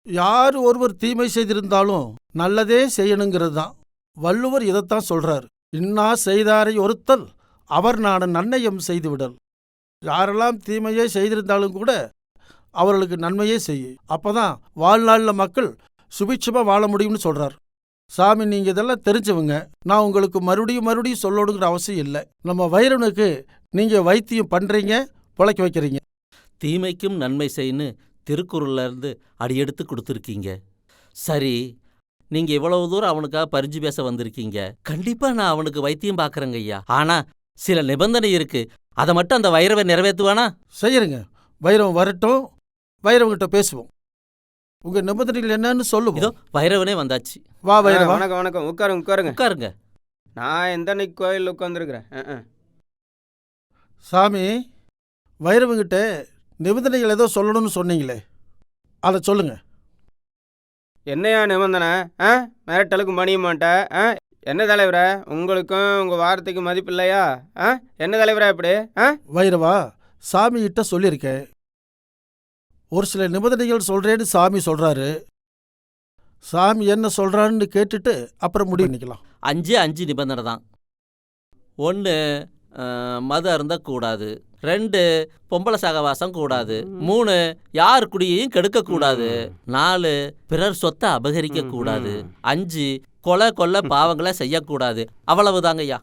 S23: யார் ஒருவர் தீமை செய்திருந்தாலும் நல்லதே செய்யணுங்கிறது தான். வள்ளுவர் இதைத்தான் சொல்றார். இன்னா செய்தாரை ஒருத்தல் அவர் நாடு நன்னயம் செய்துவிடல். யாரெல்லாம் தீமையே செய்திருந்தாலும் கூட அவர்களுக்கு நன்மையே செய்யும். அப்பதான் வாழ்நாளில் மக்கள் சுபிட்சமா வாழ முடியும்னு சொல்றார். சாமி, நீங்க இதெல்லாம் தெரிஞ்சவங்க. நான் உங்களுக்கு மறுபடியும் சொல்லணுங்கிற அவசியம் இல்லை. நம்ம வைரவனுக்கு நீங்க வைத்தியம் பண்றீங்க, பிழைக்க வைக்கிறீங்க.
S22: தீமைக்கும் நன்மை செய்யு திருக்குறள்ல இருந்து அடியெடுத்து கொடுத்துருக்கீங்க. சரி, நீங்க இவ்வளவு தூரம் அவனுக்காக பரிஞ்சு பேச வந்திருக்கீங்க. கண்டிப்பா நான் அவனுக்கு வைத்தியம் பார்க்கறேங்க ஐயா. ஆனா சில நிபந்தனை இருக்கு. அதை மட்டும் அந்த வைரவன் நிறைவேற்றுவானா?
S23: செய்யறங்க. வைரவன் வரட்டும், வைரவங்கிட்ட பேசுவோம். உங்க நிபந்தனைகள் என்னன்னு சொல்லுவோம்.
S22: இதோ வைரவனே வந்தாச்சு.
S23: வா வைரவா.
S19: வணக்கம் வணக்கம். உட்காருங்க.
S22: உட்காருங்க.
S19: நான் எந்த அன்னைக்கு கோயிலில் உட்காந்துருக்கிறேன்.
S23: சாமி, வைரவங்கிட்ட நிபந்தனைகள் ஏதோ சொல்லணும்னு சொன்னீங்களே, அதை சொல்லுங்க.
S19: என்னையா நிபந்தனை? மிரட்டலுக்கு மணிய மாட்டேன். என்ன தலைவரா, உங்களுக்கும் உங்கள் வார்த்தைக்கு மதிப்பு இல்லையா? என்ன தலைவரா இப்படி?
S23: வைரவா, சாமிகிட்ட சொல்லியிருக்கேன். ஒரு சில நிபந்தனைகள் சொல்கிறேன்னு சாமி சொல்கிறாரு. சாமி என்ன சொல்கிறான்னு கேட்டுட்டு அப்புறம் முடிவு பண்ணிக்கலாம்.
S22: 5 நிபந்தனை தான். 1 மது அருந்தக்கூடாது. 2 பொம்பளை சகவாசம் கூடாது. 3 யார் குடியையும் கெடுக்கக்கூடாது. 4 பிறர் சொத்தை அபகரிக்கக்கூடாது. 5 கொலை பாவங்களை செய்யக்கூடாது. அவ்வளவுதாங்க ஐயா.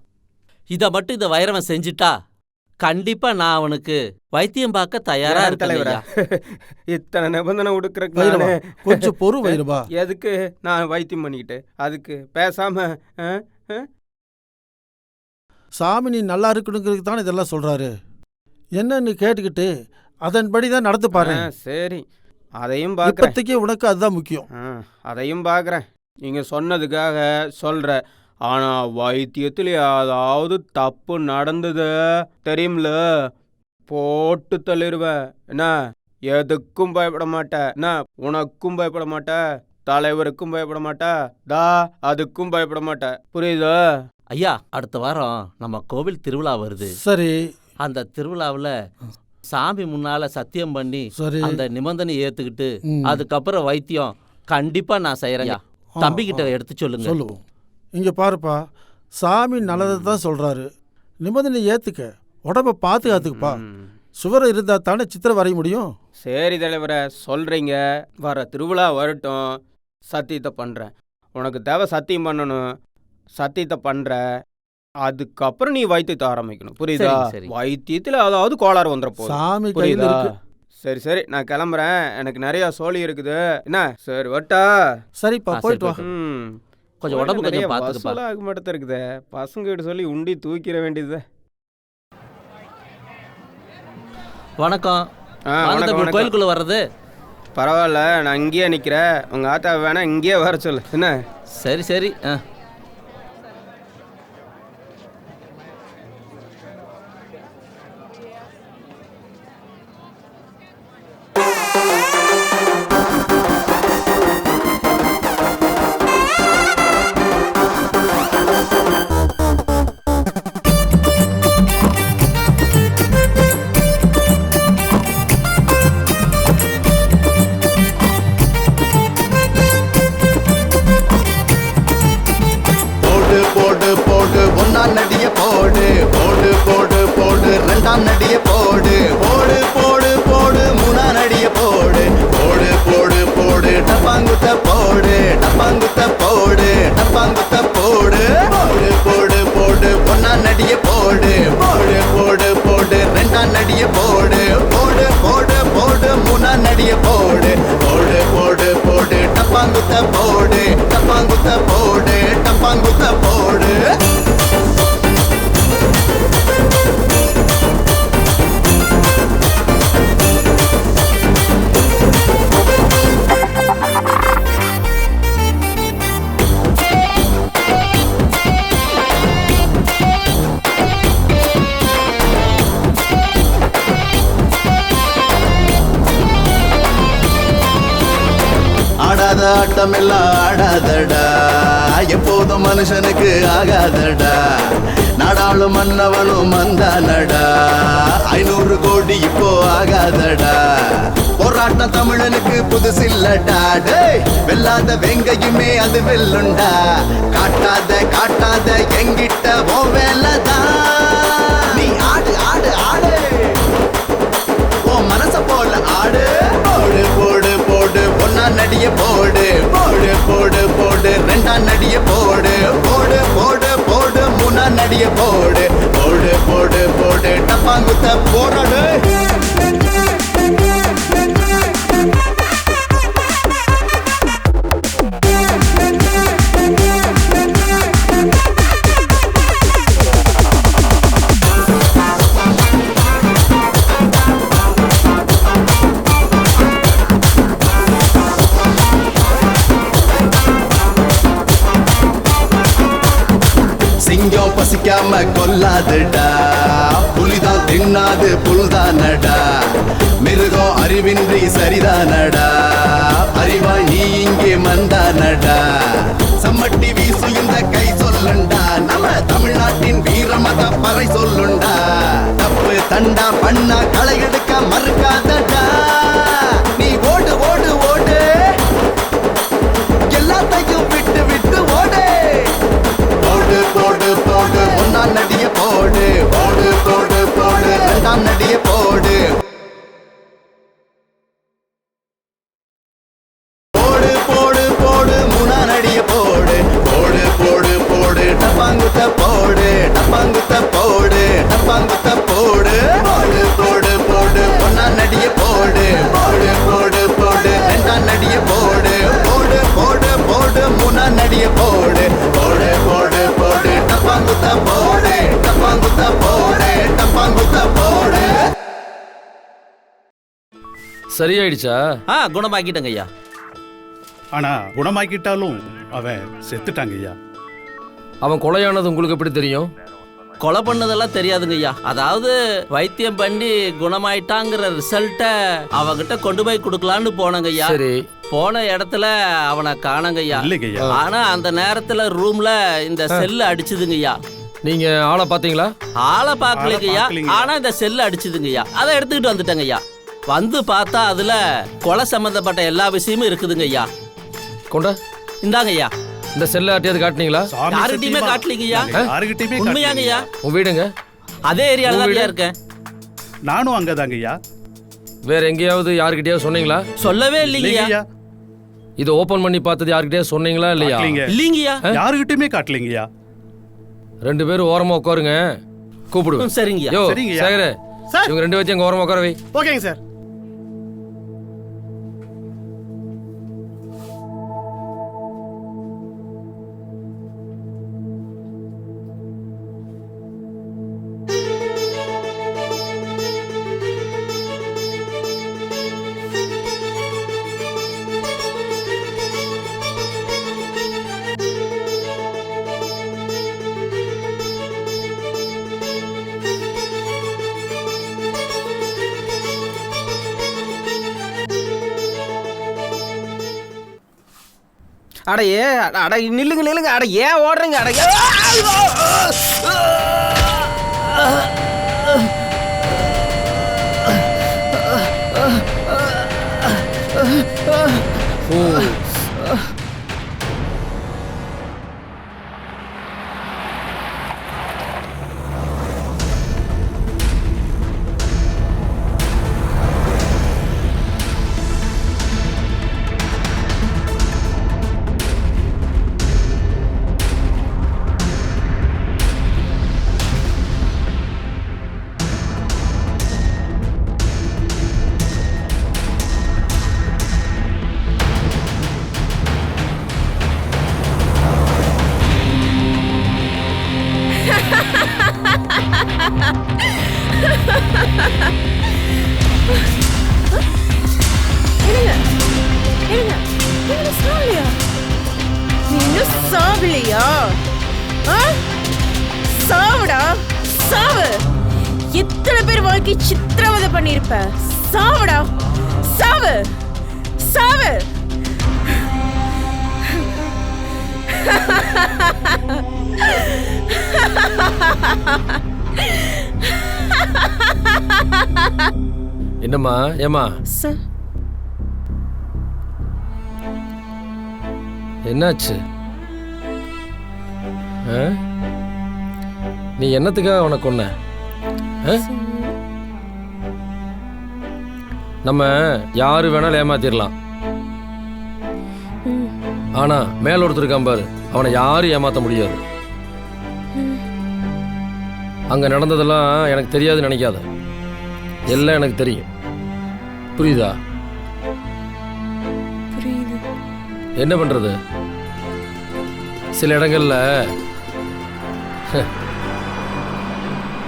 S22: இதை மட்டும் இந்த வைரவன் செஞ்சிட்டா கண்டிப்பா நான் அவனுக்கு வைத்தியம் பார்க்க தயாரா இருக்கேன்.
S19: இத்தனை நிபந்தனை கொடுக்கறதுக்கு
S23: கொஞ்சம் பொறு வைரவா.
S19: எதுக்கு நான் வைத்தியம் பண்ணிக்கிட்டு? அதுக்கு பேசாம
S23: சாமி நீ நல்லா இருக்கணுங்கிறதுக்கு தான் இதெல்லாம் சொல்றாரு. என்னன்னு கேட்டுக்கிட்டு அதன்படி தான் நடந்து பாரு.
S19: சரி, அதையும் பார்க்குறேன்.
S23: இப்போதைக்கு உனக்கு அதுதான் முக்கியம்.
S19: அதையும் பார்க்குறேன். நீங்கள் சொன்னதுக்காக சொல்கிற. ஆனால் வைத்தியத்தில் ஏதாவது தப்பு நடந்தது தெரியும்ல, போட்டு தள்ளிடுவேன். என்ன, எதுக்கும் பயப்பட மாட்டேன். என்ன, உனக்கும் பயப்பட மாட்டேன், தலைவருக்கும் பயப்பட மாட்டேன், அதுக்கும் பயப்பட மாட்டேன். புரியுதா?
S22: ஐயா, அடுத்த வாரம் நம்ம கோவில் திருவிழா வருது.
S23: சரி.
S22: அந்த திருவிழாவில் சாமி முன்னால சத்தியம் பண்ணி அந்த நிபந்தனை ஏத்துக்கிட்டு அதுக்கப்புறம் வைத்தியம் கண்டிப்பா நான் செய்யறேன். தம்பிக்கிட்ட எடுத்து சொல்லுவோம்.
S23: இங்க பாருப்பா, சாமி நல்லதை தான் சொல்றாரு. நிபந்தனை ஏத்துக்க, உடம்ப பாத்துக்காத்துக்குப்பா. சுவரம் இருந்தா தானே சித்திரம் வரைய முடியும்.
S19: சரி தலைவரை, சொல்றீங்க. வர திருவிழா வரட்டும், சத்தியத்தை பண்றேன். உனக்கு தேவை சத்தியம் பண்ணணும், சத்தியத்தை பண்ற. அதுக்கப்புறம் நீ வைத்தியத்தை ஆரம்பிக்கணும். புரியுதா? வைத்தியத்தில் அதாவது கோளாறு வந்துட போகுது. புரியுதா? சரி, நான் கிளம்புறேன். எனக்கு நிறைய சோழி இருக்குது. என்ன, சரி வட்டா?
S23: சரிப்பா, போயிட்டு வா.
S22: கொஞ்சம் உடம்பு கொஞ்சம் பார்த்துக்கப்பா.
S19: ஆக மாட்டே இருக்குது. பசங்க கிட்ட சொல்லி உண்டி தூக்கிட வேண்டியது.
S22: வணக்கம். கோயிலுக்குள்ள வர்றது
S19: பரவாயில்ல, நான் இங்கேயே நிற்கிறேன். உங்கள் ஆத்தா வேணா இங்கேயே வர சொல்லு. என்ன?
S22: சரி.
S4: நடிய போடு போடு போடு போடு, 2ஆம் நடிய போடு போடு போடு போடு, 3ஆம் நடிய போடு போடு போடு போடு, டப்பாங்குத்த போடு டப்பாங்குத்த போடு டப்பாங்குத்த போடு போடு போடு போடு, 1ஆம் நடிய போடு போடு போடு போடு, 2ஆம் நடிய போடு போடு போடு போடு, 3ஆம் நடிய போடு போடு போடு போடு, டப்பாங்குத்த போடு டப்பாங்குத்த போடு டப்பாங்குத்த போடு. ஆடாத ஆட்டம் எல்லாம் ஆடாதடா, எப்போதும் மனுஷனுக்கு ஆகாதடா. நாடாளும் மன்னவனும் வந்தானடா, 500 கோடி இப்போ ஆகாதடா. போராட்டம் தமிழனுக்கு புதுசில்லடா, டேய் வெல்லாத வெங்கையுமே அது வெல்லுண்டா. காட்டாத காட்டாத எங்கிட்ட ஓ வேலைதான், நீ ஆடு ஆடு ஆடு, ஓ மனச போல ஆடு. போடு போடு போடு, ஒன்னா நடிய போடு, போடு போடு போடு, ரெண்டா நடிய போடு, போடு போடு போடு, மூணா நடிய போடு, போடு போடு போடு, டப்பாங்குத்த போராடு. சிங்கம் பசிக்காம கொல்லாதுடா, புலிதான் தின்னாது புல்தானடா. மிருகம் அறிவின்றி சரிதானடா, அறிவா நீ இங்கே மந்தானடா. சம்மட்டி வீசு இந்த கை சொல்லுண்டா, நம்ம தமிழ்நாட்டின் வீரமத பறை சொல்லுண்டா. தப்பு தண்டா பண்ணா களை எடுக்க மறுக்காதடா, நீ ஓடு ஓடு ஓடு, எல்லாத்தையும் விட்டு விட்டு ஓடு. போடு போடு போடு, ஒன்னாம் நடிய போடு, போடு போடு போடு, ரெண்டாம் நடிய போடு, போடு போடு போடு, மூணாம் நடிய போடு, போடு போடு போடு, டப்பாங்குத்த போடு, டப்பாங்குத்த போடு, டப்பாங்குத்த போடு, போடு போடு போடு, ஒன்னாம் நடிய போடு, போடு போடு போடு, ரெண்டாம் நடிய போடு, போடு போடு போடு, மூணாம் நடிய போடு, போடு போடு போடு, டப்பாங்குத்த போடு, டப்பாங்குத்த போடு, டப்பாங்குத்த போடு.
S5: சரியாயிடுச்சா?
S22: குணமாக்கிட்டங்க ஐயா.
S7: ஆனா குணமாக்கிட்டாலும் அவன் செத்துட்டாங்க ஐயா.
S5: அவன் கொலையானது உங்களுக்கு எப்படி தெரியும்?
S22: கொலை பண்ணதெல்லாம் தெரியாதுங்க ஐயா. அதாவது வைத்தியம் பண்ணி குணமாயிட்டாங்கிற ரிசல்ட்டை அவகிட்ட கொண்டு போய் கொடுக்கலான்னு போனங்க ஐயா.
S5: சரி.
S22: போன இடத்துல அவனை காணங்க ஐயா. ஆனா அந்த நேரத்துல ரூம்ல இந்த செல்லு அடிச்சுதுங்க ஐயா.
S5: நீங்க ஆளை பாத்தீங்களா?
S22: ஆளை பார்க்கலங்க ஐயா, ஆனா இந்த செல்லு அடிச்சுதுங்க ஐயா. அதை எடுத்துக்கிட்டு வந்துட்டேங்க ஐயா. வந்து பார்த்தா அதுல கொலை சம்பந்தப்பட்ட எல்லா விஷயமும் இருக்குதுங்க ஐயா.
S5: கொண்டா
S22: இந்தாங்க ஐயா.
S5: இந்த செல்ல ஆட்டியாவது காட்டினீங்களா?
S22: யாருகிட்டயுமே காட்டலீங்க ஐயா. உண்மையாங்க ஐயா.
S5: உன் வீடுங்க?
S22: அதே ஏரியால தான் ஐயா இருக்கேன்.
S7: நானும் அங்கதாங்க ஐயா.
S5: வேற எங்கேயாவது யாருக்கிட்டயாவது சொன்னீங்களா?
S22: சொல்லவே இல்லைங்கய்யா.
S5: இதை ஓபன் பண்ணி பார்த்தது யாருக்கிட்டயாவது சொன்னீங்களா இல்லையா?
S22: இல்லைங்கய்யா.
S7: யாருகிட்டயுமே காட்டலீங்கய்யா.
S5: 2 பேரும் ஓரமா உட்காருங்க, கூப்பிடு.
S22: சரிங்கய்யா.
S5: யோ சேகரே, இவங்க 2 பேரும் அங்க ஓரமா உட்கார வை.
S18: ஓகேங்க சார்.
S19: அட அட நில்லுங்க நில்லுங்க, அட ஏன் ஓடுறீங்க? அட
S17: சாவலையா? சாவுடா சாவு. எத்தனை பேர் வாழ்க்கை சித்திரவதை பண்ணிருப்ப. சாவுடா சாவு சாவு.
S5: என்னம்மா ஏமா
S17: சார்
S5: என்னாச்சு? நீ என்னத்துக்காக அவனை கொன்ன? நம்ம யாரு வேணாலும் ஏமாத்திடலாம். ஆனா மேல ஒருத்தர் இருக்கான் பாரு, அவனை யாரும் ஏமாத்த முடியாது. அங்க நடந்ததெல்லாம் எனக்கு தெரியாதுன்னு நினைக்காத, எல்லாம் எனக்கு தெரியும். புரியுதா?
S17: புரியுது.
S5: என்ன பண்றது, சில இடங்கள்ல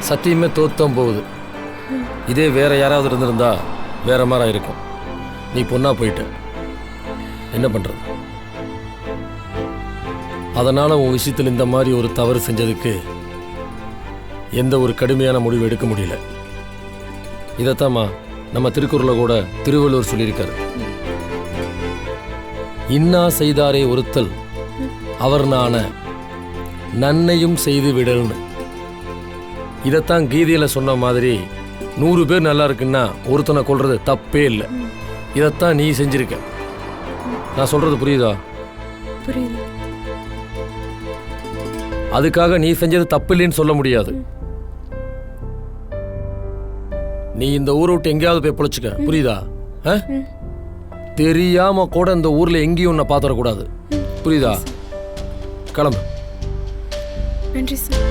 S5: சத்தியமே தோத்தம் போகுது. இதே வேற யாராவது இருந்திருந்தா வேற மாதிரி இருக்கும். நீ பொண்ணா போயிட்ட, என்ன பண்றது? அதனால உன் விஷயத்தில் இந்த மாதிரி ஒரு தவறு செஞ்சதுக்கு எந்த ஒரு கடுமையான முடிவு எடுக்க முடியல. இதைத்தாம்மா நம்ம திருக்குறளை கூட திருவள்ளுவர் சொல்லியிருக்காரு. இன்னா செய்தாரே ஒருத்தல் அவர் நான நன்னையும் செய்து விடல்னு. இதைத்தான் கீதையில சொன்ன மாதிரி 100 பேர் நல்லா இருக்குன்னா ஒருத்தனை கொல்றது தப்பே இல்லை. இதைத்தான் நீ செஞ்சிருக்க. நான் சொல்றது புரியுதா?
S17: புரியுது.
S5: அதுக்காக நீ செஞ்சது தப்பு இல்லைன்னு சொல்ல முடியாது. நீ இந்த ஊரை விட்டு எங்கேயாவது போய் பொழைச்சுக்க, புரியுதா? தெரியாம கூட இந்த ஊர்ல எங்கேயும் உன்னை பாத்திரக்கூடாது, புரியுதா? கிளம்பு.
S17: நன்றி சார்.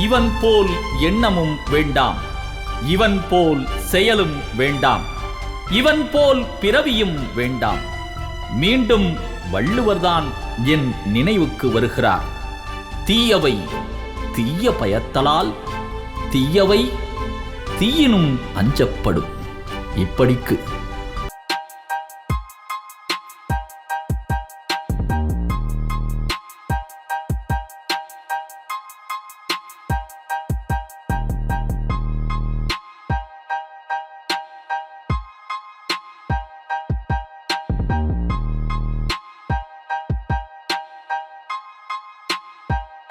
S6: இவன் போல் எண்ணமும் வேண்டாம், இவன் போல் செயலும் வேண்டாம், இவன் போல் பிறவியும் வேண்டாம். மீண்டும் வள்ளுவர்தான் என் நினைவுக்கு வருகிறார். தீயவை தீய பயத்தலால், தீயவை தீயினும் அஞ்சப்படும். இப்படிக்கு